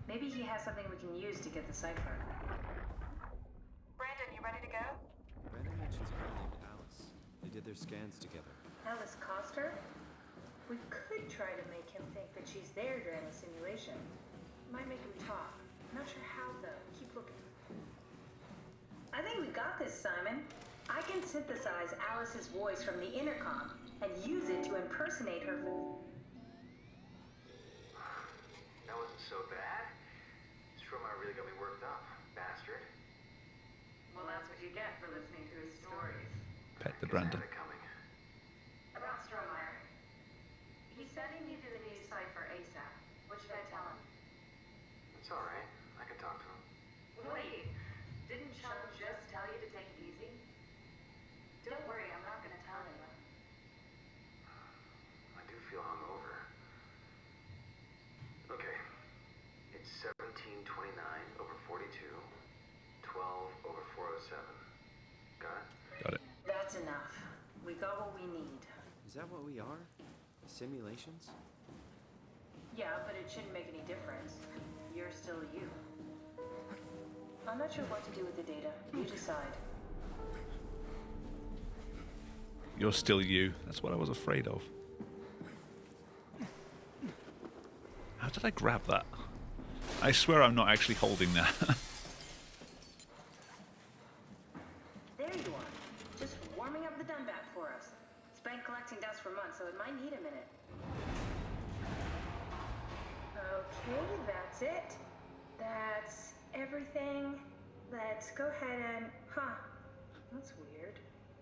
F: Maybe he has something we can use to get the cipher.
J: Brandon, you ready to go?
K: Brandon mentions a girl named Alice. They did their scans together.
F: Alice Coster? We could try to make him think that she's there during the simulation. Might make him talk. Not sure how, though. Keep looking. I think we got this, Simon. I can synthesize Alice's voice from the intercom and use it to impersonate her.
C: That wasn't so bad. Stromae really got me worked up, bastard.
F: Well, that's what you get for listening to his stories.
A: Pet the Brandon.
C: Coming.
F: About Stromae. He said he needed a new cipher ASAP. What should I tell him?
C: It's all right. I can talk to him.
F: Wait, didn't Sean just tell you to take it easy? Don't worry, I'm not gonna tell anyone.
C: I do feel hungover. Okay. It's 1729 over 42, 12 over 407. Got it?
A: Got it.
F: That's enough. We got what we need.
K: Is that what we are? Simulations?
F: Yeah, but it shouldn't make any difference. You're still you. I'm not sure what to do with the data. You decide.
A: You're still you. That's what I was afraid of. How did I grab that? I swear I'm not actually holding that.
F: There you are. Just warming up the Dunbat for us. It's been collecting dust for months, so it might need a minute. Okay, that's it. That's everything. Let's go ahead and... Huh. That's weird.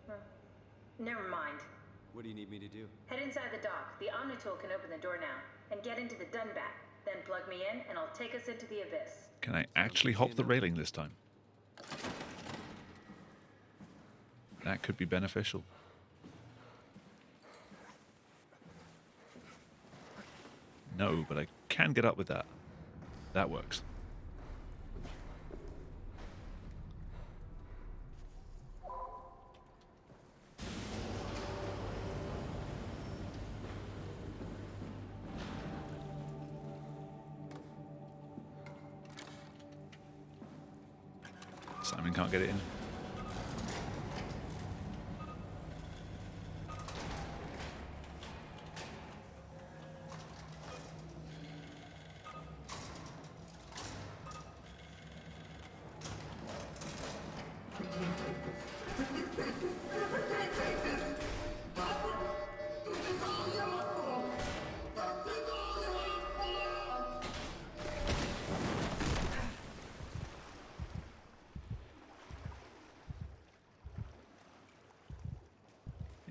F: Huh. Never mind.
K: What do you need me to do?
F: Head inside the dock. The Omnitool can open the door now. And get into the Dunbat. Then plug me in, and I'll take us into the abyss.
A: Can I actually hop the railing this time? That could be beneficial. No, but I can get up with that. That works. Simon can't get it in.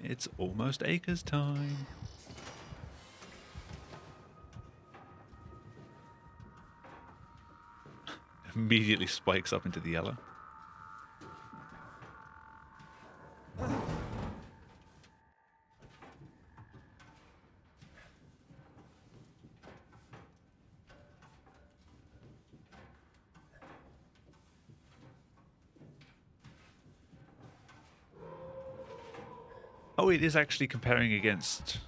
A: It's almost Acres time. Immediately spikes up into the yellow. Oh, it is actually comparing against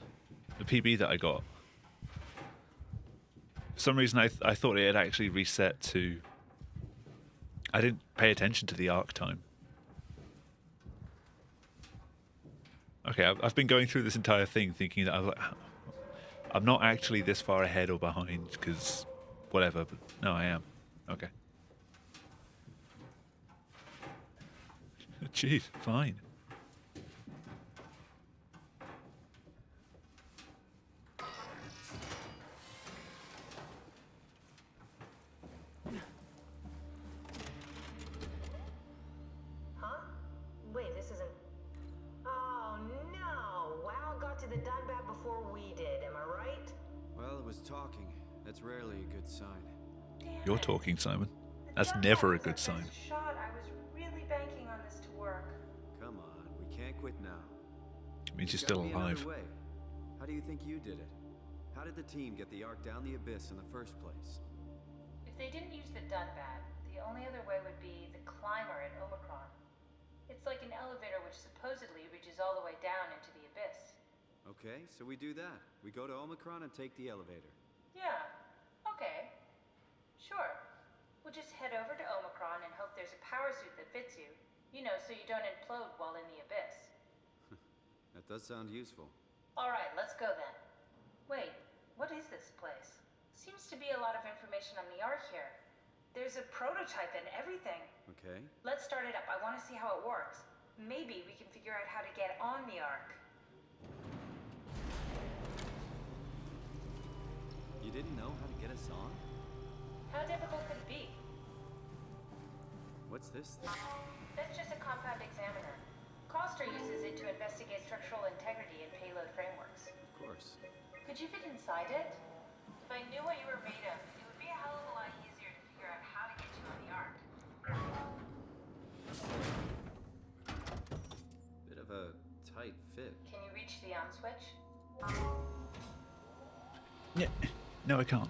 A: the PB that I got. For some reason, I thought it had actually reset to... I didn't pay attention to the arc time. Okay, I've been going through this entire thing thinking that I'm not actually this far ahead or behind, because whatever, but no, I am. Okay. Jeez, fine.
F: Huh? Wait, this isn't... Oh, no! WoW got to the Dunbat before we did, am I right?
K: Well, it was talking. That's rarely a good sign.
A: You're talking, Simon. That's never a good sign.
F: Shot, I was really banking on this to work.
K: Come on, we can't quit now.
A: It means you're
K: There's
A: still
K: gotta be another
A: alive.
K: way. How do you think you did it? How did the team get the Ark down the abyss in the first place?
J: If they didn't use the Dunbat, the only other way would be the climber at Omicron. It's like an elevator which supposedly reaches all the way down into the abyss.
K: Okay, so we do that. We go to Omicron and take the elevator.
J: Yeah, okay. Sure. We'll just head over to Omicron and hope there's a power suit that fits you. You know, so you don't implode while in the abyss.
K: That does sound useful.
J: Alright, let's go then. Wait, what is this place? Seems to be a lot of information on the Ark here. There's a prototype and everything.
K: Okay.
J: Let's start it up. I want to see how it works. Maybe we can figure out how to get on the Ark.
K: You didn't know how to get us on?
J: How difficult could it be?
K: What's this thing?
J: That's just a compound examiner. Koster uses it to investigate structural integrity in payload frameworks.
K: Of course.
J: Could you fit inside it? If I knew what you were made of, it would be a hell of a lot easier to figure out how to get you on the Ark.
K: Bit of a tight fit.
J: Can you reach the on switch?
A: Yeah. No, I can't.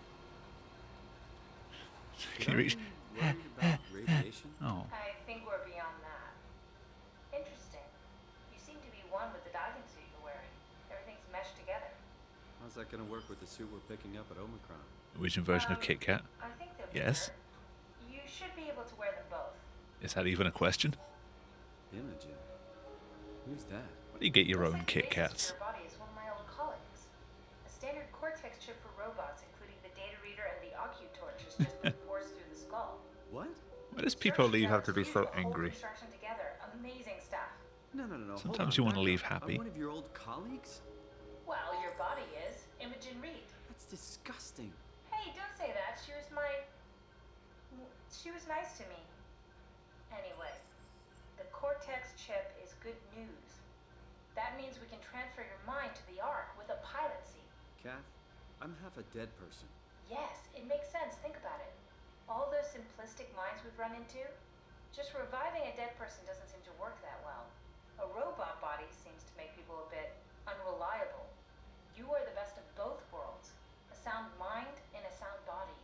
A: Can you reach?
K: Worried about radiation?
A: Oh.
J: I think we're beyond that. Interesting. You seem to be one with the diving suit you're wearing. Everything's meshed together.
K: How's that gonna work with the suit we're picking up at Omicron?
A: Norwegian version of Kit Kat.
J: I think they'll
A: Yes.
J: work. You should be able to wear them both.
A: Is that even a question?
K: Imogen. Who's that?
A: Where do you get your own Kit Kats?
J: Your body is one of my old colleagues. A standard Cortex chip for robots, including the data reader and the OcuTorch, has just been forced through the skull.
K: What?
A: Why does people leave have to be so angry?
J: Construction together. Amazing stuff.
K: No.
A: Sometimes you want to leave happy.
K: I'm one of your old colleagues?
J: Well, your body is. Imogen Reed.
K: That's disgusting.
J: Hey, don't say that. She was nice to me. Anyway, the Cortex chip is good news. That means we can transfer your mind to the Ark with a pilot seat.
K: Kath, I'm half a dead person.
J: Yes, it makes sense. Think about it. All those simplistic minds we've run into, just reviving a dead person doesn't seem to work that well. A robot body seems to make people a bit unreliable. You are the best of both worlds. A sound mind and a sound body.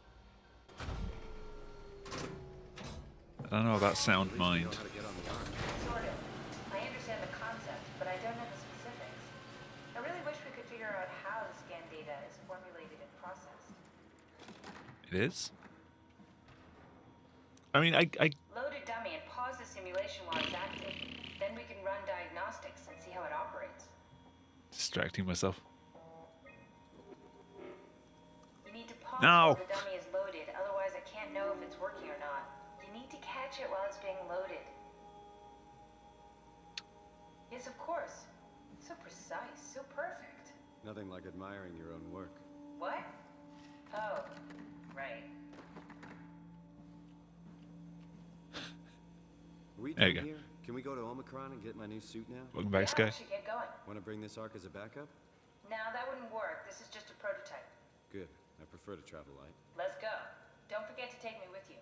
A: I don't know about sound mind.
J: Sort of. I understand the concept, but I don't know the specifics. I really wish we could figure out how the scan data is formulated and processed.
A: It is? I mean, I
J: Load a dummy and pause the simulation while it's active. Then we can run diagnostics and see how it operates.
A: distracting myself.
J: You need to pause
A: No.
J: while the dummy is loaded, otherwise I can't know if it's working or not. You need to catch it while it's being loaded. Yes, of course. So precise, so perfect.
K: Nothing like admiring your own work.
J: What? Oh, right.
K: Are we
A: There you
K: done
A: go.
K: here? Can we go to Omicron and get my new suit now?
A: Welcome back,
J: Yeah,
A: Sky.
J: we should get going.
K: Want to bring this Ark as a backup?
J: Now that wouldn't work. This is just a prototype.
K: Good. I prefer to travel light.
J: Let's go. Don't forget to take me with you.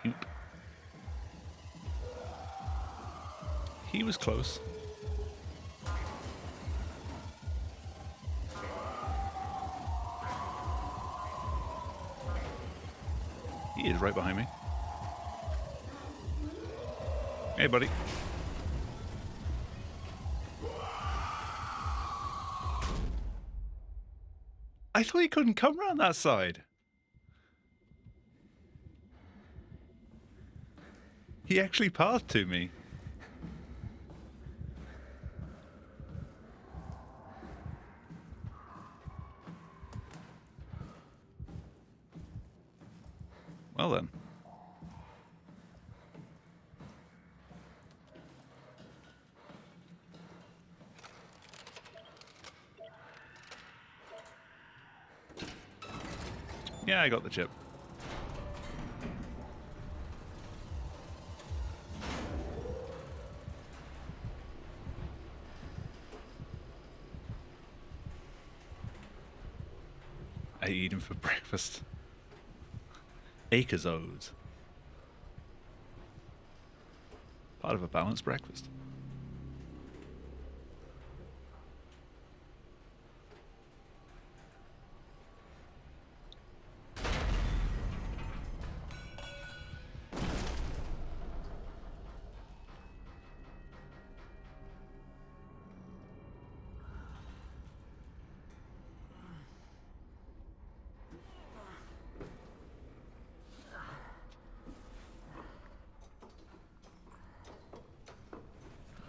A: Oop. He was close. He is right behind me. Hey, buddy. I thought he couldn't come around that side. He actually pathed to me. Well then. Yeah, I got the chip. I eat him for breakfast. Acres-O's. Part of a balanced breakfast.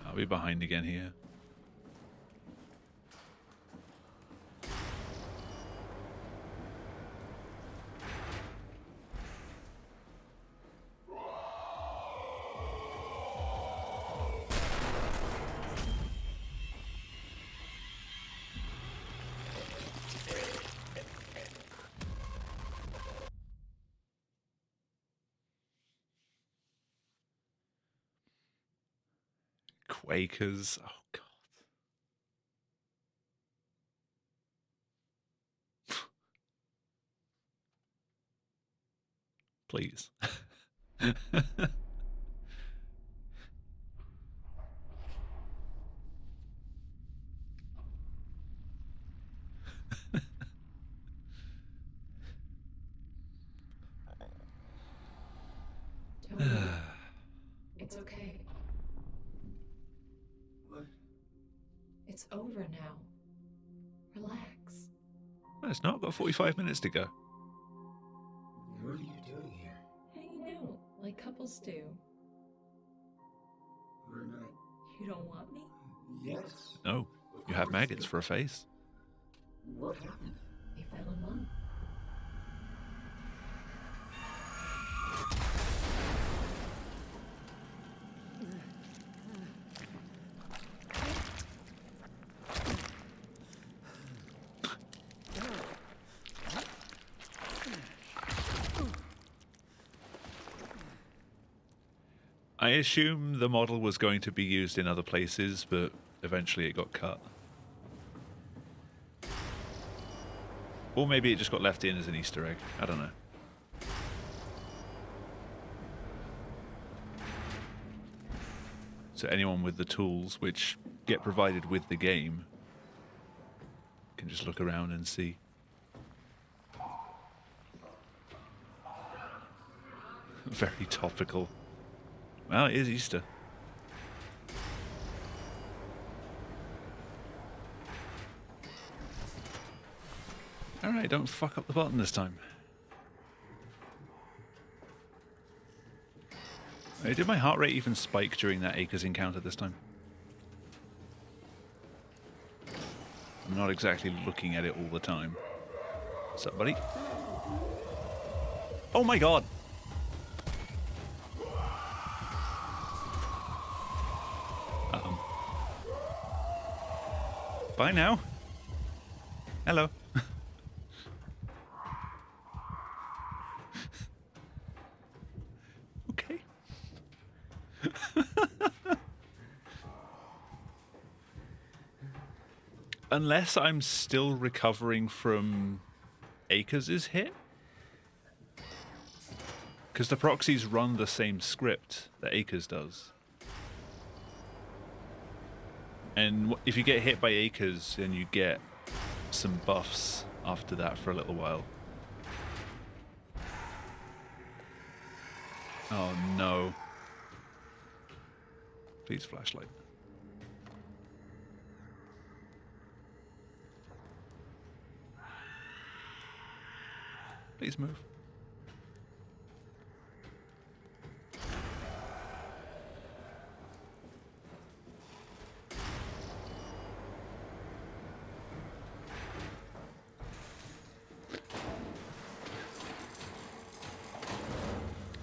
A: I'll be behind again here. Quakers. Oh, God. Please.
B: Tony, it's okay.
G: What?
B: It's over now. Relax.
A: Well, it's not got 45 minutes to go.
G: What are you doing here?
B: Hanging out like couples do.
G: We're not.
B: You don't want me?
G: Yes.
A: No, you have maggots for a face.
G: What happened?
B: We fell in love.
A: I assume the model was going to be used in other places, but eventually it got cut. Or maybe it just got left in as an Easter egg. I don't know. So anyone with the tools, which get provided with the game, can just look around and see. Very topical. Well, it is Easter. Alright, don't fuck up the button this time. Hey, did my heart rate even spike during that Acres encounter this time? I'm not exactly looking at it all the time. What's up, buddy? Oh my god! Bye now. Hello. Okay. Unless I'm still recovering from Acres' hit. Because the proxies run the same script that Acres does. And if you get hit by Acres, then you get some buffs after that for a little while. Oh no. Please, flashlight. Please move.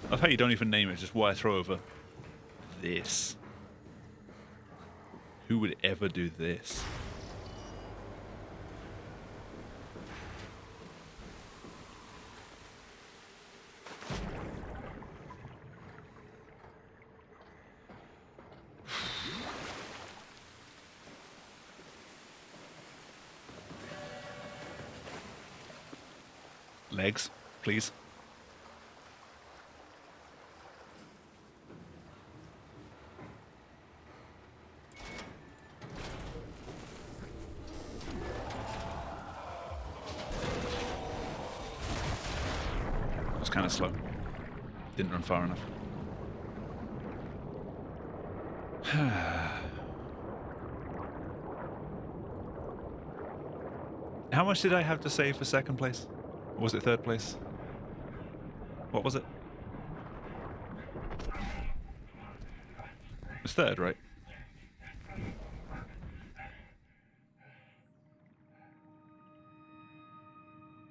A: I love how you don't even name it, just wire throw over. This. Who would ever do this? Legs, please. That was kind of slow. Didn't run far enough. How much did I have to save for second place? Or was it third place? What was it? It was third, right?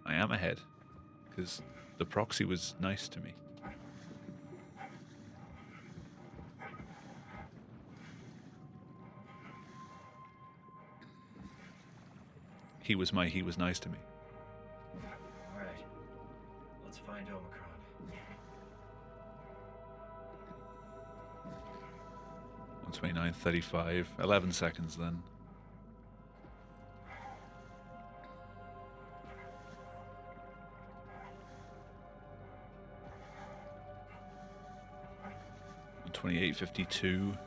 A: I am ahead, because the proxy was nice to me. He was nice to me.
C: Alright. Let's find Omicron.
A: 129.35. 11 seconds then. $28.52.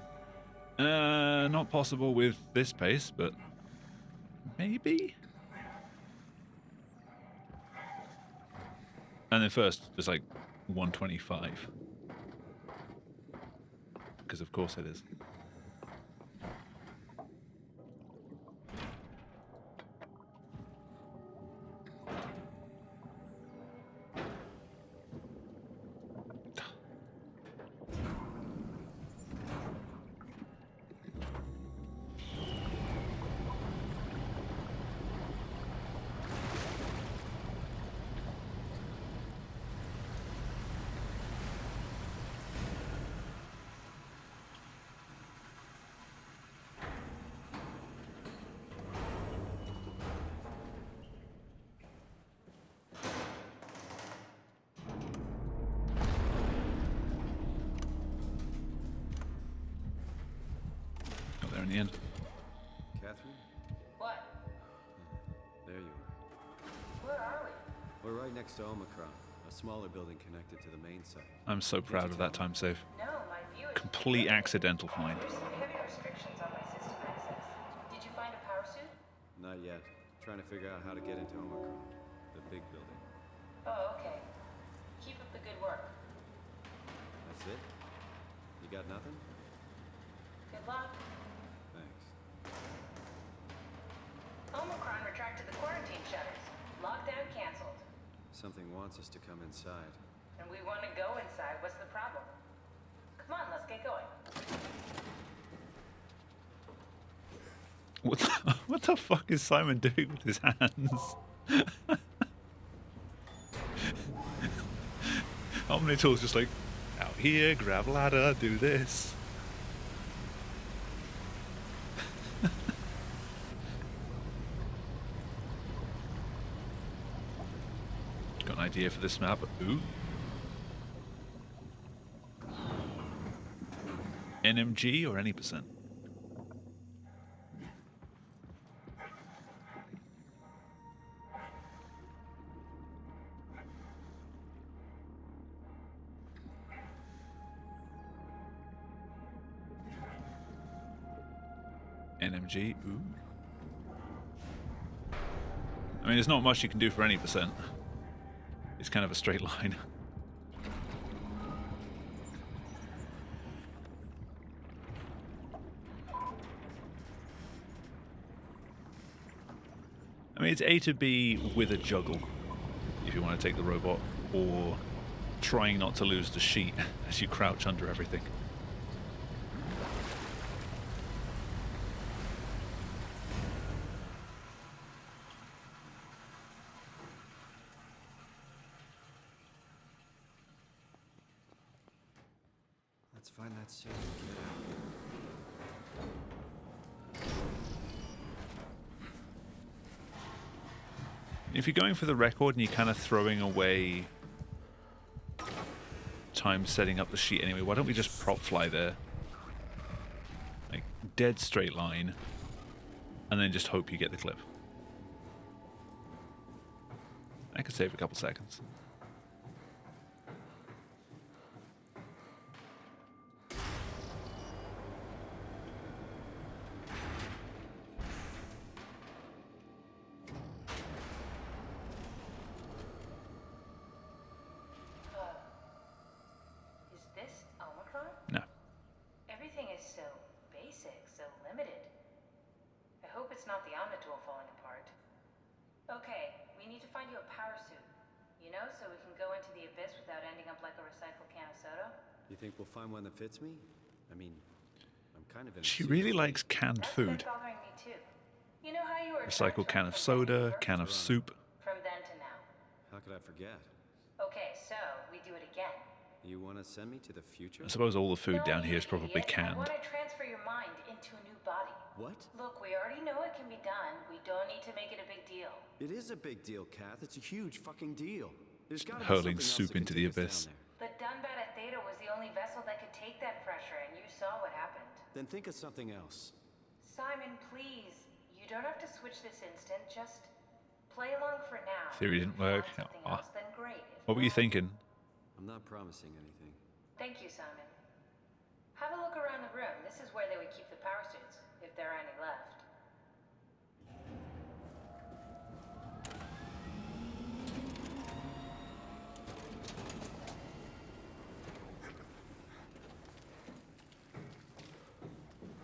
A: Not possible with this pace, but maybe? And then first, there's like 125. Because of course it is. In the end.
K: Catherine?
F: What?
K: There you are.
F: Where are we?
K: We're right next to Omicron, a smaller building connected to the main site.
A: I'm so proud of that time save.
F: No, my view is
A: Complete accidental find.
F: There's some heavy restrictions on my system access. Did you find a power suit?
K: Not yet. Trying to figure out how to get into Omicron, the big building.
F: Oh, okay. Keep up the good work.
K: That's it? You got nothing?
F: Good luck.
K: Thanks.
F: Omicron retracted the quarantine shutters. Lockdown canceled.
K: Something wants us to come inside.
F: And we want to go inside. What's the problem? Come on, let's get going.
A: What the fuck is Simon doing with his hands? Omnitor's just like, out here, grab ladder, do this. Got an idea for this map. Ooh. NMG or any percent? NMG, ooh. I mean, there's not much you can do for any percent. It's kind of a straight line. I mean, it's A to B with a juggle, if you want to take the robot, or trying not to lose the sheet as you crouch under everything.
K: Let's find that suit and get out.
A: If you're going for the record and you're kind of throwing away time setting up the sheet anyway, why don't we just prop fly there? Like, dead straight line, and then just hope you get the clip. I could save a couple seconds.
F: Is this Omicron?
A: No.
F: Everything is so basic, so limited. I hope it's not the Omnitool falling apart. Okay, we need to find you a power suit. You know, so we can go into the abyss without ending up like a recycled can of soda.
K: You think we'll find one that fits me? I mean, I'm kind of in a
A: She
K: suit
A: really
K: already.
A: likes canned
F: That's
A: food.
F: been bothering me too. You know how you were
A: Recycled can of
F: from
A: soda, can of soup.
F: from then to now.
K: How could I forget?
F: Okay, so we do it again.
K: You want to send me to the future?
A: I suppose all the food down here is probably
F: Idiot. I
A: canned.
F: want to transfer your mind into a new body.
K: What?
F: Look, we already know it can be done. We don't need to make it a big deal.
K: It is a big deal, Kath. It's a huge fucking deal. There's got to be
A: Hurling
K: something else
A: soup
K: that can
A: into the
K: take us
A: abyss.
K: down there.
F: But Dunbat at Theta was the only vessel that could take that pressure, and you saw what happened.
K: Then think of something else.
F: Simon, please. You don't have to switch this instant. Just play along for now.
A: Theory didn't work.
F: If you want something
A: Ah.
F: else, then great. If
A: What were you
F: not-
A: thinking?
K: I'm not promising anything.
F: Thank you, Simon. Have a look around the room. This is where they would keep the power suits, if there are any left.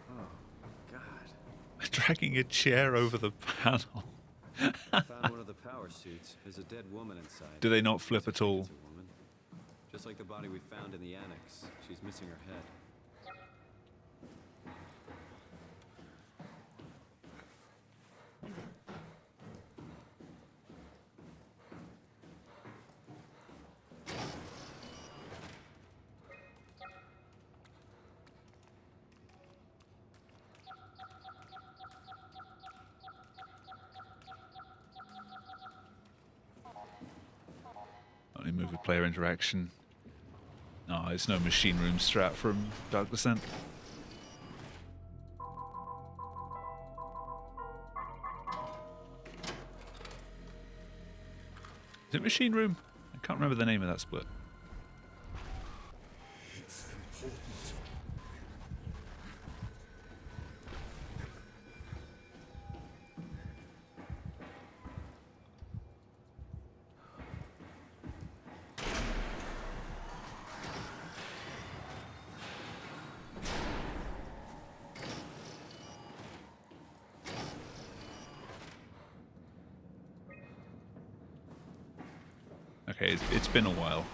K: Oh, God.
A: Dragging a chair over the panel.
K: I found one of the power suits. There's a dead woman inside.
A: Do they not flip at all?
K: It's a woman. Just like the body we found in the annex. She's missing her head.
A: Only move with player interaction. No, it's no machine room strat from Dark Descent. Is it machine room? I can't remember the name of that split. Okay, it's been a while.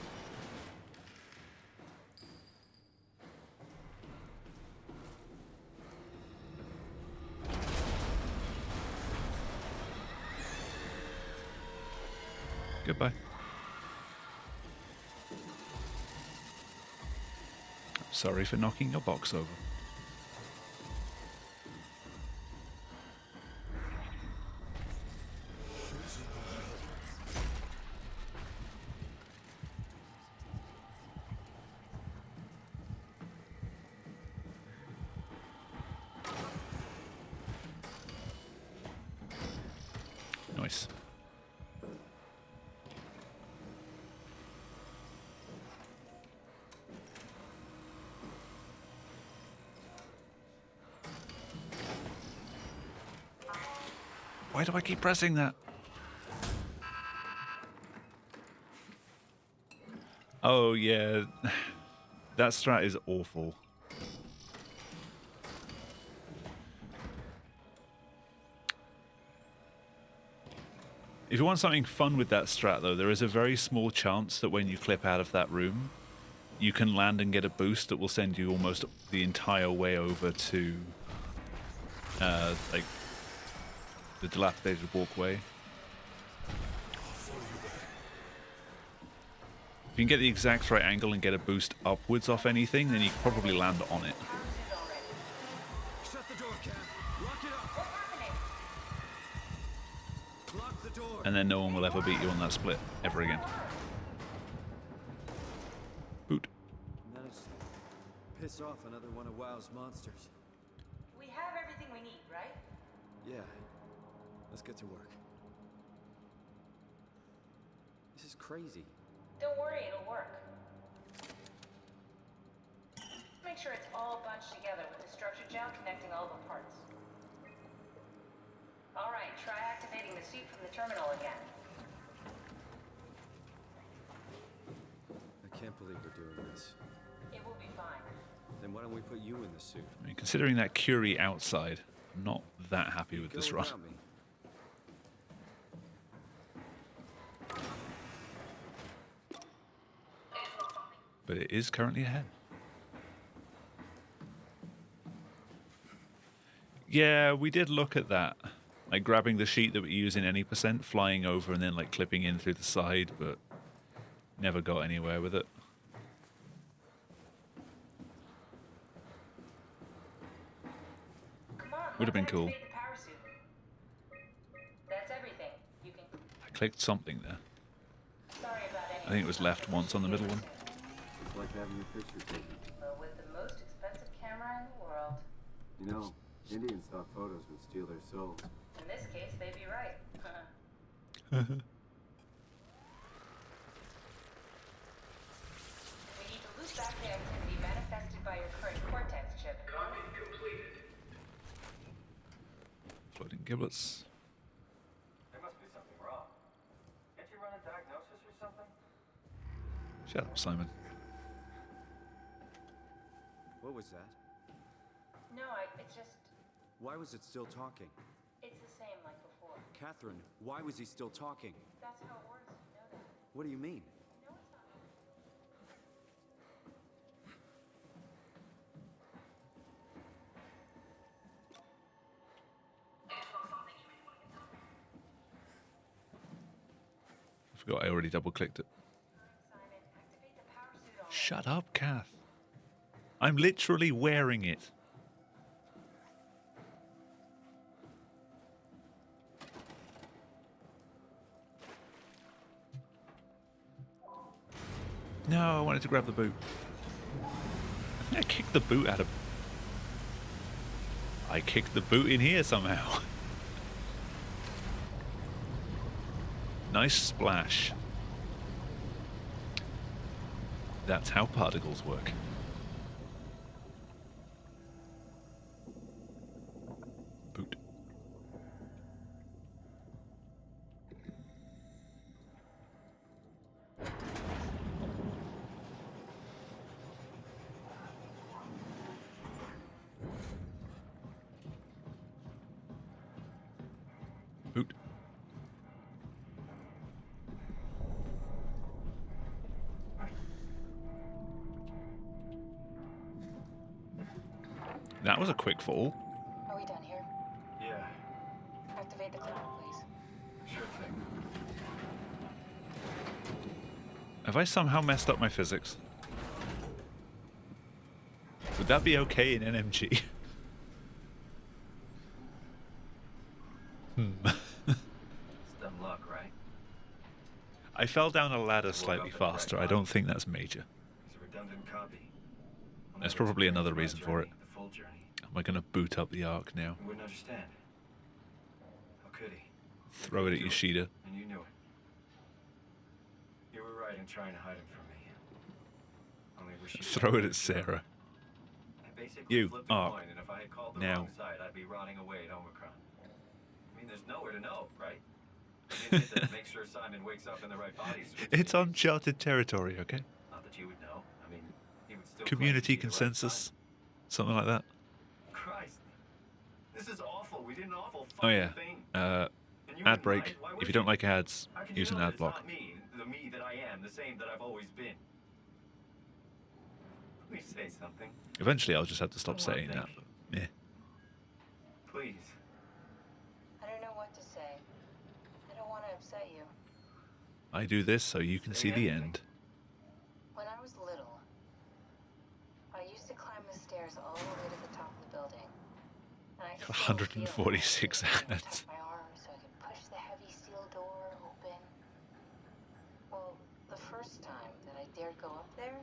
A: Goodbye. Sorry for knocking your box over. Nice. Why do I keep pressing that? Oh yeah, that strat is awful. If you want something fun with that strat, though, there is a very small chance that when you clip out of that room, you can land and get a boost that will send you almost the entire way over to, like, the dilapidated walkway. If you can get the exact right angle and get a boost upwards off anything, then you can probably land on it.
M: Shut the door, Cap. Lock it up. Lock the door.
A: And then no one will ever beat you on that split ever again. Boot.
K: Managed to piss off another one of WoW's monsters.
F: We have everything we need, right?
K: Yeah. Let's get to work. This is crazy.
F: Don't worry, it'll work. Make sure it's all bunched together with the structure gel connecting all the parts. All right, try activating the suit from the terminal again.
K: I can't believe we're doing this.
F: It will be fine.
K: Then why don't we put you in the suit?
A: I mean, considering that Curie outside, I'm not that happy with this
K: Go
A: run.
K: without me.
A: But it is currently ahead. Yeah, we did look at that. Like grabbing the sheet that we use in any percent, flying over and then like clipping in through the side, but never got anywhere with it.
F: Come on,
A: Would have been
F: let's
A: cool.
F: activate the power suit. That's everything. You can.
A: I clicked something there.
F: Sorry about any.
A: I think it was left once on the middle one.
K: It's like having your picture taken.
F: But with the most expensive camera in the world.
K: You know, Indian stock photos would steal their souls.
F: In this case, they'd be right. We need to loop back the activity manifested by your current cortex chip.
O: Copy completed.
A: Floating giblets.
C: There must be something wrong. Can't you run a diagnosis or something?
A: Shut up, Simon.
K: What was that?
F: No, it's just,
K: Why was it still talking?
F: it's the same like before.
K: Catherine, why was he still talking?
F: That's how it works, you know that.
K: What do you mean?
F: No, it's not.
A: I forgot I already double clicked it.
F: Simon, activate the power suit already.
A: Shut up, Kath. I'm literally wearing it. No, I wanted to grab the boot. I think I kicked the boot out of... I kicked the boot in here somehow. Nice splash. That's how particles work. Boot. Boot. That was a quick fall.
F: Are we done here?
C: Yeah,
F: Activate the cloud, please.
C: sure thing.
A: Have I somehow messed up my physics? Would that be okay in NMG?
C: It's dumb luck, right?
A: I fell down a ladder slightly faster. I don't think that's major.
C: It's a redundant copy. I'll
A: There's
C: never
A: probably
C: experience
A: another
C: my
A: reason for it.
C: journey, the full journey.
A: Am I going to boot up the Ark now?
C: He wouldn't understand. How could he?
A: Throw it at Yoshida.
C: And you knew it. You were right in trying to hide him from me. Only wish you
A: Throw it at Sarah.
C: I basically
A: You,
C: flipped a
A: Ark.
C: coin, and if I had called the
A: Now.
C: wrong side, I'd be rotting away at Omicron. I mean, there's nowhere to know, right? I didn't get to make sure Simon wakes up in the right body suit.
A: It's uncharted territory, okay?
C: Not that you would know. I mean, he would still
A: Community
C: claim to be the right
A: consensus. Something like that.
C: side. Christ, this is awful. We did an awful
A: Oh
C: fucking
A: yeah.
C: thing.
A: Uh,
C: And
A: ad break. If you don't like ads,
C: How can
A: use
C: you
A: an
C: know
A: ad
C: that it's
A: block.
C: not me, the me that I am, the same that I've always been? Please say something.
A: Eventually, I'll just have to stop
C: I wanna
A: saying that.
C: think.
A: But, yeah.
C: Please.
J: I don't know what to say. I don't want to upset you.
A: I do this so you can see the end.
J: When I was little, I used to climb the stairs all the way to the top of the building. And I could still feel
A: 146
J: it.
A: ads.
J: Touch my arm so I could push the heavy steel door open. Well, the first time that I dared go up there,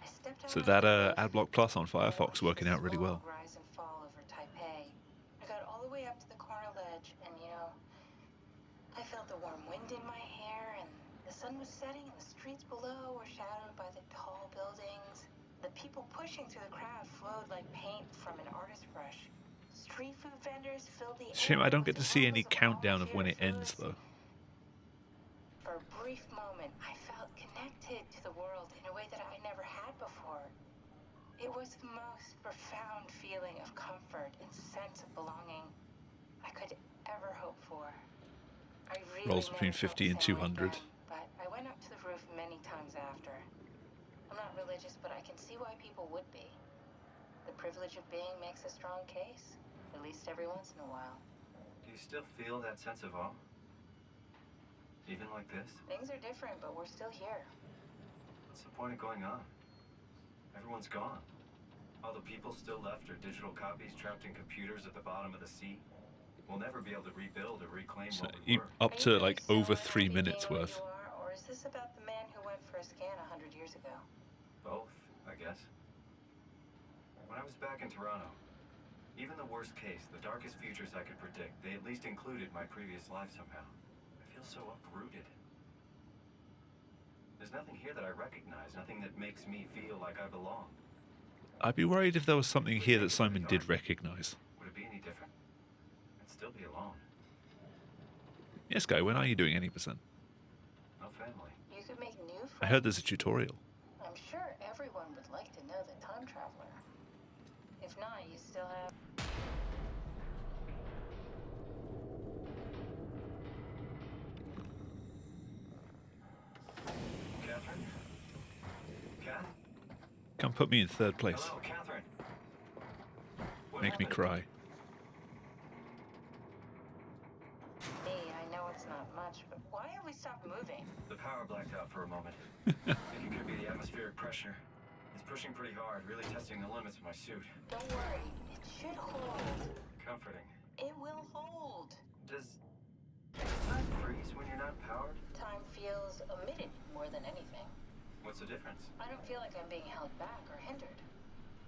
J: I stepped out
A: So
J: on
A: that
J: the roof
A: AdBlock Plus on
J: and I
A: Firefox
J: watched
A: working
J: the
A: out really
J: slow
A: well.
J: rise and fall over Taipei. I got all the way up to the corner ledge, and I felt the warm wind in my hair, and the sun was setting, and the streets below were shadowed by the tall buildings. The people pushing through the crowd flowed like paint from an artist's brush. Street food vendors filled the
A: Shame
J: air
A: I don't
J: with
A: get to see any
J: aromas of
A: countdown of when
J: all-cheer
A: it ends,
J: foods.
A: though.
J: For a brief moment, I felt connected to the world in a way that I never had before. It was the most profound feeling of comfort and sense of belonging I could ever hope for. I really
A: Rolls between
J: never felt
A: 50 and
J: the same way
A: 200.
J: then, but I went up to the roof many times after. I'm not religious, but I can see why people would be. The privilege of being makes a strong case, at least every once in a while.
C: Do you still feel that sense of awe? Even like this?
J: Things are different, but we're still here.
C: What's the point of going on? Everyone's gone. All the people still left are digital copies trapped in computers at the bottom of the sea. We'll never be able to rebuild or reclaim
A: So
C: what we were.
A: up to like over 3 minutes worth.
J: Or is this about the man who went for a scan 100 years ago?
C: Both, I guess. When I was back in Toronto, even the worst case, the darkest futures I could predict, they at least included my previous life somehow. I feel so uprooted. There's nothing here that I recognize, nothing that makes me feel like I belong.
A: I'd be worried if there was something here that Simon did recognize.
C: Would it be any different? I'd still be alone.
A: Yes, Guy, when are you doing any percent?
C: No family.
J: You could make new friends.
A: I heard there's a tutorial.
J: I'm sure everyone would like to know the time traveler. If not, you still have...
C: Catherine? Kath?
A: Come put me in third place.
C: Hello, Catherine.
A: Make me cry.
J: Hey, I know it's not much, but why have we stopped moving?
C: The power blacked out for a moment. I think it could be the atmospheric pressure. It's pushing pretty hard, really testing the limits of my suit.
J: Don't worry, it should hold.
C: Comforting.
J: It will hold.
C: Does time freeze when you're not powered?
J: Time feels omitted more than anything.
C: What's the difference?
J: I don't feel like I'm being held back or hindered.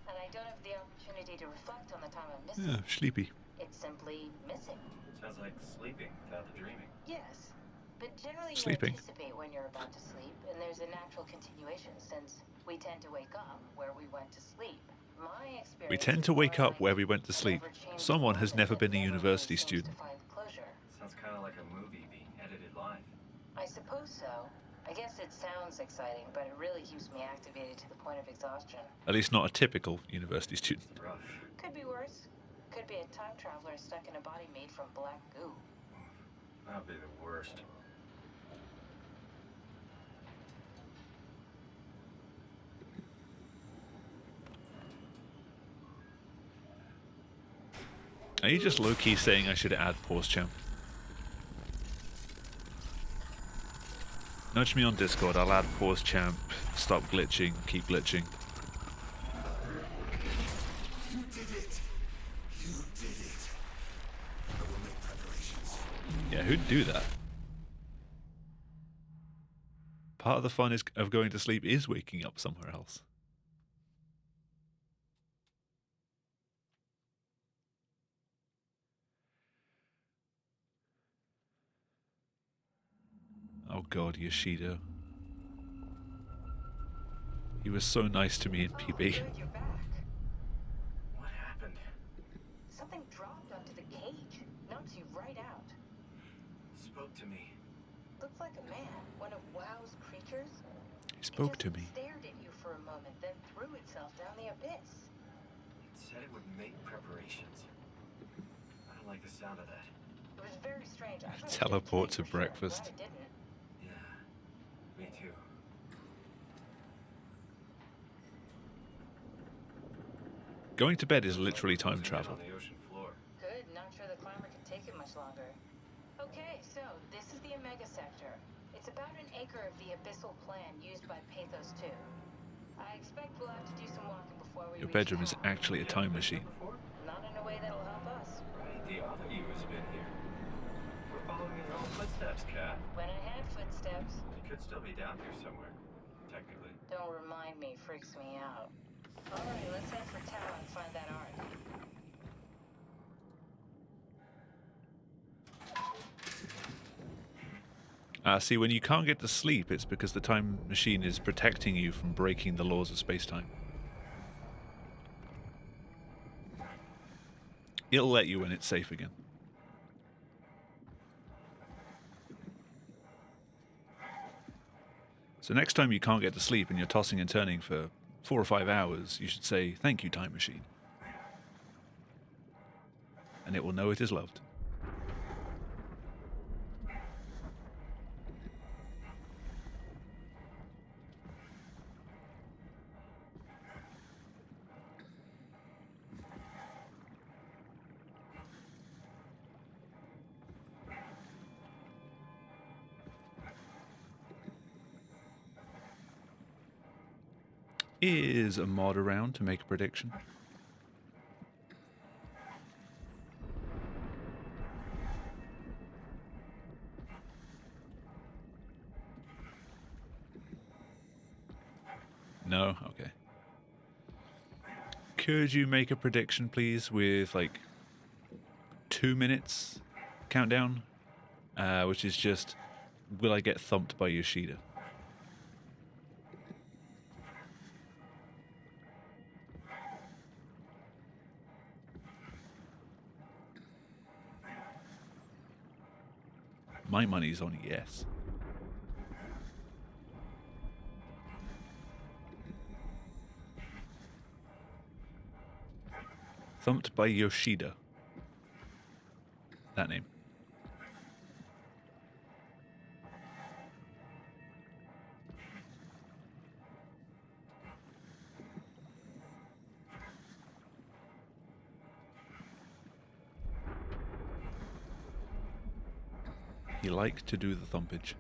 J: And I don't have the opportunity to reflect on the time I'm missing.
A: Yeah, sleepy.
J: It's simply missing.
C: Sounds like sleeping without the dreaming.
J: Yes. But generally
A: Sleeping.
J: you anticipate when you're about to sleep, and there's a natural continuation since we tend to wake up where we went to sleep. My experience
A: We tend to wake up where we went to sleep. Someone has never been a university student.
C: Sounds kind of like a movie being edited live.
J: I suppose so. I guess it sounds exciting, but it really keeps me activated to the point of exhaustion.
A: At least not a typical university student.
C: Rough.
J: Could be worse. Could be a time traveler stuck in a body made from black goo.
C: That'd be the worst.
A: Are you just low-key saying I should add pause champ? Nudge me on Discord, I'll add pause champ, stop glitching, keep glitching.
H: You did it. You did it. I will make preparations.
A: Yeah, who'd do that? Part of the fun of going to sleep is waking up somewhere else. Oh god, Yoshido. He was so nice to me in PB.
J: Good, you're back.
C: What happened?
J: Something dropped onto the cage. Knocks you right out.
C: Spoke to me.
J: Looked like a man, one of WoW's creatures.
A: He spoke to me.
J: Stared at you for a moment, then threw itself down the abyss.
C: It said it would make preparations. I don't like the sound of that.
J: It was very strange. I thought
A: Teleport to breakfast.
J: I didn't.
C: Yeah, me too.
A: Going to bed is literally time travel.
C: On the ocean floor.
J: Good. Not sure the climber can take it much longer. Okay, so this is the Omega sector. It's about an acre of the abyssal plan used by Pathos 2. I expect we'll have to do some walking before we
A: Your
J: reach
A: bedroom is
J: town.
A: actually a time machine.
J: Not in a way that'll help us.
C: Right, the other you has been here. We're following in your own footsteps, Kat.
J: When I had footsteps.
C: You could still be down here somewhere, technically.
J: Don't remind me, freaks me out. Alright, let's head for town and find that arc.
A: See, when you can't get to sleep, it's because the time machine is protecting you from breaking the laws of space-time. It'll let you when it's safe again. So next time you can't get to sleep and you're tossing and turning for 4 or 5 hours, you should say, "Thank you, time machine." And it will know it is loved. Is a mod around to make a prediction? No? Okay. Could you make a prediction, please, with like 2 minutes countdown? Which is just, will I get thumped by Yoshida? My money's on yes. Thumped by Yoshida. That name. He liked to do the thumpage.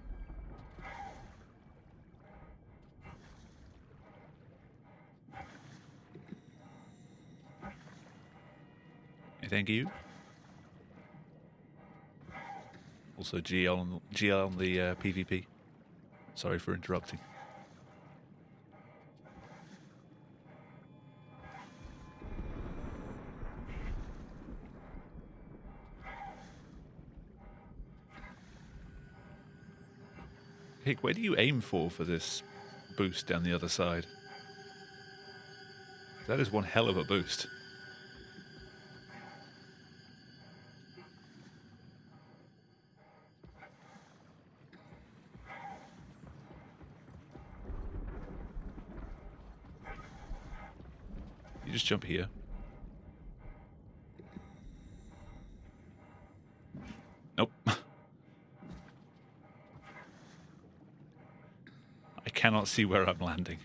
A: Thank you. Also GL on the PvP. Sorry for interrupting. Hey, where do you aim for this boost down the other side? That is one hell of a boost. You just jump here. Nope. I cannot see where I'm landing.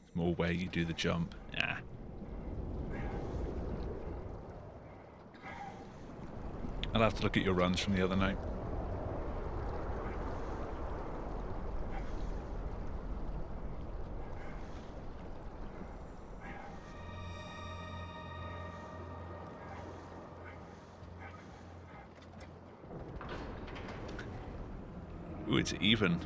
A: It's more where you do the jump. Nah. I'll have to look at your runs from the other night. Ooh, it's even.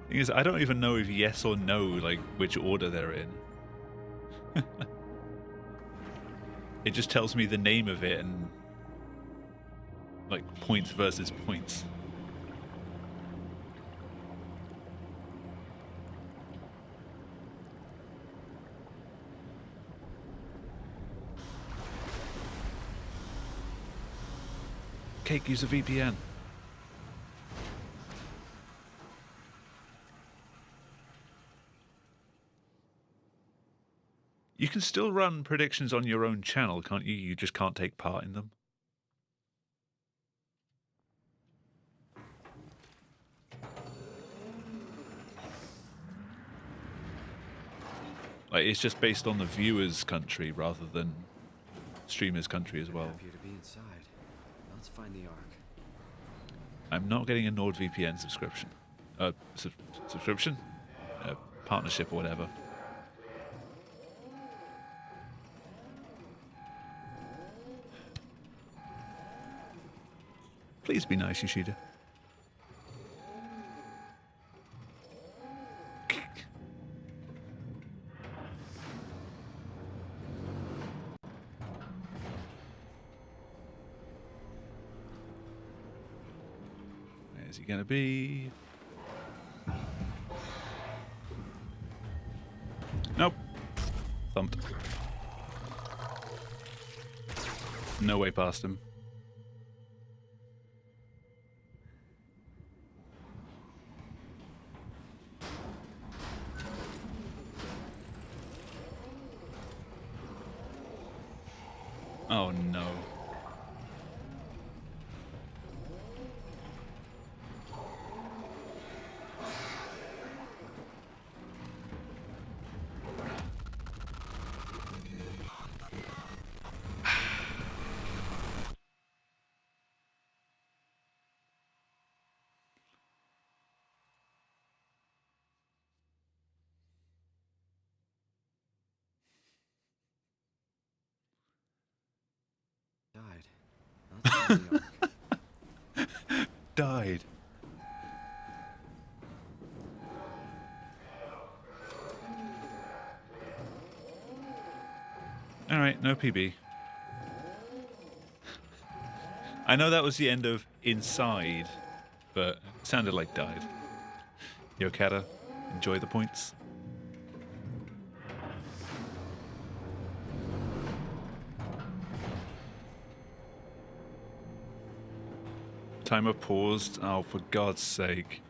A: Thing is, I don't even know if yes or no, like, which order they're in. It just tells me the name of it and, like, points versus points. Cake, use a VPN. You can still run predictions on your own channel, can't you? You just can't take part in them. Like, it's just based on the viewer's country rather than streamer's country as well.
K: Happier to be inside. Let's find the Ark.
A: I'm not getting a NordVPN subscription. Subscription? Partnership or whatever. Please be nice, Yoshida. Where's he gonna be? Nope. Thumped. No way past him. Oh no.
K: Died. Let's find the Ark.
A: Died. Alright, no PB. I know that was the end of Inside, but it sounded like died. Yokata, enjoy the points. Timer paused. Oh, for God's sake.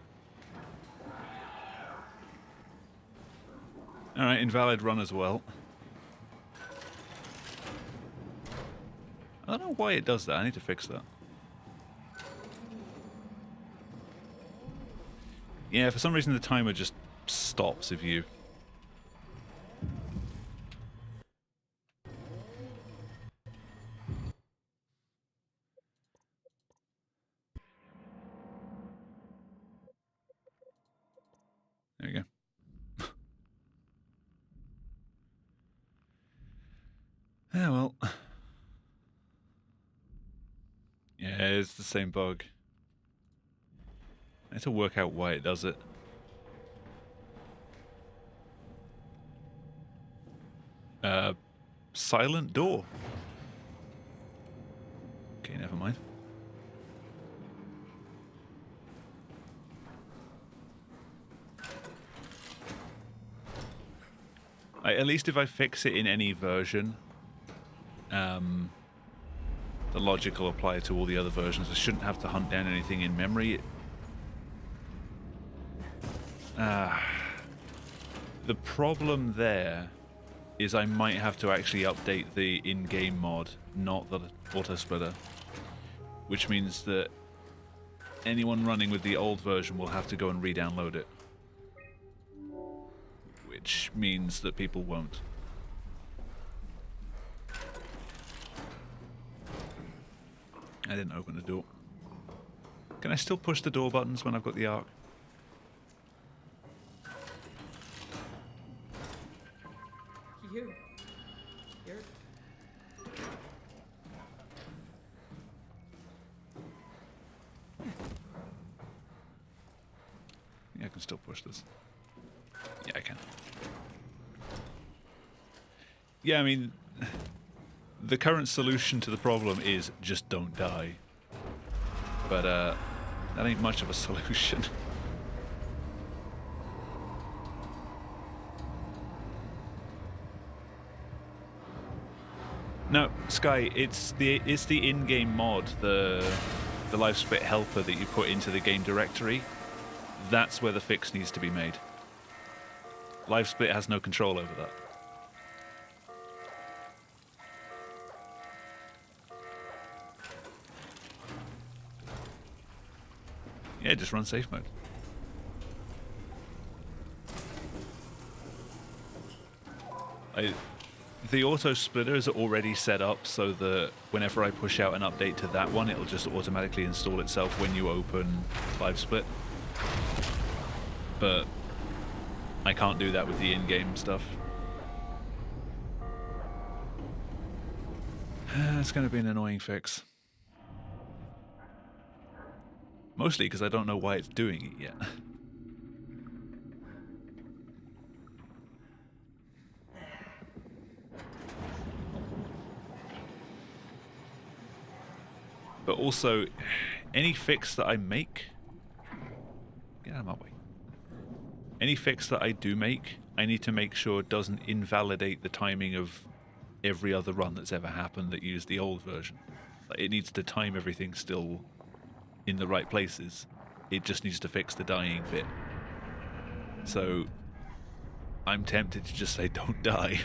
A: Alright, invalid run as well. I don't know why it does that. I need to fix that. Yeah, for some reason the timer just stops if you... There you go. Yeah, well. Yeah, it's the same bug. I have to work out why it does it. Silent door. Okay, never mind. At least if I fix it in any version, the logic will apply to all the other versions. I shouldn't have to hunt down anything in memory. The problem there is I might have to actually update the in-game mod, not the auto-splitter. Which means that anyone running with the old version will have to go and re-download it. Which means that people won't. I didn't open the door. Can I still push the door buttons when I've got the Ark?
E: You. Here.
A: Yeah, I can still push this. Yeah, I can. Yeah, I mean, the current solution to the problem is just don't die. But, that ain't much of a solution. No, Sky, it's the in-game mod, the the live split helper that you put into the game directory, that's where the fix needs to be made. Live split has no control over that. Yeah, just run safe mode. The auto splitters are already set up so that whenever I push out an update to that one, it'll just automatically install itself when you open live split. But I can't do that with the in-game stuff. It's going to be an annoying fix. Mostly because I don't know why it's doing it yet. But also, any fix that I make... Get out of my way. Any fix that I do make, I need to make sure it doesn't invalidate the timing of every other run that's ever happened that used the old version. Like, it needs to time everything still in the right places. It just needs to fix the dying bit. So, I'm tempted to just say don't die.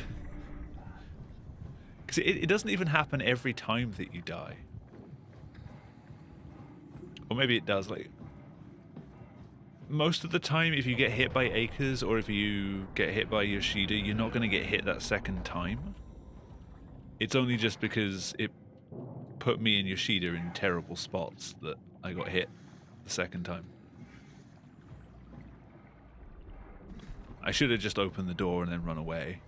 A: Because it doesn't even happen every time that you die. Or maybe it does, like... Most of the time, if you get hit by Acres or if you get hit by Yoshida, you're not going to get hit that second time. It's only just because it put me and Yoshida in terrible spots that I got hit the second time. I should have just opened the door and then run away.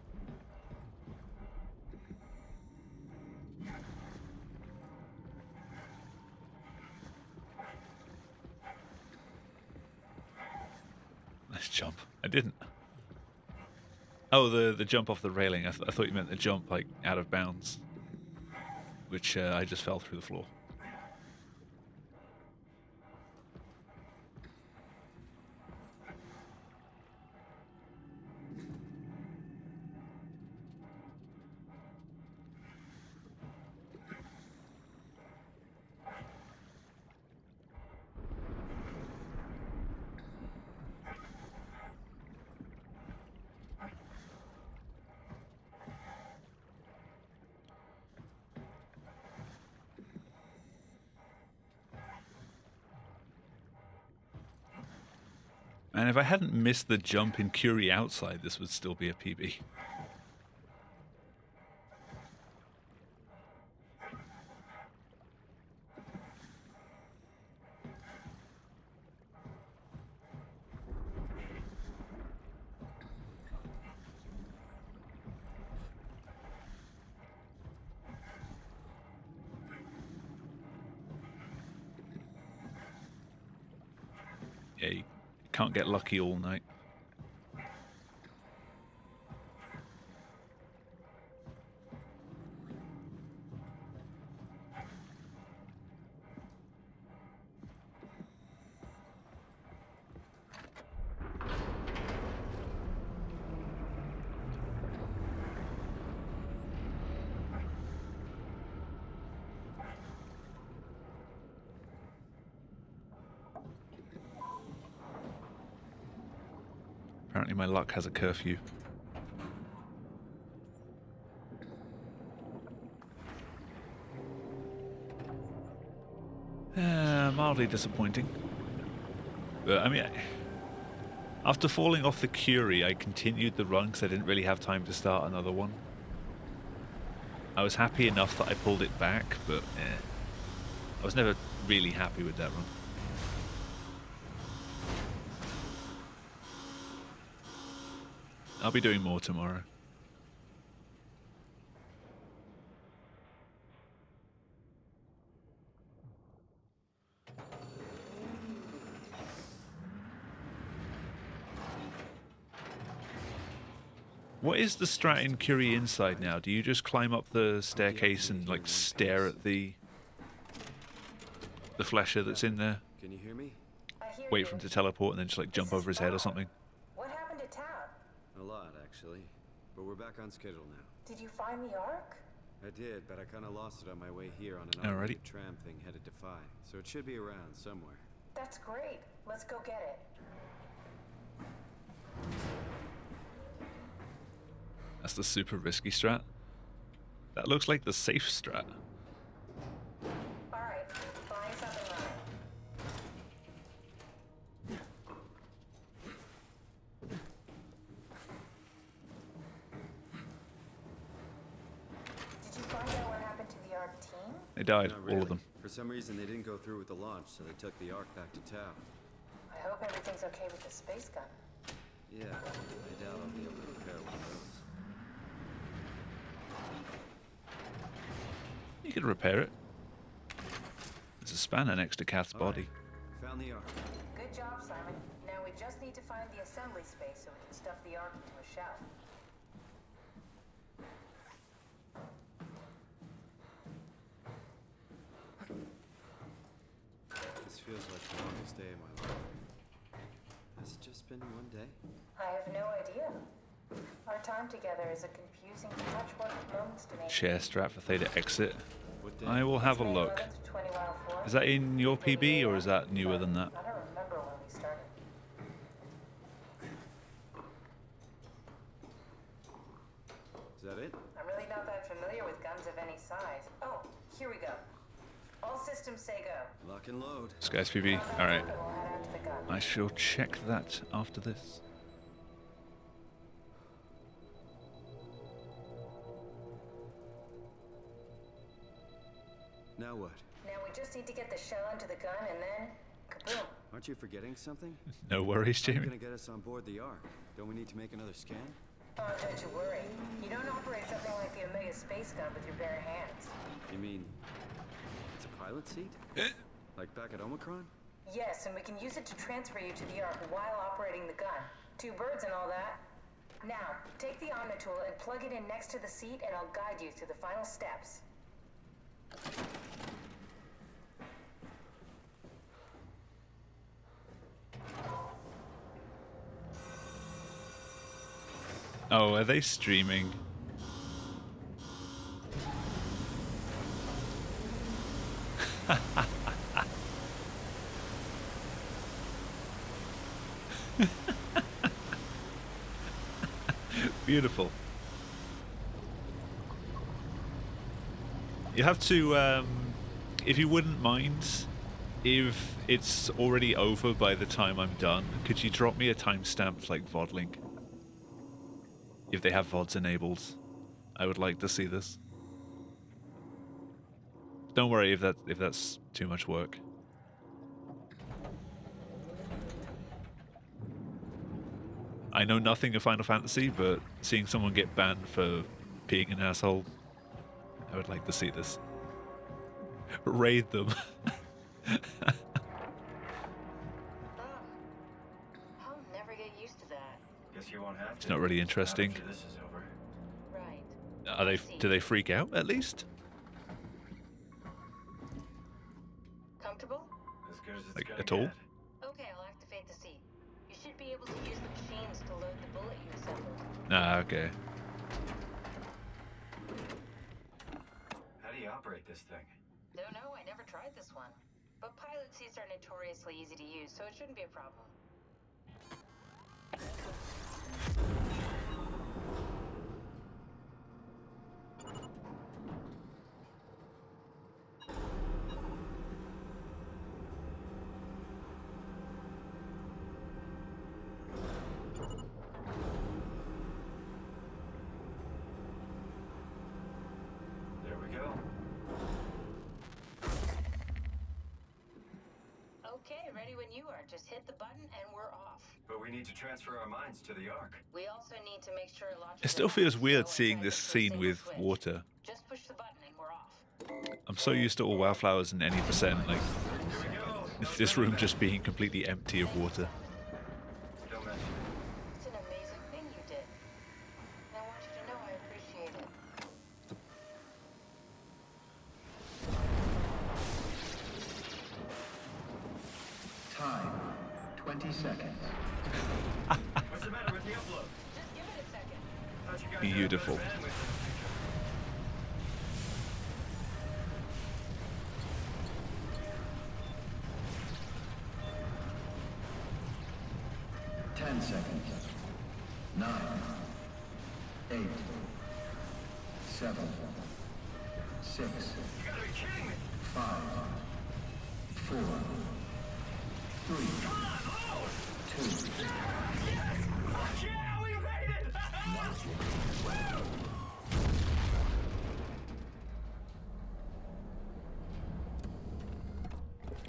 A: Nice jump. I didn't. Oh, the jump off the railing. I thought you meant the jump, like, out of bounds. Which I just fell through the floor. And if I hadn't missed the jump in Curie outside, this would still be a PB. Yeah, you can't get lucky all night. Apparently my luck has a curfew. Mildly disappointing. But, I mean, after falling off the Curie, I continued the run because I didn't really have time to start another one. I was happy enough that I pulled it back, but I was never really happy with that run. I'll be doing more tomorrow. What is the strat in Curie inside now? Do you just climb up the staircase and like stare at the flesher that's in there?
K: Can you hear me?
A: Wait for him to teleport and then just like jump over his head or something?
J: What happened to town?
K: A lot, actually. But we're back on schedule now.
J: Did you find the Ark?
K: I did, but I kind of lost it on my way here on an
A: Alrighty.
K: automated tram thing headed to Phi. So it should be around somewhere.
F: That's great. Let's go get it.
A: That's the super risky strat. That looks like the safe strat.
F: All right, Phi's up and running. Did you find out what happened to the ARC team?
A: They died,
K: Not
A: all
K: really.
A: of them.
K: For some reason, they didn't go through with the launch, so they took the Ark back to Tau.
F: I hope everything's okay with the space gun.
K: Yeah, I doubt I'll be able to repair one of those.
A: You could repair it. There's a spanner next to Kath's body.
K: Found the Ark.
F: Good job, Simon. Now we just need to find the assembly space so we can stuff the ARC into a shelf.
K: This feels like the longest day of my life. Has it just been one day?
F: I have no idea. Our time together is a confusing patchwork of moments to me.
A: Share strat for Theta exit.
K: What day?
A: I will have a
F: May
A: look.
F: 11th to 20 Wild Forest.
A: Is that in your PB or is that newer than that?
F: I don't remember when we started.
K: Is that it?
F: I'm really not that familiar with guns of any size. Oh, here we go. All systems say go.
K: Lock and load.
A: Sky's PB. Alright.
F: We'll head out to the gun.
A: I shall check that after this.
K: Now what?
F: Now we just need to get the shell into the gun and then kaboom.
K: Aren't you forgetting something?
A: No worries,
K: How are you
A: Jamie.
K: gonna get us on board the Ark? Don't we need to make another scan?
F: Oh, don't you worry. You don't operate something like the Omega space gun with your bare hands.
K: You mean it's a pilot seat? Like back at Omicron?
F: Yes, and we can use it to transfer you to the Ark while operating the gun. 2 birds and all that. Now, take the Omnitool and plug it in next to the seat and I'll guide you through the final steps.
A: Oh, are they streaming? Beautiful. You have to, if you wouldn't mind, if it's already over by the time I'm done, could you drop me a timestamp like VOD link? If they have VODs enabled, I would like to see this. Don't worry if that's too much work. I know nothing of Final Fantasy, but seeing someone get banned for being an asshole, I would like to see this. Raid them.
J: I'll never get used to that.
C: Guess you won't have to.
A: It's not really interesting.
C: After this is over.
J: Right.
A: Are they? Do they freak out at least?
J: Comfortable?
C: As good as it's
A: Like
C: gonna
A: at all?
C: get.
J: Okay, I'll activate the seat. You should be able to use the machines to load the bullet you assembled.
A: Ah, okay.
C: How do you operate this thing?
J: Don't know, I never tried this one. But pilot seats are notoriously easy to use, so it shouldn't be a problem.
C: There we go.
J: Okay, ready when you are. Just hit the button and we're off.
C: But we need to transfer our minds to the Ark.
J: We also need to make sure it launches.
A: It still feels weird seeing this scene with water.
J: Just push the button and we're off.
A: I'm so used to all wildflowers and any percent, like this room just being completely empty of water.
C: Don't mention it.
J: It's an amazing thing you did. And I want you to know I appreciate it.
P: Time, 20 seconds.
C: What's the matter with the upload?
J: Just give it a second.
C: Thought you guys
A: Beautiful.
C: had better bandwidth in the future.
P: 10 seconds. 9, 8, 7, 6,
I: You gotta be kidding me!
P: 5, 4, 3, 2,
I: Yes! Fuck yeah! We made it! Woo!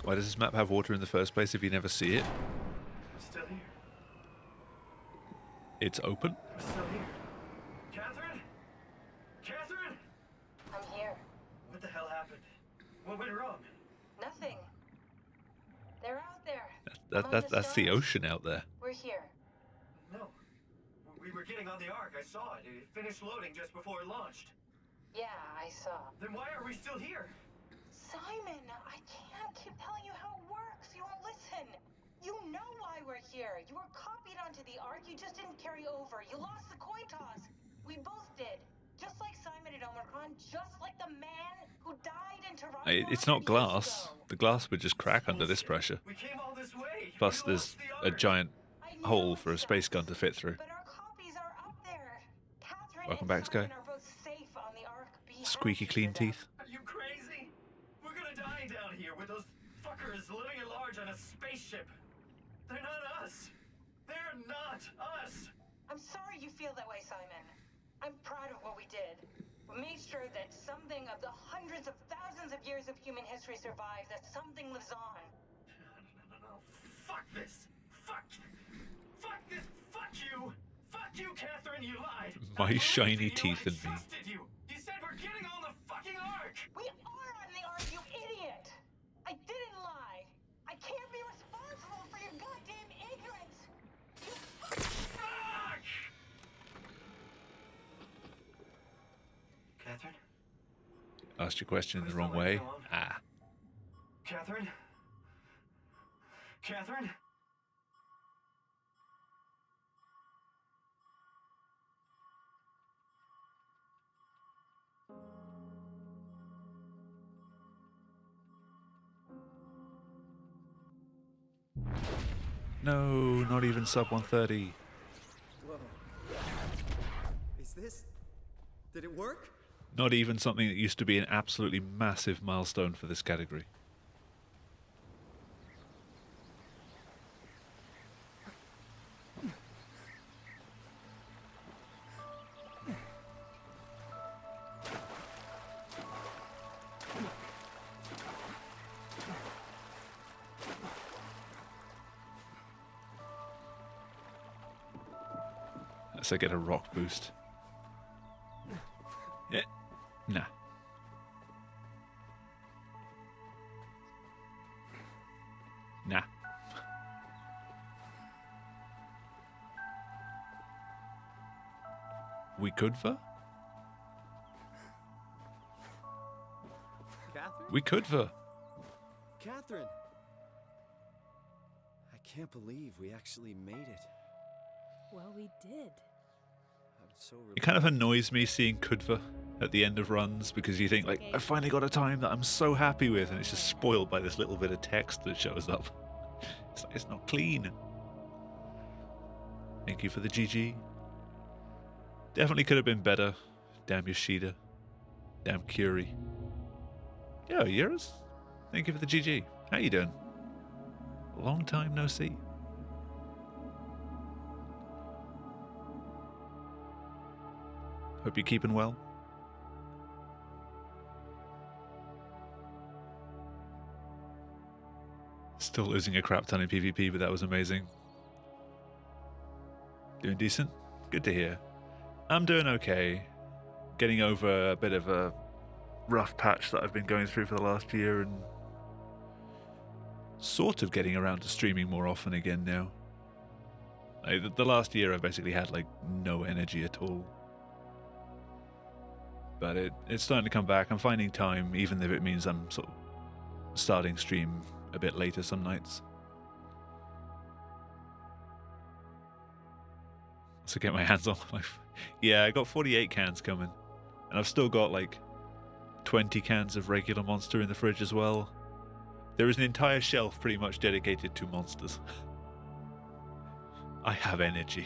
A: Why does this map have water in the first place if you never see it?
I: I'm still here.
A: It's open.
I: I'm still here. Catherine? Catherine?
J: I'm here.
I: What the hell happened? What went wrong?
J: Nothing. They're out there.
A: That's the ocean out there.
J: We're here.
I: No. We were getting on the Ark. I saw it. It finished loading just before it launched.
J: Yeah, I saw.
I: Then why are we still here?
J: Simon, I can't keep telling you how it works. You won't listen. You know why we're here. You were copied onto the Ark. You just didn't carry over. You lost the coin toss. We both did. Just like Simon and Omicron. Just like the man who died in Toronto.
A: It's not glass. The glass would just crack under this pressure.
I: We came all this way.
A: Plus, there's a giant hole for a space gun to fit through.
J: But our copies are up there. Catherine
A: Welcome
J: and
A: back, Sky.
J: Simon are both safe on the Ark. Be
A: Squeaky
J: happy
A: clean
J: for them.
A: teeth.
I: Are you crazy? We're gonna die down here with those fuckers living at large on a spaceship. They're not us. They're not us.
J: I'm sorry you feel that way, Simon. I'm proud of what we did. We made sure that something of the hundreds of thousands of years of human history survives, that something lives on.
I: No. Fuck this. Fuck this. Fuck you. Fuck you, Catherine. You lied.
A: My shiny teeth and me.
I: Trusted you. You said we're getting on the fucking Ark.
J: We are on the Ark, you idiot! I didn't lie. I can't be responsible for your goddamn ignorance.
I: Fuck! Catherine?
A: Asked your question in the wrong way. Ah.
I: Catherine? Catherine?
A: No, not even sub 130.
K: Whoa. Is this... Did it work?
A: Not even something that used to be an absolutely massive milestone for this category. So get a rock boost. Yeah. Nah. Nah. We could for?
K: Catherine?
A: We could for.
K: Catherine! I can't believe we actually made it.
L: Well, we did.
K: I'm so
A: It kind of annoys me seeing Kudva at the end of runs because you think, like, I finally got a time that I'm so happy with, and it's just spoiled by this little bit of text that shows up. It's like, it's not clean. Thank you for the GG. Definitely could have been better. Damn Yoshida. Damn Curie. Yo, Eurus. Thank you for the GG. How you doing? Long time no see. Hope you're keeping well. Still losing a crap ton in PvP, but that was amazing. Doing decent? Good to hear. I'm doing okay. Getting over a bit of a rough patch that I've been going through for the last year and sort of getting around to streaming more often again now. Like, the last year I've basically had like no energy at all. But it's starting to come back. I'm finding time, even if it means I'm sort of starting stream a bit later some nights. So get my hands on like, yeah, I got 48 cans coming. And I've still got like 20 cans of regular Monster in the fridge as well. There is an entire shelf pretty much dedicated to monsters. I have energy.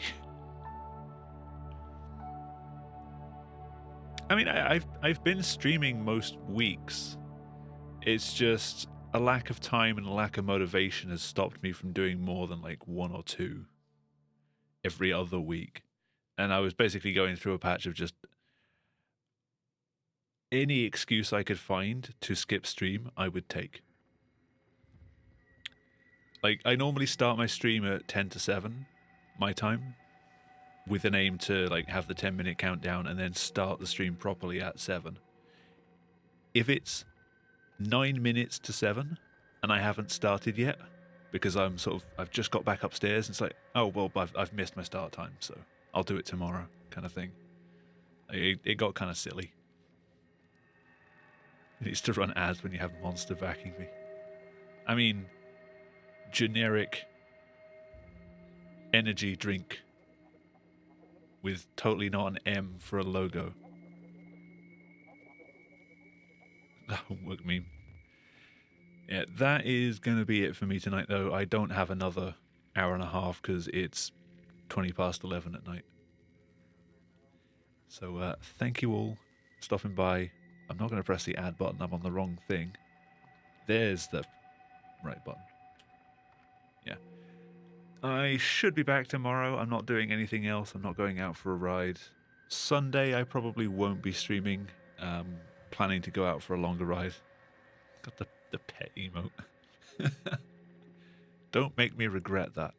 A: I mean, I've been streaming most weeks. It's just a lack of time and a lack of motivation has stopped me from doing more than like 1 or 2 every other week. And I was basically going through a patch of just any excuse I could find to skip stream, I would take. Like, I normally start my stream at 10 to 7, my time, with an aim to like have the 10-minute countdown and then start the stream properly at 7. If it's 9 minutes to 7 and I haven't started yet because I've just got back upstairs, and it's like, oh well, I've missed my start time, so I'll do it tomorrow, kind of thing. It got kind of silly. It needs to run ads when you have Monster backing me. I mean, generic energy drink with totally not an M for a logo. That won't work meme. Yeah, that is going to be it for me tonight, though. I don't have another hour and a half because it's 20 past 11 at night. So thank you all for stopping by. I'm not going to press the add button. I'm on the wrong thing. There's the right button. Yeah. I should be back tomorrow. I'm not doing anything else. I'm not going out for a ride. Sunday, I probably won't be streaming. Planning to go out for a longer ride. Got the pet emote. Don't make me regret that.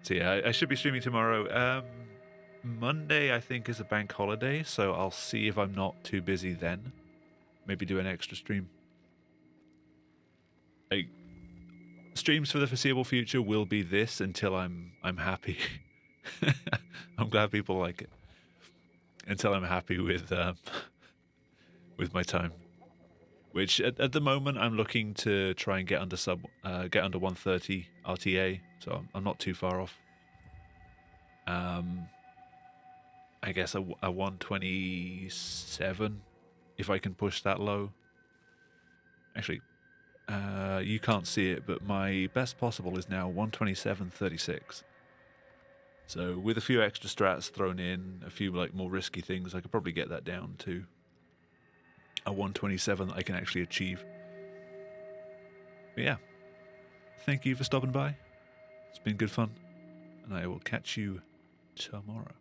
A: So yeah, I should be streaming tomorrow. Monday, I think, is a bank holiday, so I'll see if I'm not too busy then. Maybe do an extra stream. Like, streams for the foreseeable future will be this until I'm happy. I'm glad people like it. Until I'm happy with my time. Which at the moment I'm looking to try and get under 130 RTA, so I'm not too far off. I guess a 127 if I can push that low. Actually, you can't see it, but my best possible is now 127.36. So with a few extra strats thrown in, a few like more risky things, I could probably get that down to a 127 that I can actually achieve. But yeah, thank you for stopping by. It's been good fun, and I will catch you tomorrow.